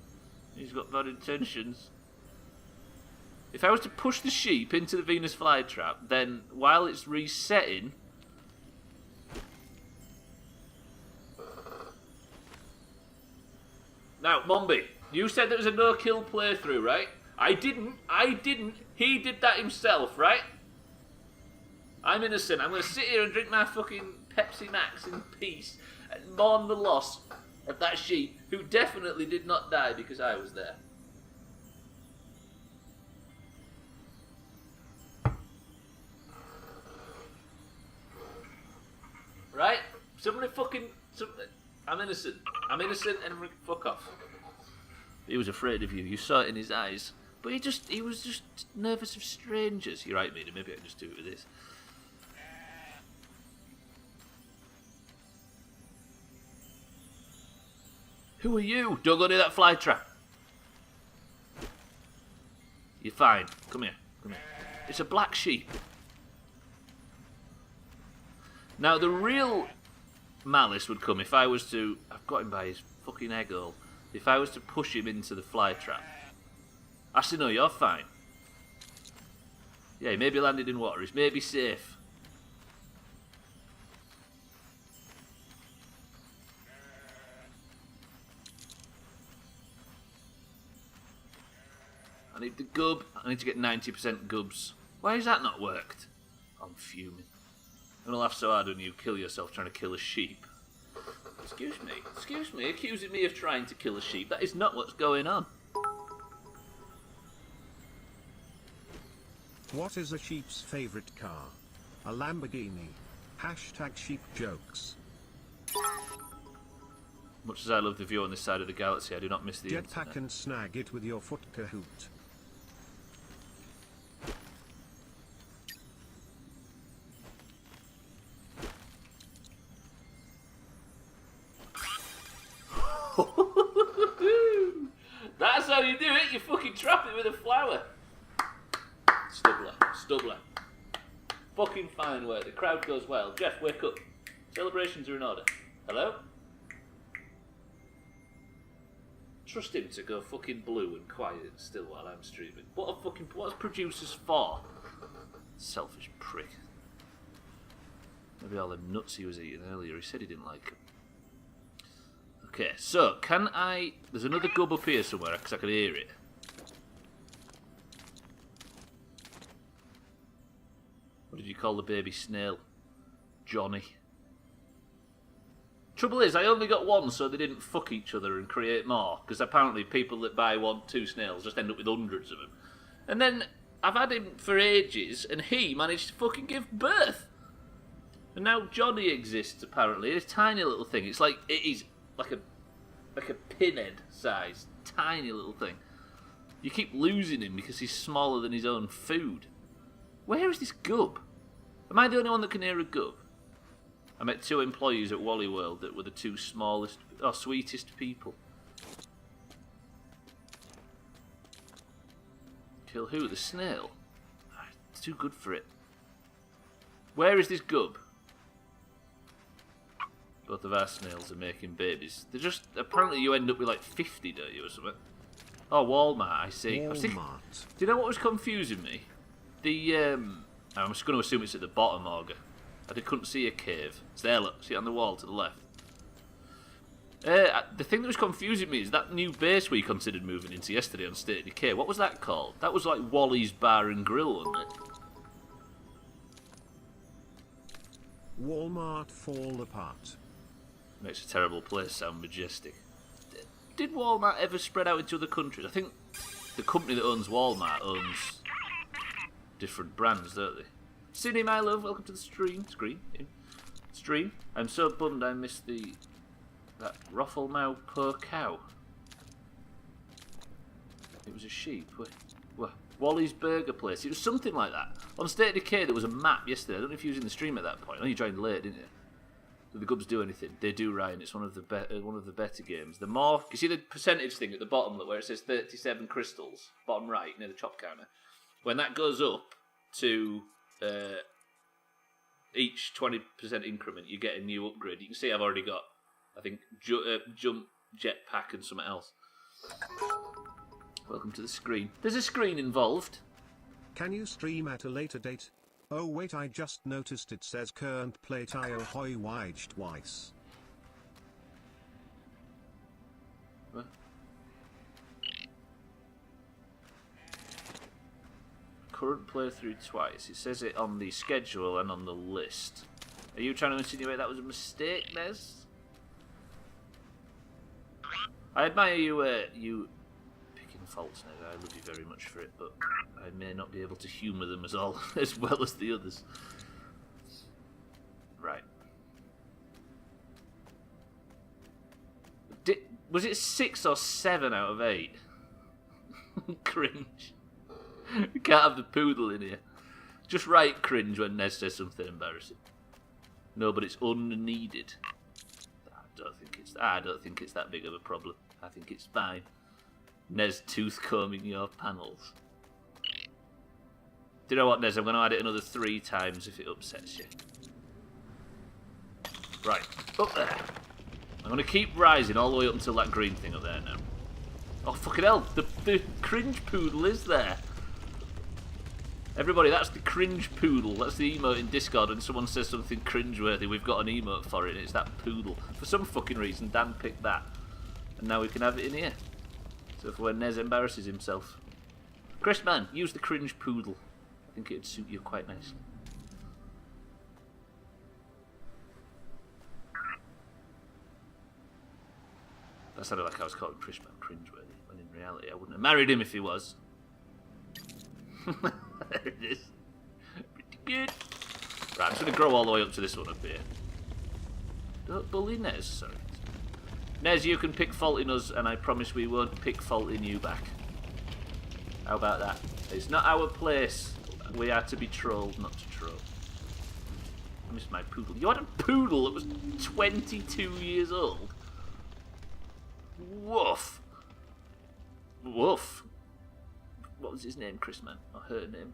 He's got bad intentions. If I was to push the sheep into the Venus flytrap, then while it's resetting... Now, Mombi, you said there was a no-kill playthrough, right? I didn't. He did that himself, right? I'm innocent. I'm going to sit here and drink my fucking Pepsi Max in peace and mourn the loss of that sheep who definitely did not die because I was there. Right? I'm innocent. I'm innocent and fuck off. He was afraid of you. You saw it in his eyes. But he was just nervous of strangers. You're right, Mina. Maybe I can just do it with this. Who are you? Don't go near that fly trap. You're fine. Come here. It's a black sheep. Now, the real malice would come if I was to... I've got him by his fucking egg hole. If I was to push him into the fly trap. Actually, no, you're fine. Yeah, he may be landed in water. He's maybe safe. I need the gub. I need to get 90% gubs. Why has that not worked? I'm fuming. I'm gonna laugh so hard when you kill yourself trying to kill a sheep. Excuse me, accusing me of trying to kill a sheep. That is not what's going on. What is a sheep's favourite car? A Lamborghini. Hashtag sheep jokes. Much as I love the view on this side of the galaxy, I do not miss the Jetpack internet. and snag it with your foot Kahoot. That's how you do it. You fucking trap it with a flower. Stubbler. Fucking fine work. The crowd goes wild. Jeff, wake up. Celebrations are in order. Hello? Trust him to go fucking blue and quiet still while I'm streaming. What's producers for? Selfish prick. Maybe all the nuts he was eating earlier. He said he didn't like them. Okay, so can I... There's another gub up here somewhere because I can hear it. What did you call the baby snail? Johnny. Trouble is, I only got one so they didn't fuck each other and create more. Because apparently people that buy 2 snails just end up with hundreds of them. And then I've had him for ages and he managed to fucking give birth. And now Johnny exists apparently. It's a tiny little thing. It's like... It is... Like a pinhead size, tiny little thing. You keep losing him because he's smaller than his own food. Where is this gub? Am I the only one that can hear a gub? I met 2 employees at Wally World that were the 2 smallest or sweetest people. Kill who? The snail? It's too good for it. Where is this gub? Both of our snails are making babies. They're just... Apparently you end up with like 50, don't you, or something? Oh, Walmart, I see. I was thinking, do you know what was confusing me? I'm just going to assume it's at the bottom, Auger. I couldn't see a cave. It's there, look. See it on the wall to the left. The thing that was confusing me is that new base we considered moving into yesterday on State of Decay. What was that called? That was like Wally's Bar and Grill, wasn't it? Walmart fall apart. Makes a terrible place sound majestic. did Walmart ever spread out into other countries? I think the company that owns Walmart owns different brands, don't they? Sydney, my love, welcome to the stream. Stream. I'm so bummed I missed that Roffelmau per cow. It was a sheep. Wally's Burger Place. It was something like that. On State of Decay, there was a map yesterday. I don't know if you was in the stream at that point. I know you joined late, didn't you? Do the Gubs do anything? They do, Ryan. It's one of the better games. The more you see the percentage thing at the bottom, look, where it says 37 crystals, bottom right near the chop counter. When that goes up to each 20% increment, you get a new upgrade. You can see I've already got, I think, jump, jetpack, and something else. Welcome to the screen. There's a screen involved. Can you stream at a later date? Oh wait, I just noticed it says current playtime hoi weich twice. What? Current playthrough twice. It says it on the schedule and on the list. Are you trying to insinuate that was a mistake, Nez? I admire you picking faults, Nez. I love you very much for it, but I may not be able to humour them as well as the others. Right. Was it 6 or 7 out of 8? Cringe. We can't have the poodle in here. Just write cringe when Nez says something embarrassing. No, but it's unneeded. I don't think it's that big of a problem. I think it's fine. Nez tooth combing your panels. Do you know what, Nez? I'm going to add it another 3 times if it upsets you. Right, up there. I'm going to keep rising all the way up until that green thing up there now. Oh, fucking hell. The cringe poodle is there. Everybody, that's the cringe poodle. That's the emote in Discord. When someone says something cringeworthy, we've got an emote for it, and it's that poodle. For some fucking reason, Dan picked that. And now we can have it in here. So for when Nez embarrasses himself. Chris, man, use the cringe poodle. I think it'd suit you quite nicely. That sounded like I was calling Chris man cringeworthy, when in reality I wouldn't have married him if he was. There it is. Pretty good. Right, I'm just going to grow all the way up to this one up here. Don't bully Nez, sorry. Nez, you can pick fault in us, and I promise we won't pick fault in you back. How about that? It's not our place. We are to be trolled, not to troll. I missed my poodle. You had a poodle that was 22 years old? Woof. Woof. What was his name, Chris, man? Or her name?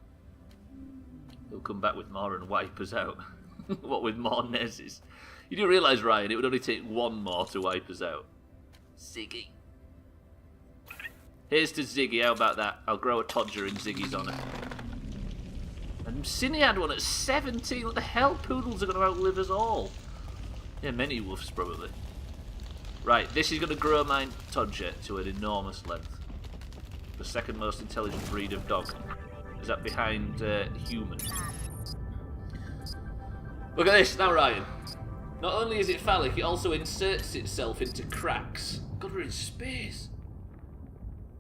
He'll come back with more and wipe us out. What with more Nezes? You do realise, Ryan, it would only take 1 more to wipe us out. Ziggy. Here's to Ziggy, how about that? I'll grow a Todger in Ziggy's honour. And Cinny had one at 17. What the hell? Poodles are going to outlive us all. Yeah, many woofs, probably. Right, this is going to grow my Todger to an enormous length. The second most intelligent breed of dog. Is that behind human? Look at this, now Ryan. Not only is it phallic, it also inserts itself into cracks. God, we're in space.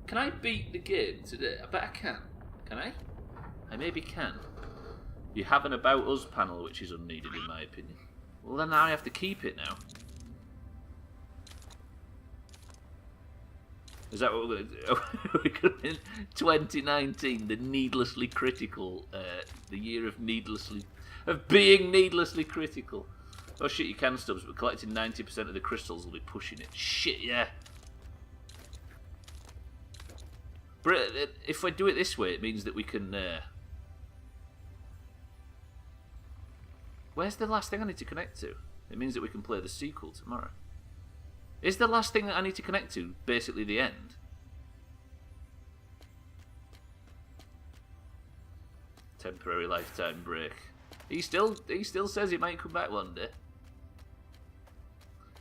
Can I beat the game today? I bet I can. Can I? I maybe can. You have an About Us panel, which is unneeded in my opinion. Well, then I have to keep it now. Is that what we're going to do? We're going to, 2019, the needlessly critical, the year of being needlessly critical. Oh shit, you can, Stubbs, but collecting 90% of the crystals will be pushing it. Shit, yeah. But if we do it this way, it means that we can... Where's the last thing I need to connect to? It means that we can play the sequel tomorrow. Is the last thing that I need to connect to basically the end? Temporary lifetime break. He still says he might come back one day.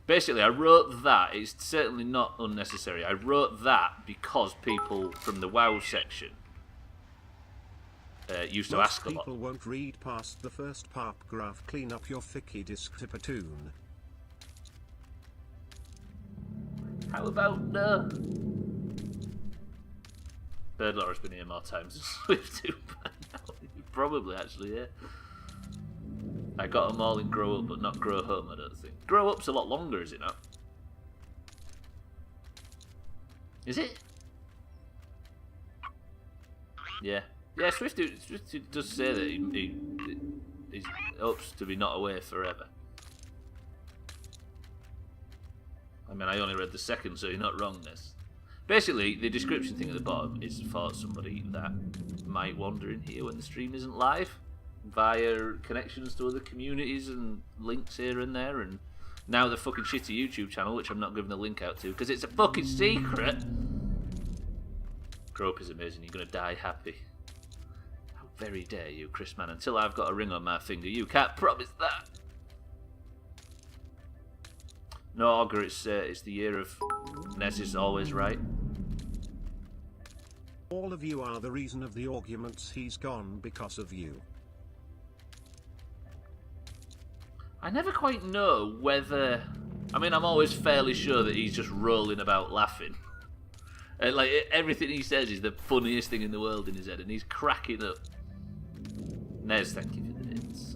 Basically, I wrote that. It's certainly not unnecessary. I wrote that because people from the WoW section used to ask a lot. People won't read past the first paragraph. Clean up your thicky disk to platoon. How about no? Birdlaw has been here more times than Swift do by now. Probably, actually, yeah. I got them all in Grow Up, but not Grow Home, I don't think. Grow Up's a lot longer, is it not? Is it? Yeah. Yeah, Swift does say that he hopes to be not away forever. I mean, I only read the second, so you're not wrong, Ness. Basically, the description thing at the bottom is for somebody that might wander in here when the stream isn't live, via connections to other communities and links here and there, and now the fucking shitty YouTube channel, which I'm not giving the link out to, because it's a fucking secret. Grow Up is amazing, you're going to die happy. How very dare you, Chris Man, until I've got a ring on my finger, you can't promise that. No, Augur, it's the year of Nez is always right. All of you are the reason of the arguments. He's gone because of you. I never quite know whether... I mean, I'm always fairly sure that he's just rolling about laughing. Like, everything he says is the funniest thing in the world in his head, and he's cracking up. Nez, thank you for the bits.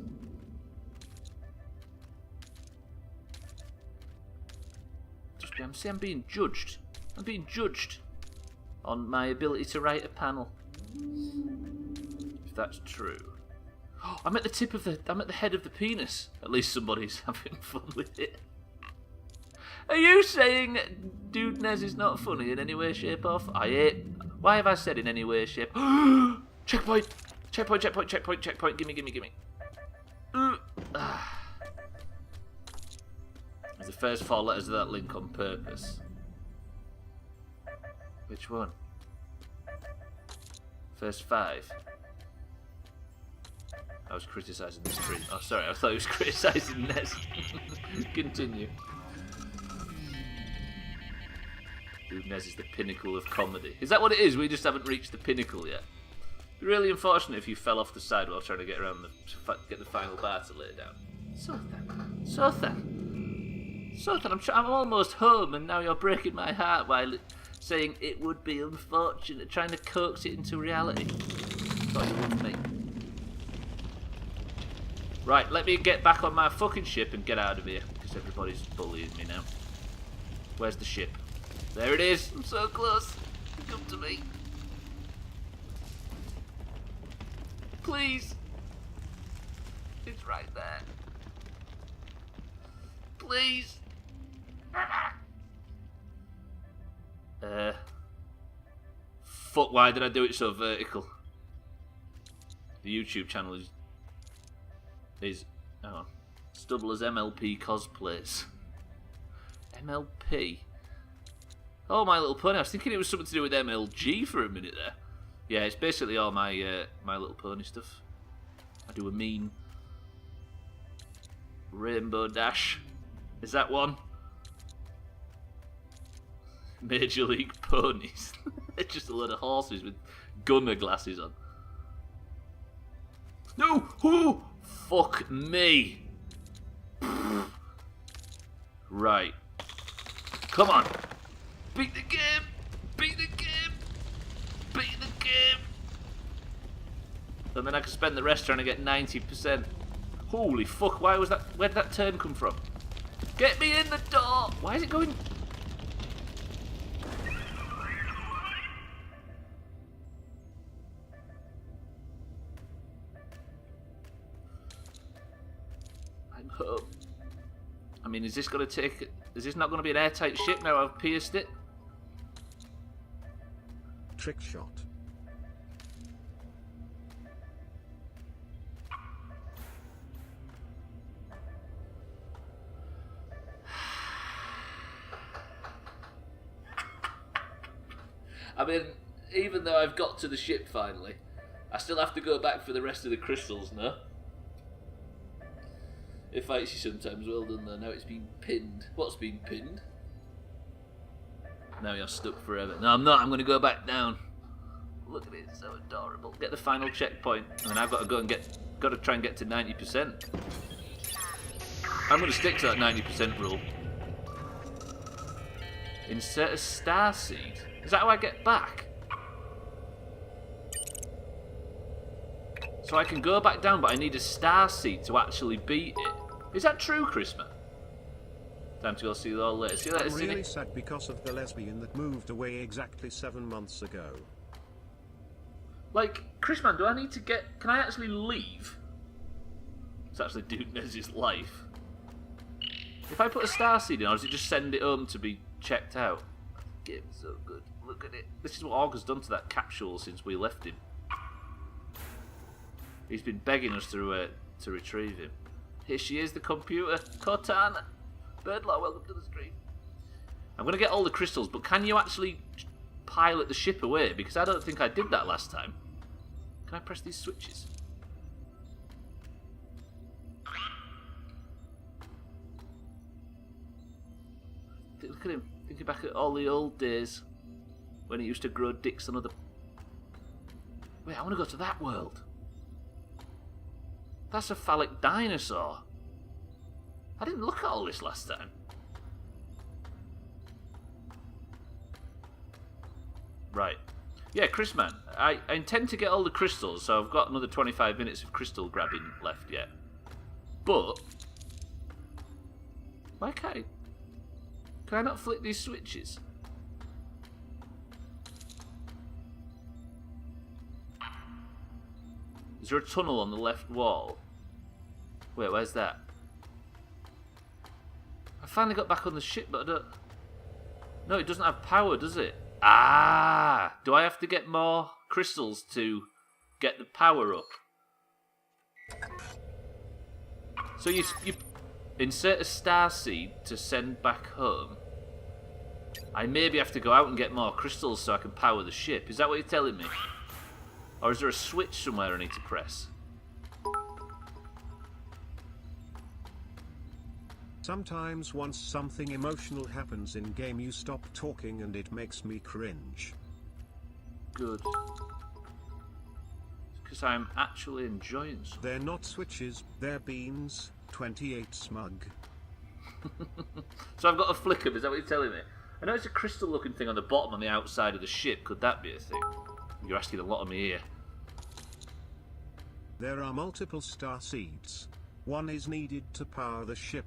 I'm being judged. I'm being judged on my ability to write a panel. If that's true. I'm at the tip of I'm at the head of the penis. At least somebody's having fun with it. Are you saying Dude Nez is not funny in any way, shape, or form? Why have I said in any way, shape? Checkpoint! Checkpoint, checkpoint, checkpoint, checkpoint. Gimme, gimme, gimme. The first 4 letters of that link on purpose. Which one? First 5. I was criticising the stream. Oh, sorry, I thought he was criticising Nez. Continue. Dude, Nez is the pinnacle of comedy. Is that what it is? We just haven't reached the pinnacle yet. It'd be really unfortunate if you fell off the side while trying to get around get the final bar to lay down. Sothan. I'm almost home, and now you're breaking my heart while saying it would be unfortunate, trying to coax it into reality. Thought you would me. Right, let me get back on my fucking ship and get out of here, because everybody's bullying me now. Where's the ship? There it is. I'm so close. Come to me. Please. It's right there. Please. Fuck, why did I do it so vertical? The YouTube channel is oh, Stubbler's MLP cosplays. MLP? Oh, My Little Pony. I was thinking it was something to do with MLG for a minute there. Yeah, it's basically all my My Little Pony stuff. I do a mean Rainbow Dash. Is that one? Major League Ponies. It's just a load of horses with gunner glasses on. No! Oh! Fuck me! Right. Come on! Beat the game! Beat the game! Beat the game! And then I can spend the rest trying to get 90%. Holy fuck, why was that? Where did that turn come from? Get me in the door! Why is it going? I'm home. I mean, is this going to take... Is this not going to be an airtight ship now I've pierced it? Trick shot. I mean, even though I've got to the ship finally, I still have to go back for the rest of the crystals, no? It fights you sometimes, well done though. Now it's been pinned. What's been pinned? Now you're stuck forever. No, I'm not. I'm going to go back down. Look at it, it's so adorable. Get the final checkpoint, and then I've got to go and got to try and get to 90%. I'm going to stick to that 90% rule. Insert a star seed. Is that how I get back? So I can go back down, but I need a star seed to actually beat it. Is that true, Chrisman? Time to go see the old lady. See you later, I'm really Cindy. sad because of the lesbian that moved away exactly 7 months ago. Like, Chrisman, do I need to get... Can I actually leave? It's actually Doomhaus' life. If I put a star seed in, or does it just send it home to be checked out? The game's so good. Look at it. This is what Aug's done to that capsule since we left him. He's been begging us to retrieve him. Here she is, the computer. Cortana. Birdlaw, welcome to the stream. I'm going to get all the crystals, but can you actually pilot the ship away? Because I don't think I did that last time. Can I press these switches? Look at him, thinking back at all the old days when he used to grow dicks on other... Wait, I want to go to that world. That's a phallic dinosaur. I didn't look at all this last time. Right. Yeah, Chrisman, I intend to get all the crystals, so I've got another 25 minutes of crystal grabbing left yet. But... Why can't I... Can I not flick these switches? Is there a tunnel on the left wall? Wait, where's that? I finally got back on the ship, but I don't... No, it doesn't have power, does it? Ah! Do I have to get more crystals to get the power up? So you insert a star seed to send back home. I maybe have to go out and get more crystals so I can power the ship. Is that what you're telling me? Or is there a switch somewhere I need to press? Sometimes once something emotional happens in game you stop talking and it makes me cringe. Good. Because I'm actually enjoying something. They're not switches, they're beans. 28 smug. So I've got a flicker, is that what you're telling me? I know it's a crystal looking thing on the bottom on the outside of the ship. Could that be a thing? You're asking a lot of me here. There are multiple star seeds. One is needed to power the ship.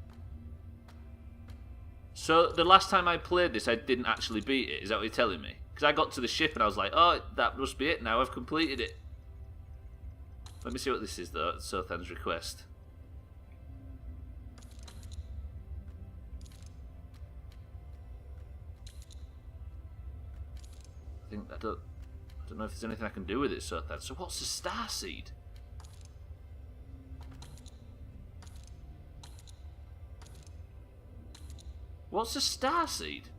So the last time I played this, I didn't actually beat it. Is that what you're telling me? Because I got to the ship and I was like, oh, that must be it now. I've completed it. Let me see what this is, though. It's Sothan's request. I don't know if there's anything I can do with it, Sothan. So what's the star seed? What's a star seed?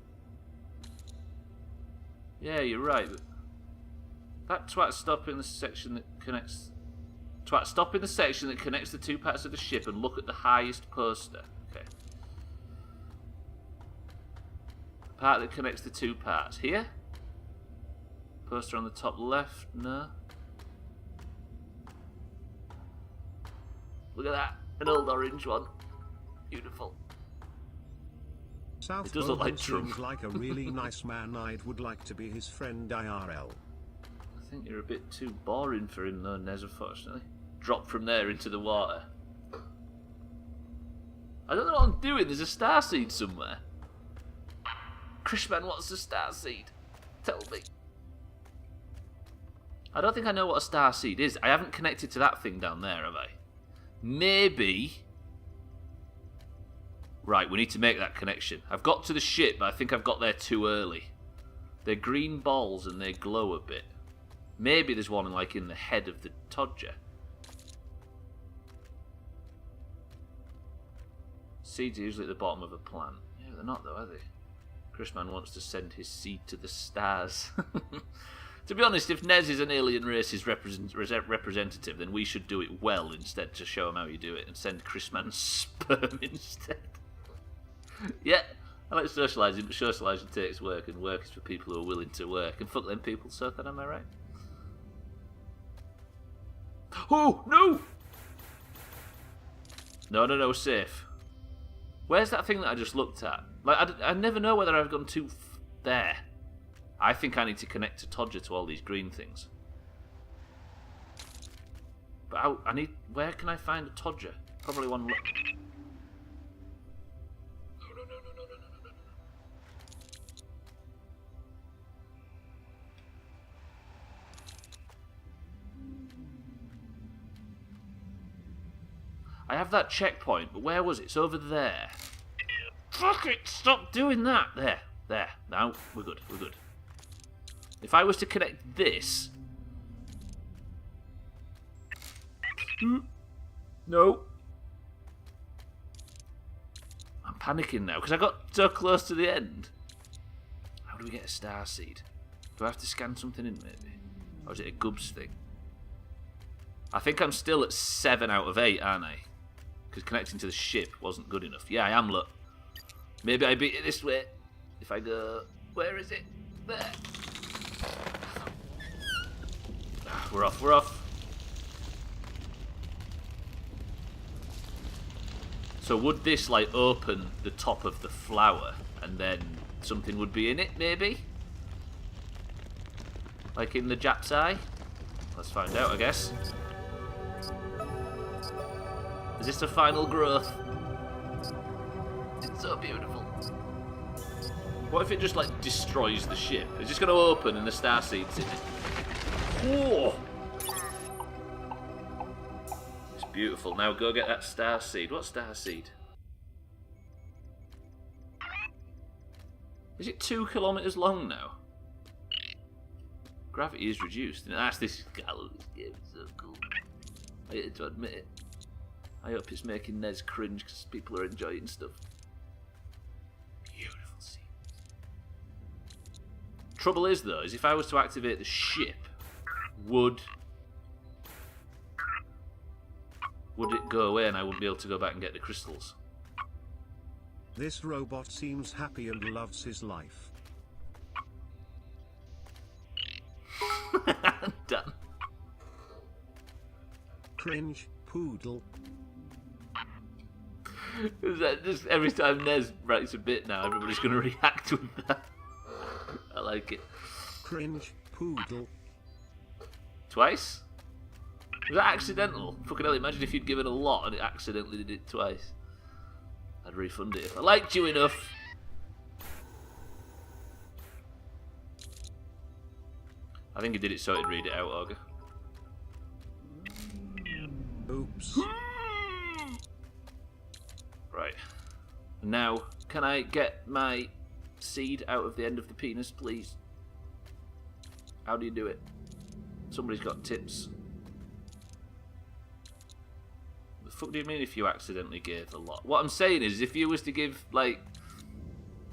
Yeah, you're right. That twat stop in the section that connects... Twat stop in the section that connects the two parts of the ship and look at the highest poster. Okay. The part that connects the two parts. Here? Poster on the top left? No. Look at that. An old orange one. Beautiful. South It does look like Bowman seems Trump. like a really nice man. I would like to be his friend IRL. I think you're a bit too boring for him though, Nez, unfortunately. Drop from there into the water. I don't know what I'm doing. There's a star seed somewhere. Chrisman, what's a star seed? Tell me. I don't think I know what a star seed is. I haven't connected to that thing down there, have I? Maybe... Right, we need to make that connection. I've got to the ship, but I think I've got there too early. They're green balls and they glow a bit. Maybe there's one like in the head of the Todger. Seeds are usually at the bottom of a plant. Yeah, they're not though, are they? Chrisman wants to send his seed to the stars. To be honest, if Nez is an alien race's representative, then we should do it well instead to show him how you do it and send Chrisman's sperm instead. Yeah, I like socialising, but socialising takes work, and work is for people who are willing to work. And fuck them people, so then am I right? Oh, no! No, safe. Where's that thing that I just looked at? Like, I never know whether I've gone too There. I think I need to connect to Todger to all these green things. But I need... Where can I find a Todger? Probably one... No. I have that checkpoint, but where was it? It's over there. Fuck it! Stop doing that! There. There. Now, we're good. We're good. If I was to connect this... No. I'm panicking now, because I got so close to the end. How do we get a star seed? Do I have to scan something in, maybe? Or is it a Gubs thing? I think I'm still at 7 out of 8, aren't I? Because connecting to the ship wasn't good enough. Yeah, I am, look. Maybe I beat it this way. If I go... Where is it? There. We're off, we're off. So would this, like, open the top of the flower and then something would be in it, maybe? Like in the Jap's eye? Let's find out, I guess. Is this the final growth? It's so beautiful. What if it just, like, destroys the ship? It's just going to open and the starseed's in it. Whoa! It's beautiful. Now go get that starseed. What starseed? Is it 2 kilometers long now? Gravity is reduced. That's this game is so cool. I hate to admit it. I hope it's making Nez cringe because people are enjoying stuff. Beautiful scene. Trouble is, though, is if I was to activate the ship, would it go away and I wouldn't be able to go back and get the crystals? This robot seems happy and loves his life. Done. Cringe, poodle. Is that just every time Nez writes a bit now, everybody's going to react with that? I like it. Cringe, poodle. Twice? Was that accidental? Fucking hell, imagine if you'd given a lot and it accidentally did it twice. I'd refund it if I liked you enough. I think he did it so he'd read it out, Augur. Oops. Right. Now, can I get my seed out of the end of the penis, please? How do you do it? Somebody's got tips. The fuck do you mean if you accidentally gave a lot? What I'm saying is, if you was to give, like,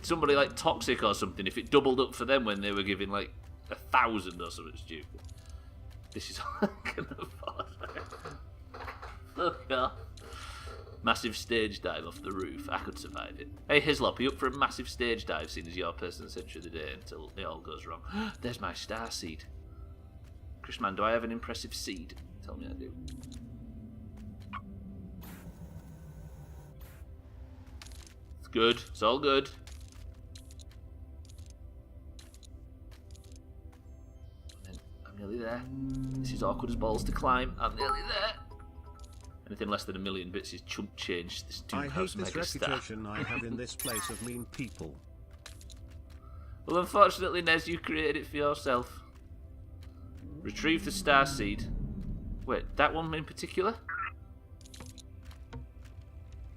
somebody like Toxic or something, if it doubled up for them when they were giving, like, 1,000 or something stupid. This is all I can afford. Fuck off. Massive stage dive off the roof. I could survive it. Hey, Hislop, are you up for a massive stage dive, seeing as your person century of the day until it all goes wrong? There's my star seed. Chrisman, do I have an impressive seed? Tell me I do. It's good. It's all good. I'm nearly there. This is awkward as balls to climb. I'm nearly there. Anything less than 1,000,000 bits is chump change. This I hate Doomhaus this megastar. reputation I have in this place of mean people. Well, unfortunately, Nez, you created it for yourself. Retrieve the star seed. Wait, that one in particular?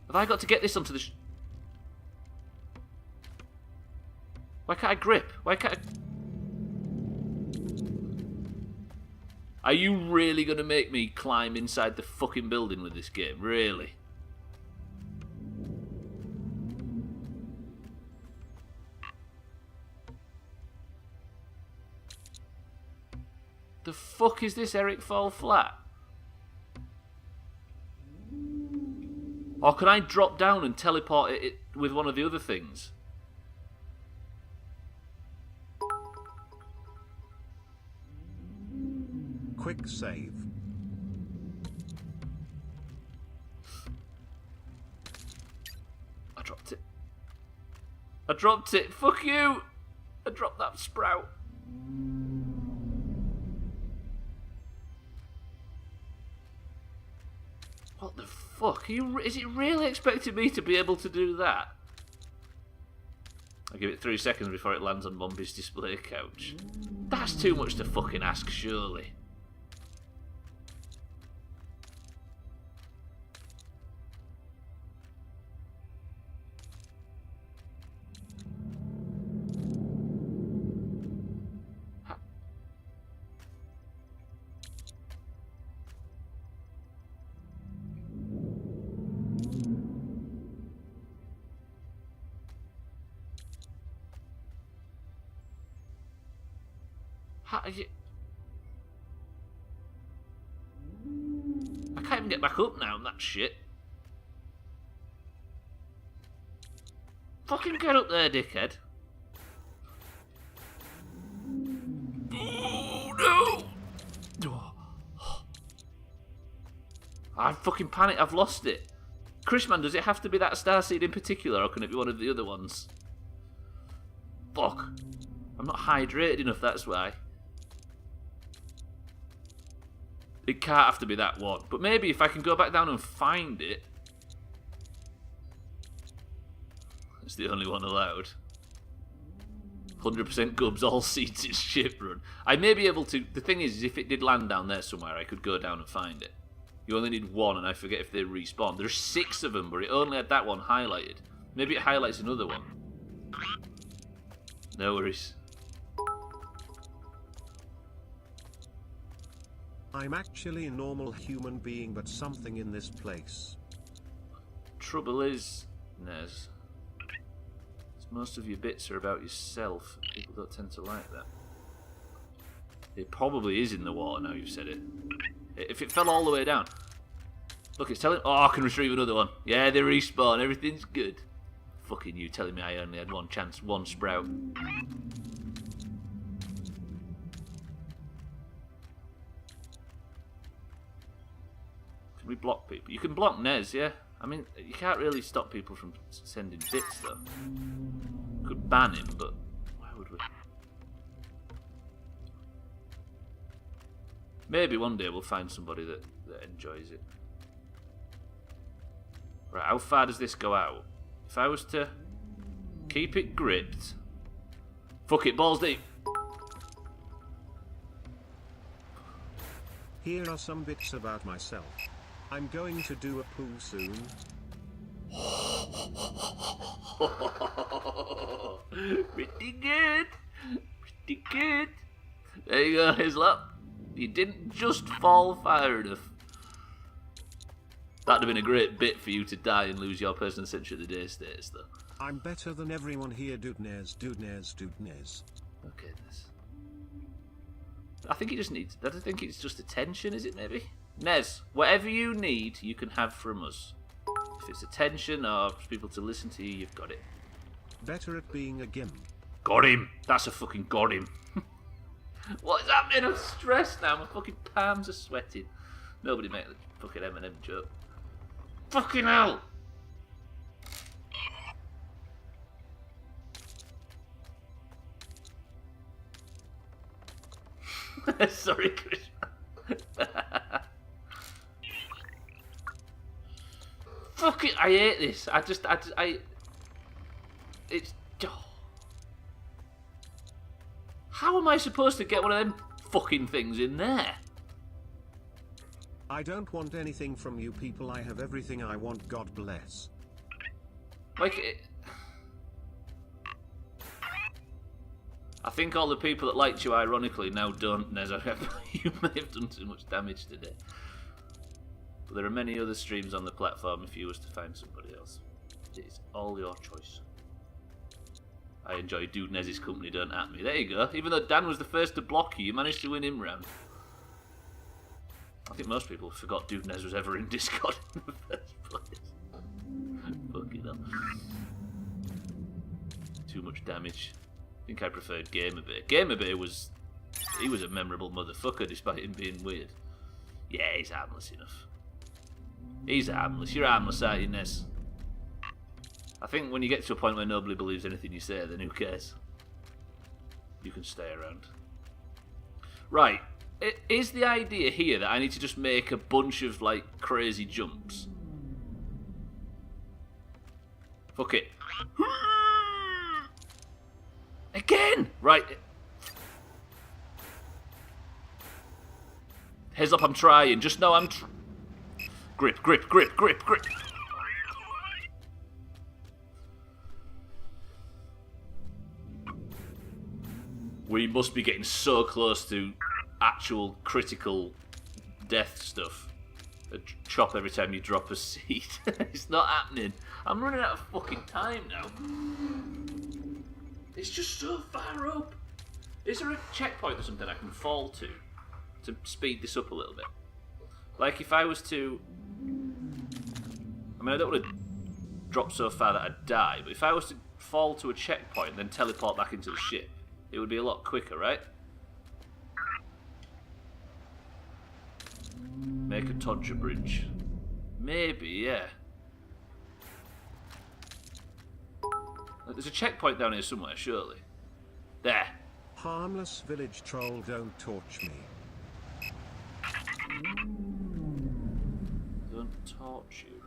Have I got to get this onto the... Why can't I grip? Why can't I... Are you really going to make me climb inside the fucking building with this game? Really? The fuck is this, Eric Fall Flat? Or can I drop down and teleport it with one of the other things? Quick save. I dropped it. I dropped it. Fuck you. I dropped that sprout. What the fuck? Is it really expecting me to be able to do that? I give it 3 seconds before it lands on Mombi's display couch. That's too much to fucking ask, surely. I can't even get back up now on that shit. Fucking get up there, dickhead. Oh, no! I fucking panicked, I've lost it. Chrisman, does it have to be that starseed in particular, or can it be one of the other ones? Fuck. I'm not hydrated enough, that's why. It can't have to be that one. But maybe if I can go back down and find it. It's the only one allowed. 100% Gubs, all seats, it's ship run. I may be able to... The thing is, if it did land down there somewhere, I could go down and find it. You only need one, and I forget if they respawn. There's 6 of them, but it only had that one highlighted. Maybe it highlights another one. No worries. I'm actually a normal human being, but something in this place. Trouble is, Nez, most of your bits are about yourself. People don't tend to like that. It probably is in the water now you've said it. If it fell all the way down. Look, it's telling... Oh, I can retrieve another one. Yeah, they respawn. Everything's good. Fucking you telling me I only had one chance, one sprout. Can we block people? You can block Nez, yeah? I mean, you can't really stop people from sending bits, though. Could ban him, but why would we? Maybe one day we'll find somebody that enjoys it. Right, how far does this go out? If I was to keep it gripped... Fuck it, balls deep. Here are some bits about myself. I'm going to do a poo soon. Pretty good. Pretty good. There you go, Hislop. You didn't just fall far enough. That'd have been a great bit for you to die and lose your person century of the day status, though. I'm better than everyone here, Doodnez, Doodnez, Doodnez. Okay, this. I think he just needs... I don't think it's just attention, is it, maybe? Nez, whatever you need, you can have from us. If it's attention or people to listen to you, you've got it. Better at being a gimp. Got him! That's a fucking got him. What is happening? I'm stressed now. My fucking palms are sweating. Nobody make the fucking M&M joke. Fucking hell! Sorry, Chris. Fuck it, I hate this. It's... Oh. How am I supposed to get one of them fucking things in there? I don't want anything from you people. I have everything I want, God bless. Like, I think all the people that liked you ironically now don't, Nez. You may have done too much damage today. But there are many other streams on the platform if you was to find somebody else. It is all your choice. I enjoy Dude Nez's company, don't at me. There you go. Even though Dan was the first to block you, you managed to win him round. I think most people forgot Dude Nez was ever in Discord in the first place. Fucking hell. Too much damage. I think I preferred Gamerbay. Gamerbay was... He was a memorable motherfucker despite him being weird. Yeah, he's harmless enough. He's harmless. You're harmless, aren't you, Nez? I think when you get to a point where nobody believes anything you say, then who cares? You can stay around. Right. Is the idea here that I need to just make a bunch of, like, crazy jumps? Fuck it. Again! Right. Heads up, I'm trying. Just know I'm... Grip, grip, grip, grip, grip. We must be getting so close to actual critical death stuff. A chop every time you drop a seed. It's not happening. I'm running out of fucking time now. It's just so far up. Is there a checkpoint or something I can fall to speed this up a little bit? Like if I was to... I mean, I don't want to drop so far that I die, but if I was to fall to a checkpoint and then teleport back into the ship, it would be a lot quicker, right? Make a Todger bridge. Maybe, yeah. There's a checkpoint down here somewhere, surely. There. Harmless village troll, don't torch me. Don't torch you.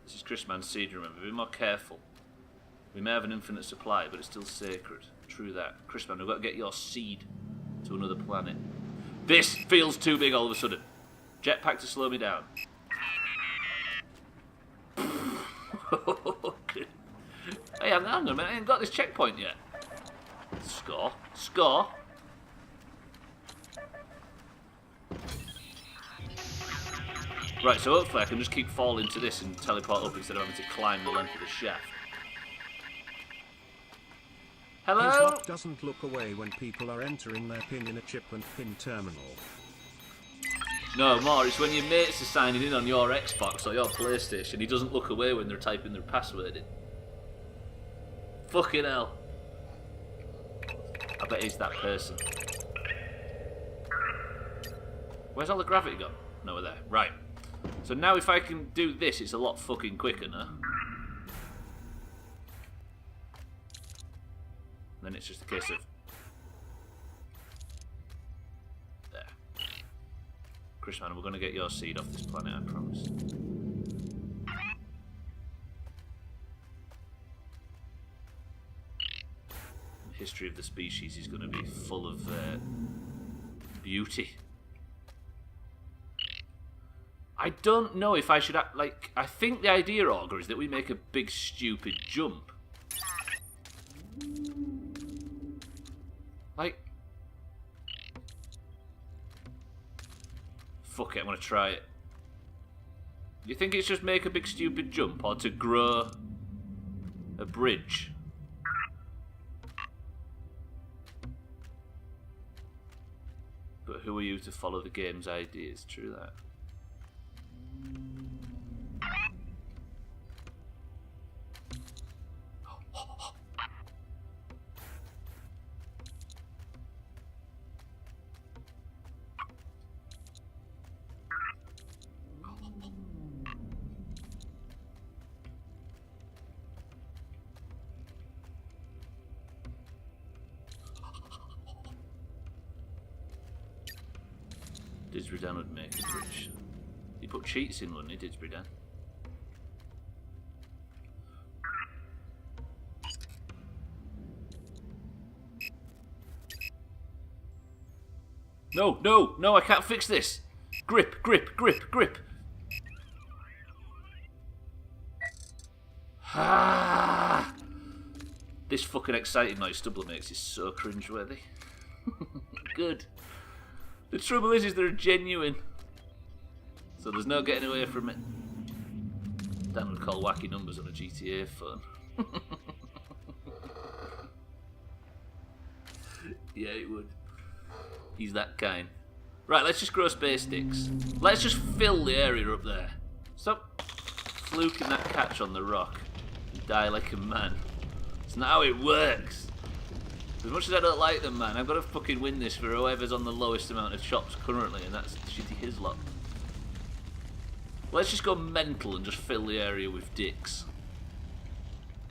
This is Chrisman's seed, remember. Be more careful. We may have an infinite supply, but it's still sacred. True that. Chrisman, we've got to get your seed to another planet. This feels too big all of a sudden. Jetpack to slow me down. Hey, hang on a minute. I ain't got this checkpoint yet. Score. Score. Right, so hopefully I can just keep falling to this and teleport up instead of having to climb the length of the shaft. Hello? His doesn't look away when people are entering their PIN in a chip and PIN terminal. No, more, it's when your mates are signing in on your Xbox or your PlayStation, he doesn't look away when they're typing their password in. Fucking hell. I bet he's that person. Where's all the gravity gone? No, we're there. Right. So now if I can do this, it's a lot fucking quicker now. Then it's just a case of... There. Chrisman, we're going to get your seed off this planet, I promise. The history of the species is going to be full of beauty. I don't know if I should act like... I think the idea, Augur, is that we make a big stupid jump. Like... Fuck it, I'm gonna try it. You think it's just make a big stupid jump, or to grow a bridge? But who are you to follow the game's ideas? True that. Didsbury would make a bridge. He put cheats in, wouldn't he, Didsbury? No, no, no, I can't fix this. Grip, grip, grip, grip. Ah! This fucking exciting noise Stubbler makes is so cringeworthy. Good. The trouble is they're genuine. So there's no getting away from it. Dan would call wacky numbers on a GTA phone. Yeah, he would. He's that kind. Right, let's just grow space sticks. Let's just fill the area up there. Stop fluking that catch on the rock and die like a man. It's not how it works. As much as I don't like them, man, I've got to fucking win this for whoever's on the lowest amount of chops currently, and that's shitty his lot. Let's just go mental and just fill the area with dicks.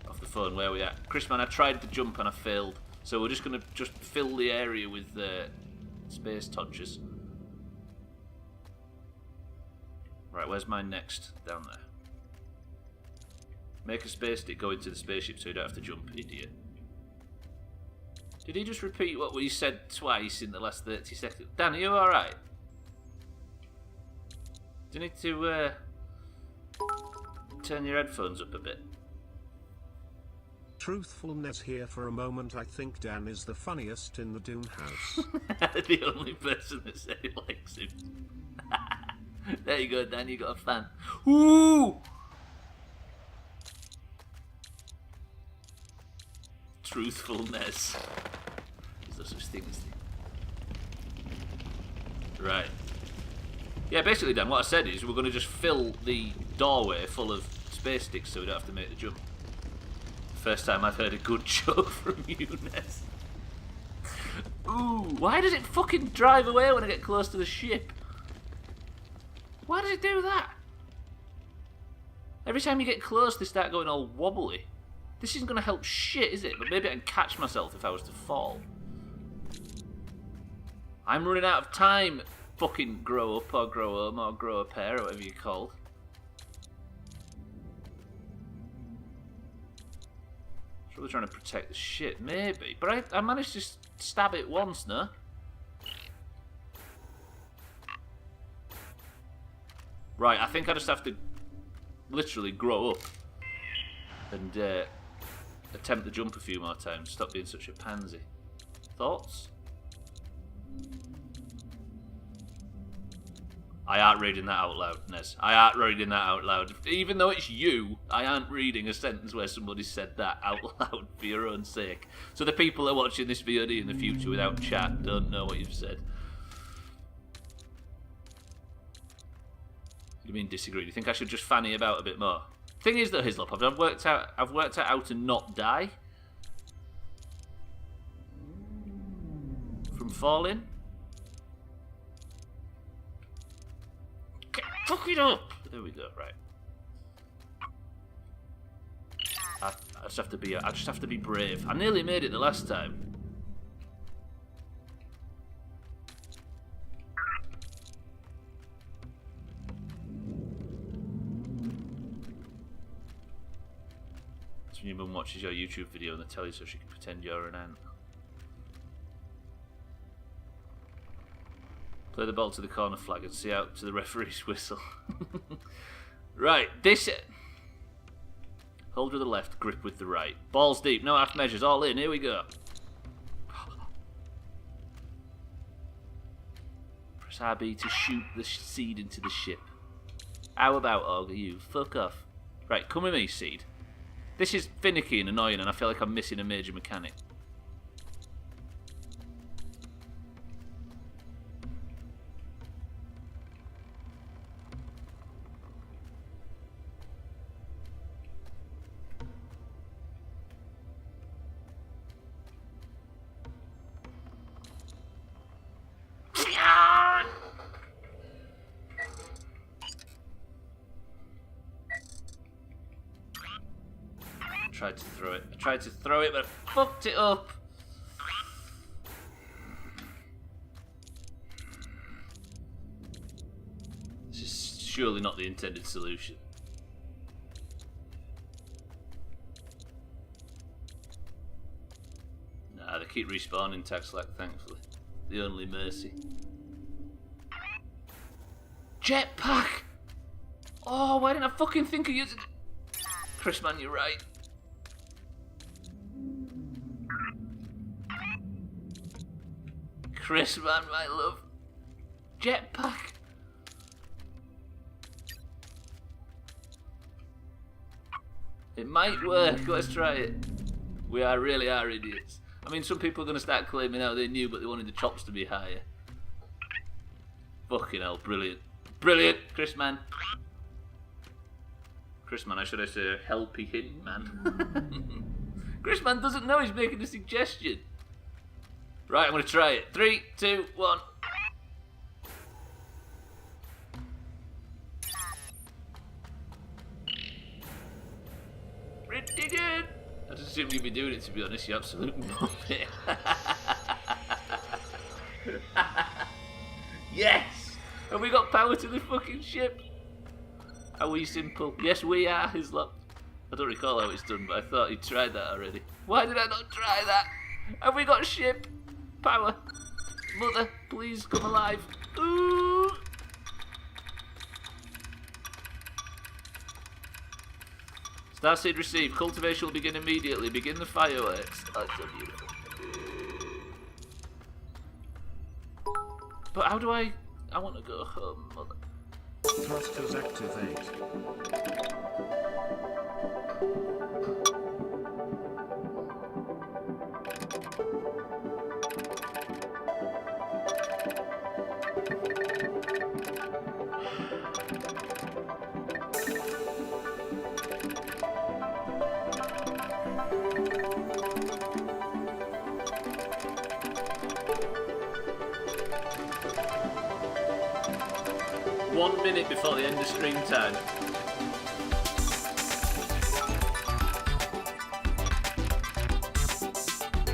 Off the phone, where are we at? Chris, man, I tried to jump and I failed So we're just going to just fill the area with space torches. Right, where's my next? Down there. Make a space stick go into the spaceship so you don't have to jump, idiot. Did he just repeat what we said twice in the last 30 seconds? Dan, are you alright? Do you need to turn your headphones up a bit? Truthfulness here for a moment. I think Dan is the funniest in the Doomhaus. The only person that said he likes him. There you go, Dan, you got a fan. Ooh! Truthfulness. There's no such thing as that. Right. Yeah, basically, Dan, what I said is we're going to just fill the doorway full of space sticks so we don't have to make the jump. First time I've heard a good joke from you, Ness. Ooh, why does it fucking drive away when I get close to the ship? Why does it do that? Every time you get close, they start going all wobbly. This isn't going to help shit, is it? But maybe I can catch myself if I was to fall. I'm running out of time. Fucking grow up or grow home or grow a pair or whatever you're called. Probably trying to protect the shit, maybe. But I managed to stab it once, no? Right, I think I just have to literally grow up and attempt the jump a few more times. Stop being such a pansy. Thoughts? I aren't reading that out loud, Nez. I aren't reading that out loud. Even though it's you, I aren't reading a sentence where somebody said that out loud for your own sake. So the people that are watching this VOD in the future without chat don't know what you've said. You mean disagree? Do you think I should just fanny about a bit more? Thing is though, Hislop, I've worked out how to not die from falling. Fuck it up! There we go. Right. I just have to be brave. I nearly made it the last time. That's when your mum watches your YouTube video on the telly so she can pretend you're an ant. Play the ball to the corner flag and see out to the referee's whistle. Right, this... Hold with the left, grip with the right. Balls deep, no half measures, all in, here we go. Press RB to shoot the seed into the ship. How about, Auger, you? Fuck off. Right, come with me, seed. This is finicky and annoying and I feel like I'm missing a major mechanic. I tried to throw it, but I fucked it up. This is surely not the intended solution. Nah, they keep respawning Taxlack, thankfully. The only mercy. Jetpack! Oh, why didn't I fucking think of using... Chris, man, you're right. Chris, man, my love. Jetpack. It might work. Let's try it. We really are idiots. I mean, some people are going to start claiming how they knew, but they wanted the chops to be higher. Fucking hell, brilliant. Brilliant, Chris, man. Chris, man, I should have said a helpy hint, man. Chris, man doesn't know he's making a suggestion. Right, I'm going to try it. 3, 2, 1. Pretty good. just assumed you'd be doing it, to be honest, you absolute muppet. Yes! Have we got power to the fucking ship? Are we simple? Yes, we are, Hislop. I don't recall how it's done, but I thought he'd tried that already. Why did I not try that? Have we got ship? Power. Mother, please come alive. Ooh! Starseed received. Cultivation will begin immediately. Begin the fireworks. Oh, it's so beautiful. But how do I want to go home, Mother. Thrusters activate. 1 minute before the end of stream time.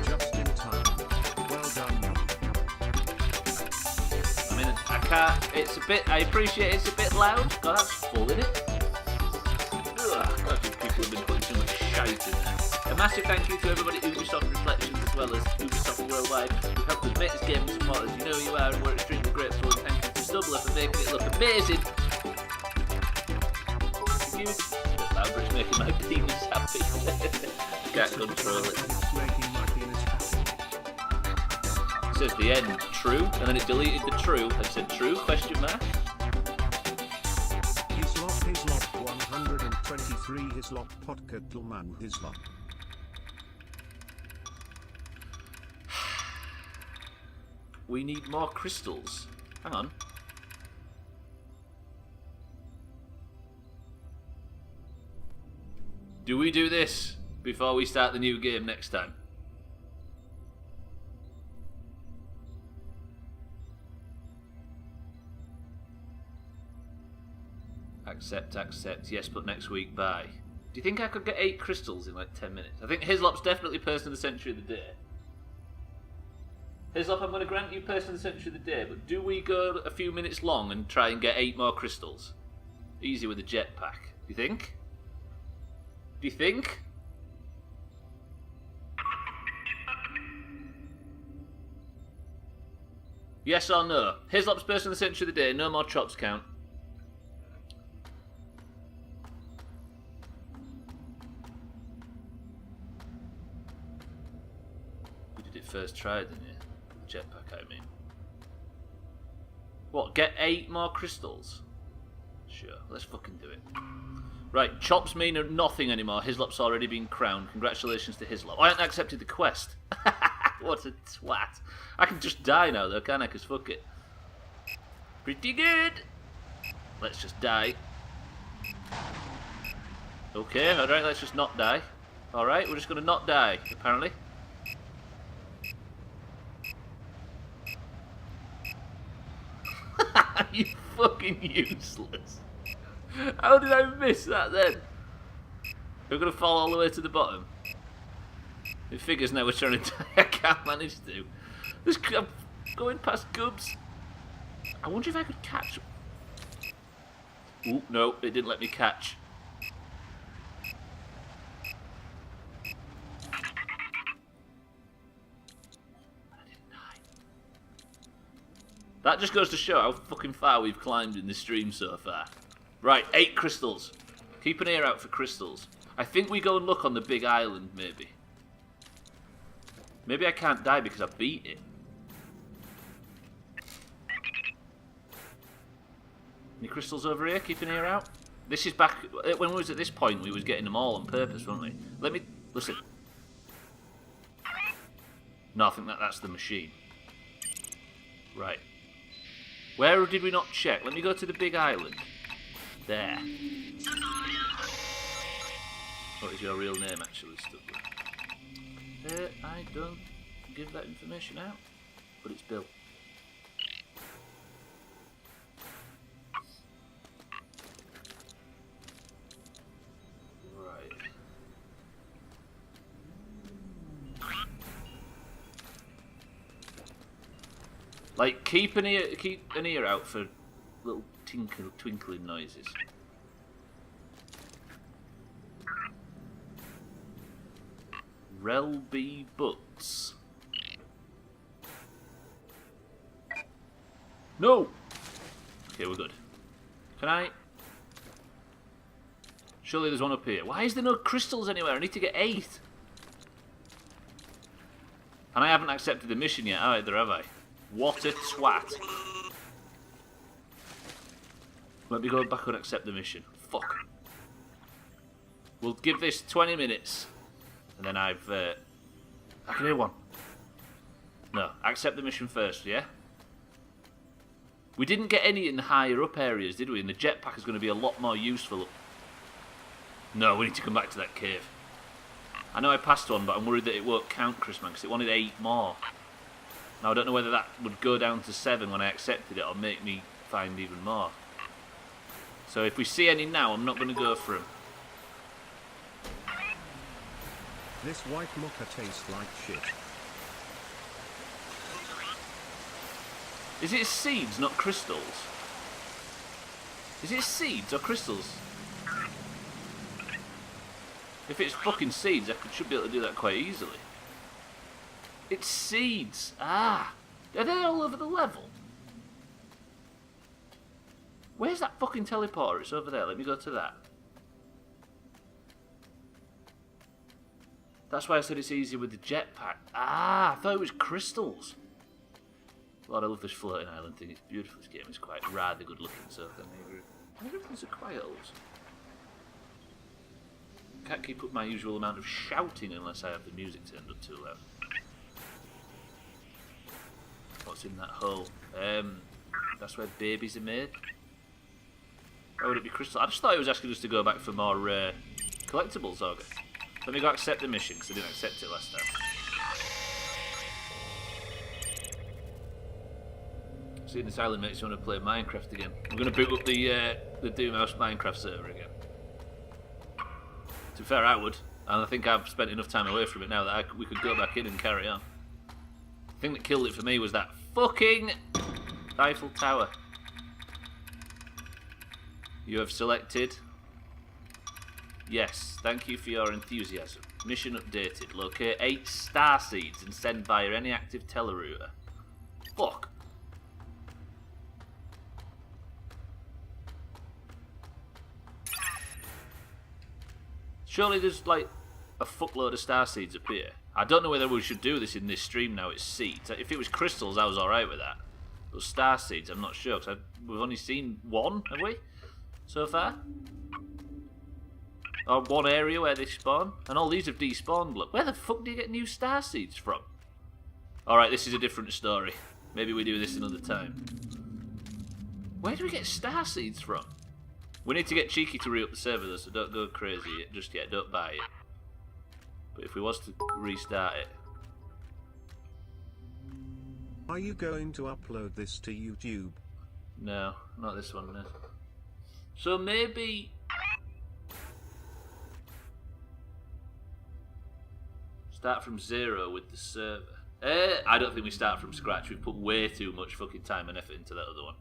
Just in time. Well done. I mean, I can't. It's a bit. I appreciate it's a bit loud. God, that's full, isn't it? Ugh, God, these people have been putting too much shite in there. A massive thank you to everybody at Ubisoft Reflections as well as Ubisoft Worldwide who helped us make this game and support us. You know who you are, and we're extremely grateful. And thank you to Stubbler for making it look amazing. Thank you. It's a bit louder, it's making my penis happy. Can't control it. It's making my penis happy. It says the end, true, and then it deleted the true and said true, question mark. Hislop 123 Hislop Podcatlman Hislop. We need more crystals. Hang on. Do we do this before we start the new game next time? Accept, accept. Yes, but next week, bye. Do you think I could get 8 crystals in like 10 minutes? I think Hislop's definitely person of the century of the day. Hislop, I'm going to grant you person of the century of the day, but do we go a few minutes long and try and get 8 more crystals? Easy with a jetpack. Do you think? Do you think? Yes or no? Hislop's person of the century of the day, no more chops count. You did it first try, didn't you? Jetpack, I mean. What, get 8 more crystals? Sure, let's fucking do it. Right, chops mean nothing anymore. Hislop's already been crowned. Congratulations to Hislop. I haven't accepted the quest. What a twat. I can just die now though, can't I? Because fuck it. Pretty good. Let's just die. Okay, alright, let's just not die. Alright, we're just going to not die, apparently. You fucking useless. How did I miss that then? We're going to fall all the way to the bottom. It figures now we're trying to die. I can't manage to. I'm going past Gubs. I wonder if I could catch. Ooh, no, it didn't let me catch. That just goes to show how fucking far we've climbed in this stream so far. Right, 8 crystals. Keep an ear out for crystals. I think we go and look on the big island, maybe. Maybe I can't die because I beat it. Any crystals over here? Keep an ear out. This is back... When we was at this point, we was getting them all on purpose, weren't we? Let me... Listen. No, I think that's the machine. Right. Where did we not check? Let me go to the big island. There. What is your real name, actually, Stubbler? I don't give that information out, but it's Bill. Right. Like, keep an ear out for little twinkling noises. Relby Butts. No! Okay, we're good. Can I? Surely there's one up here. Why is there no crystals anywhere? I need to get 8. And I haven't accepted the mission yet either, have I? What a twat. Let me go back and accept the mission. Fuck. We'll give this 20 minutes. And then I can hear one. No, accept the mission first, yeah? We didn't get any in the higher up areas, did we? And the jetpack is going to be a lot more useful. No, we need to come back to that cave. I know I passed one, but I'm worried that it won't count, Chrisman, because it wanted 8 more. Now, I don't know whether that would go down to 7 when I accepted it, or make me find even more. So if we see any now, I'm not going to go for them. This white mucker tastes like shit. Is it seeds, not crystals? Is it seeds or crystals? If it's fucking seeds, I should be able to do that quite easily. It's seeds. Ah. Are they all over the level? Where's that fucking teleporter? It's over there. Let me go to that. That's why I said it's easier with the jetpack. Ah, I thought it was crystals. Lord, I love this floating island thing. It's beautiful. This game is quite rather good looking, so everything's a quiet holes. Can't keep up my usual amount of shouting unless I have the music turned up too loud. What's in that hole? That's where babies are made. Why would it be crystal? I just thought it was asking us to go back for more collectibles, Auger. Let me go accept the mission, because I didn't accept it last time. Seeing this island makes you want to play Minecraft again. I'm going to boot up the Doomhaus Minecraft server again. To be fair, I would. And I think I've spent enough time away from it now that we could go back in and carry on. The thing that killed it for me was that fucking Eiffel Tower. You have selected... Yes, thank you for your enthusiasm. Mission updated. Locate 8 star seeds and send via any active telerouter. Fuck. Surely there's like a fuckload of star seeds up here. I don't know whether we should do this in this stream now. It's seeds. If it was crystals, I was alright with that. But star seeds, I'm not sure. Because we've only seen one, have we? So far? Or one area where they spawn. And all these have despawned. Look, where the fuck do you get new star seeds from? Alright, this is a different story. Maybe we do this another time. Where do we get star seeds from? We need to get Cheeky to re-up the server though, so don't go crazy just yet, don't buy it. But if we was to restart it... Are you going to upload this to YouTube? No, not this one, no. So maybe... Start from 0 with the server. I don't think we start from scratch, we've put way too much fucking time and effort into that other one.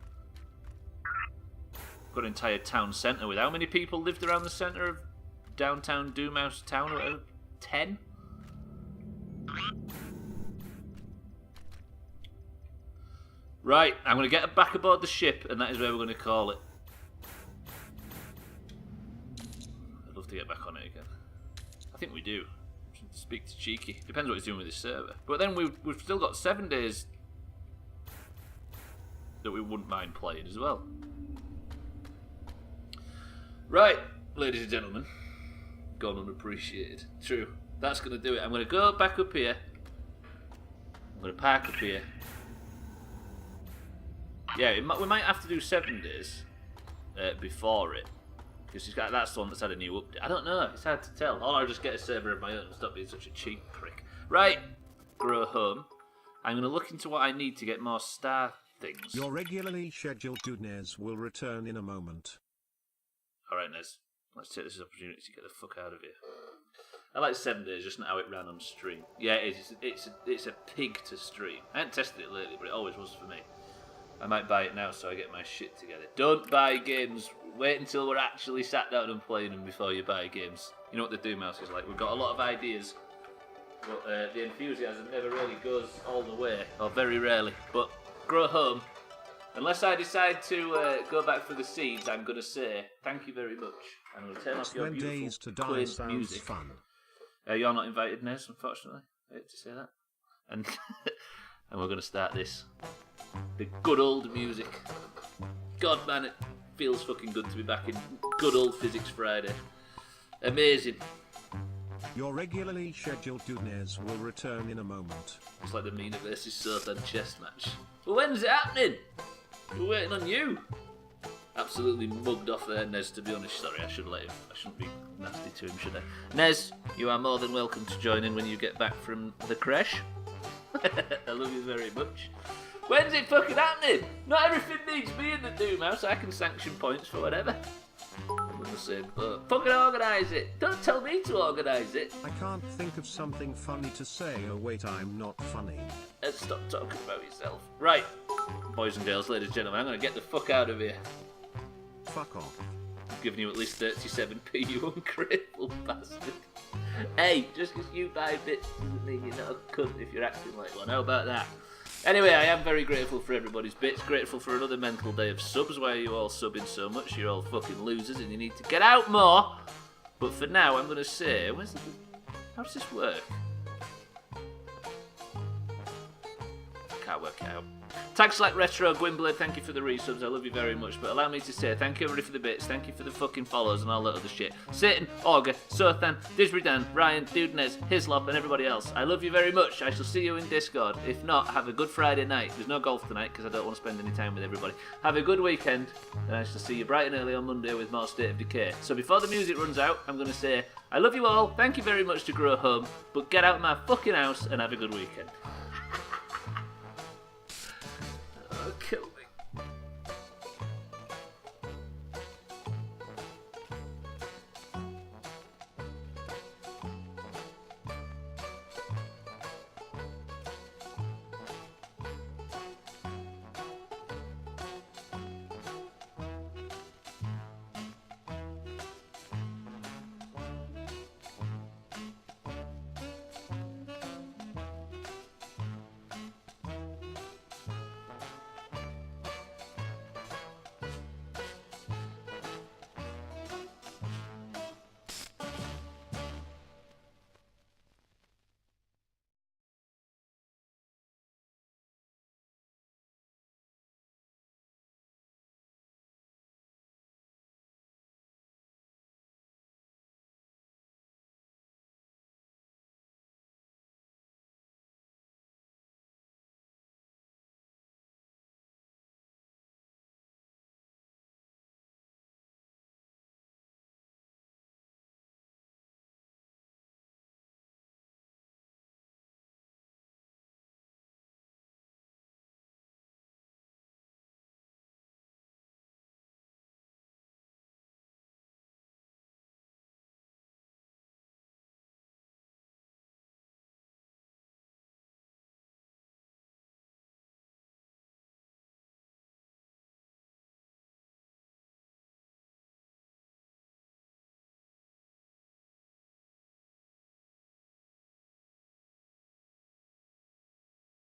Got an entire town centre with how many people lived around the centre of downtown Doomhaus town or whatever? 10? Right, I'm going to get back aboard the ship and that is where we're going to call it. I'd love to get back on it again. I think we do. Speak to Cheeky. Depends what he's doing with his server. But then we've still got 7 days that we wouldn't mind playing as well. Right, ladies and gentlemen. Gone unappreciated. True. That's going to do it. I'm going to go back up here. I'm going to park up here. Yeah, we might have to do 7 days before it. Because that's the one that's had a new update. I don't know. It's hard to tell. Or I'll just get a server of my own and stop being such a cheap prick. Right. Grow home. I'm going to look into what I need to get more star things. Your regularly scheduled goodness will return in a moment. Alright, Nez. Let's take this opportunity to get the fuck out of here. I like 7 days, just not how it ran on stream. Yeah, it is. It's a pig to stream. I haven't tested it lately, but it always was for me. I might buy it now so I get my shit together. Don't buy games. Wait until we're actually sat down and playing them before you buy games. You know what the Doomhaus is like. We've got a lot of ideas, but the enthusiasm never really goes all the way, or very rarely. But grow home. Unless I decide to go back for the seeds, I'm going to say thank you very much. And we'll turn off your beautiful, quaint music. Fun. You're not invited, Nez, unfortunately. I hate to say that. And and we're going to start this. The good old music. God, man, it feels fucking good to be back in good old Physics Friday. Amazing. Your regularly scheduled Doomhaus will return in a moment. It's like the Mina versus Sothan chess match. But when's it happening? We're waiting on you. Absolutely mugged off there, Nez, to be honest. Sorry, I shouldn't let him. I shouldn't be nasty to him, should I? Nez, you are more than welcome to join in when you get back from the creche. I love you very much. When's it fucking happening? Not everything needs me in the Doomhaus. I can sanction points for whatever. I'm in the same boat. Fucking organise it. Don't tell me to organise it. I can't think of something funny to say. Oh wait, I'm not funny. Stop talking about yourself. Right, boys and girls, ladies and gentlemen, I'm going to get the fuck out of here. Fuck off. I'm giving you at least 37p, you ungrateful bastard. Hey, just because you buy bits doesn't mean you're not a cunt if you're acting like one. How about that? Anyway, I am very grateful for everybody's bits. Grateful for another mental day of subs. Why are you all subbing so much? You're all fucking losers and you need to get out more. But for now, I'm going to say... How does this work? Can't work it out. Tags like Retro, Gwynblade, thank you for the resubs, I love you very much, but allow me to say thank you everybody for the bits, thank you for the fucking follows and all that other shit. Satan, Augur, Sothan, Disbridan, Ryan, Dudenez, Hislop and everybody else, I love you very much, I shall see you in Discord. If not, have a good Friday night. There's no golf tonight because I don't want to spend any time with everybody. Have a good weekend, and I shall see you bright and early on Monday with more State of Decay. So before the music runs out, I'm going to say, I love you all, thank you very much to grow home, but get out of my fucking house and have a good weekend.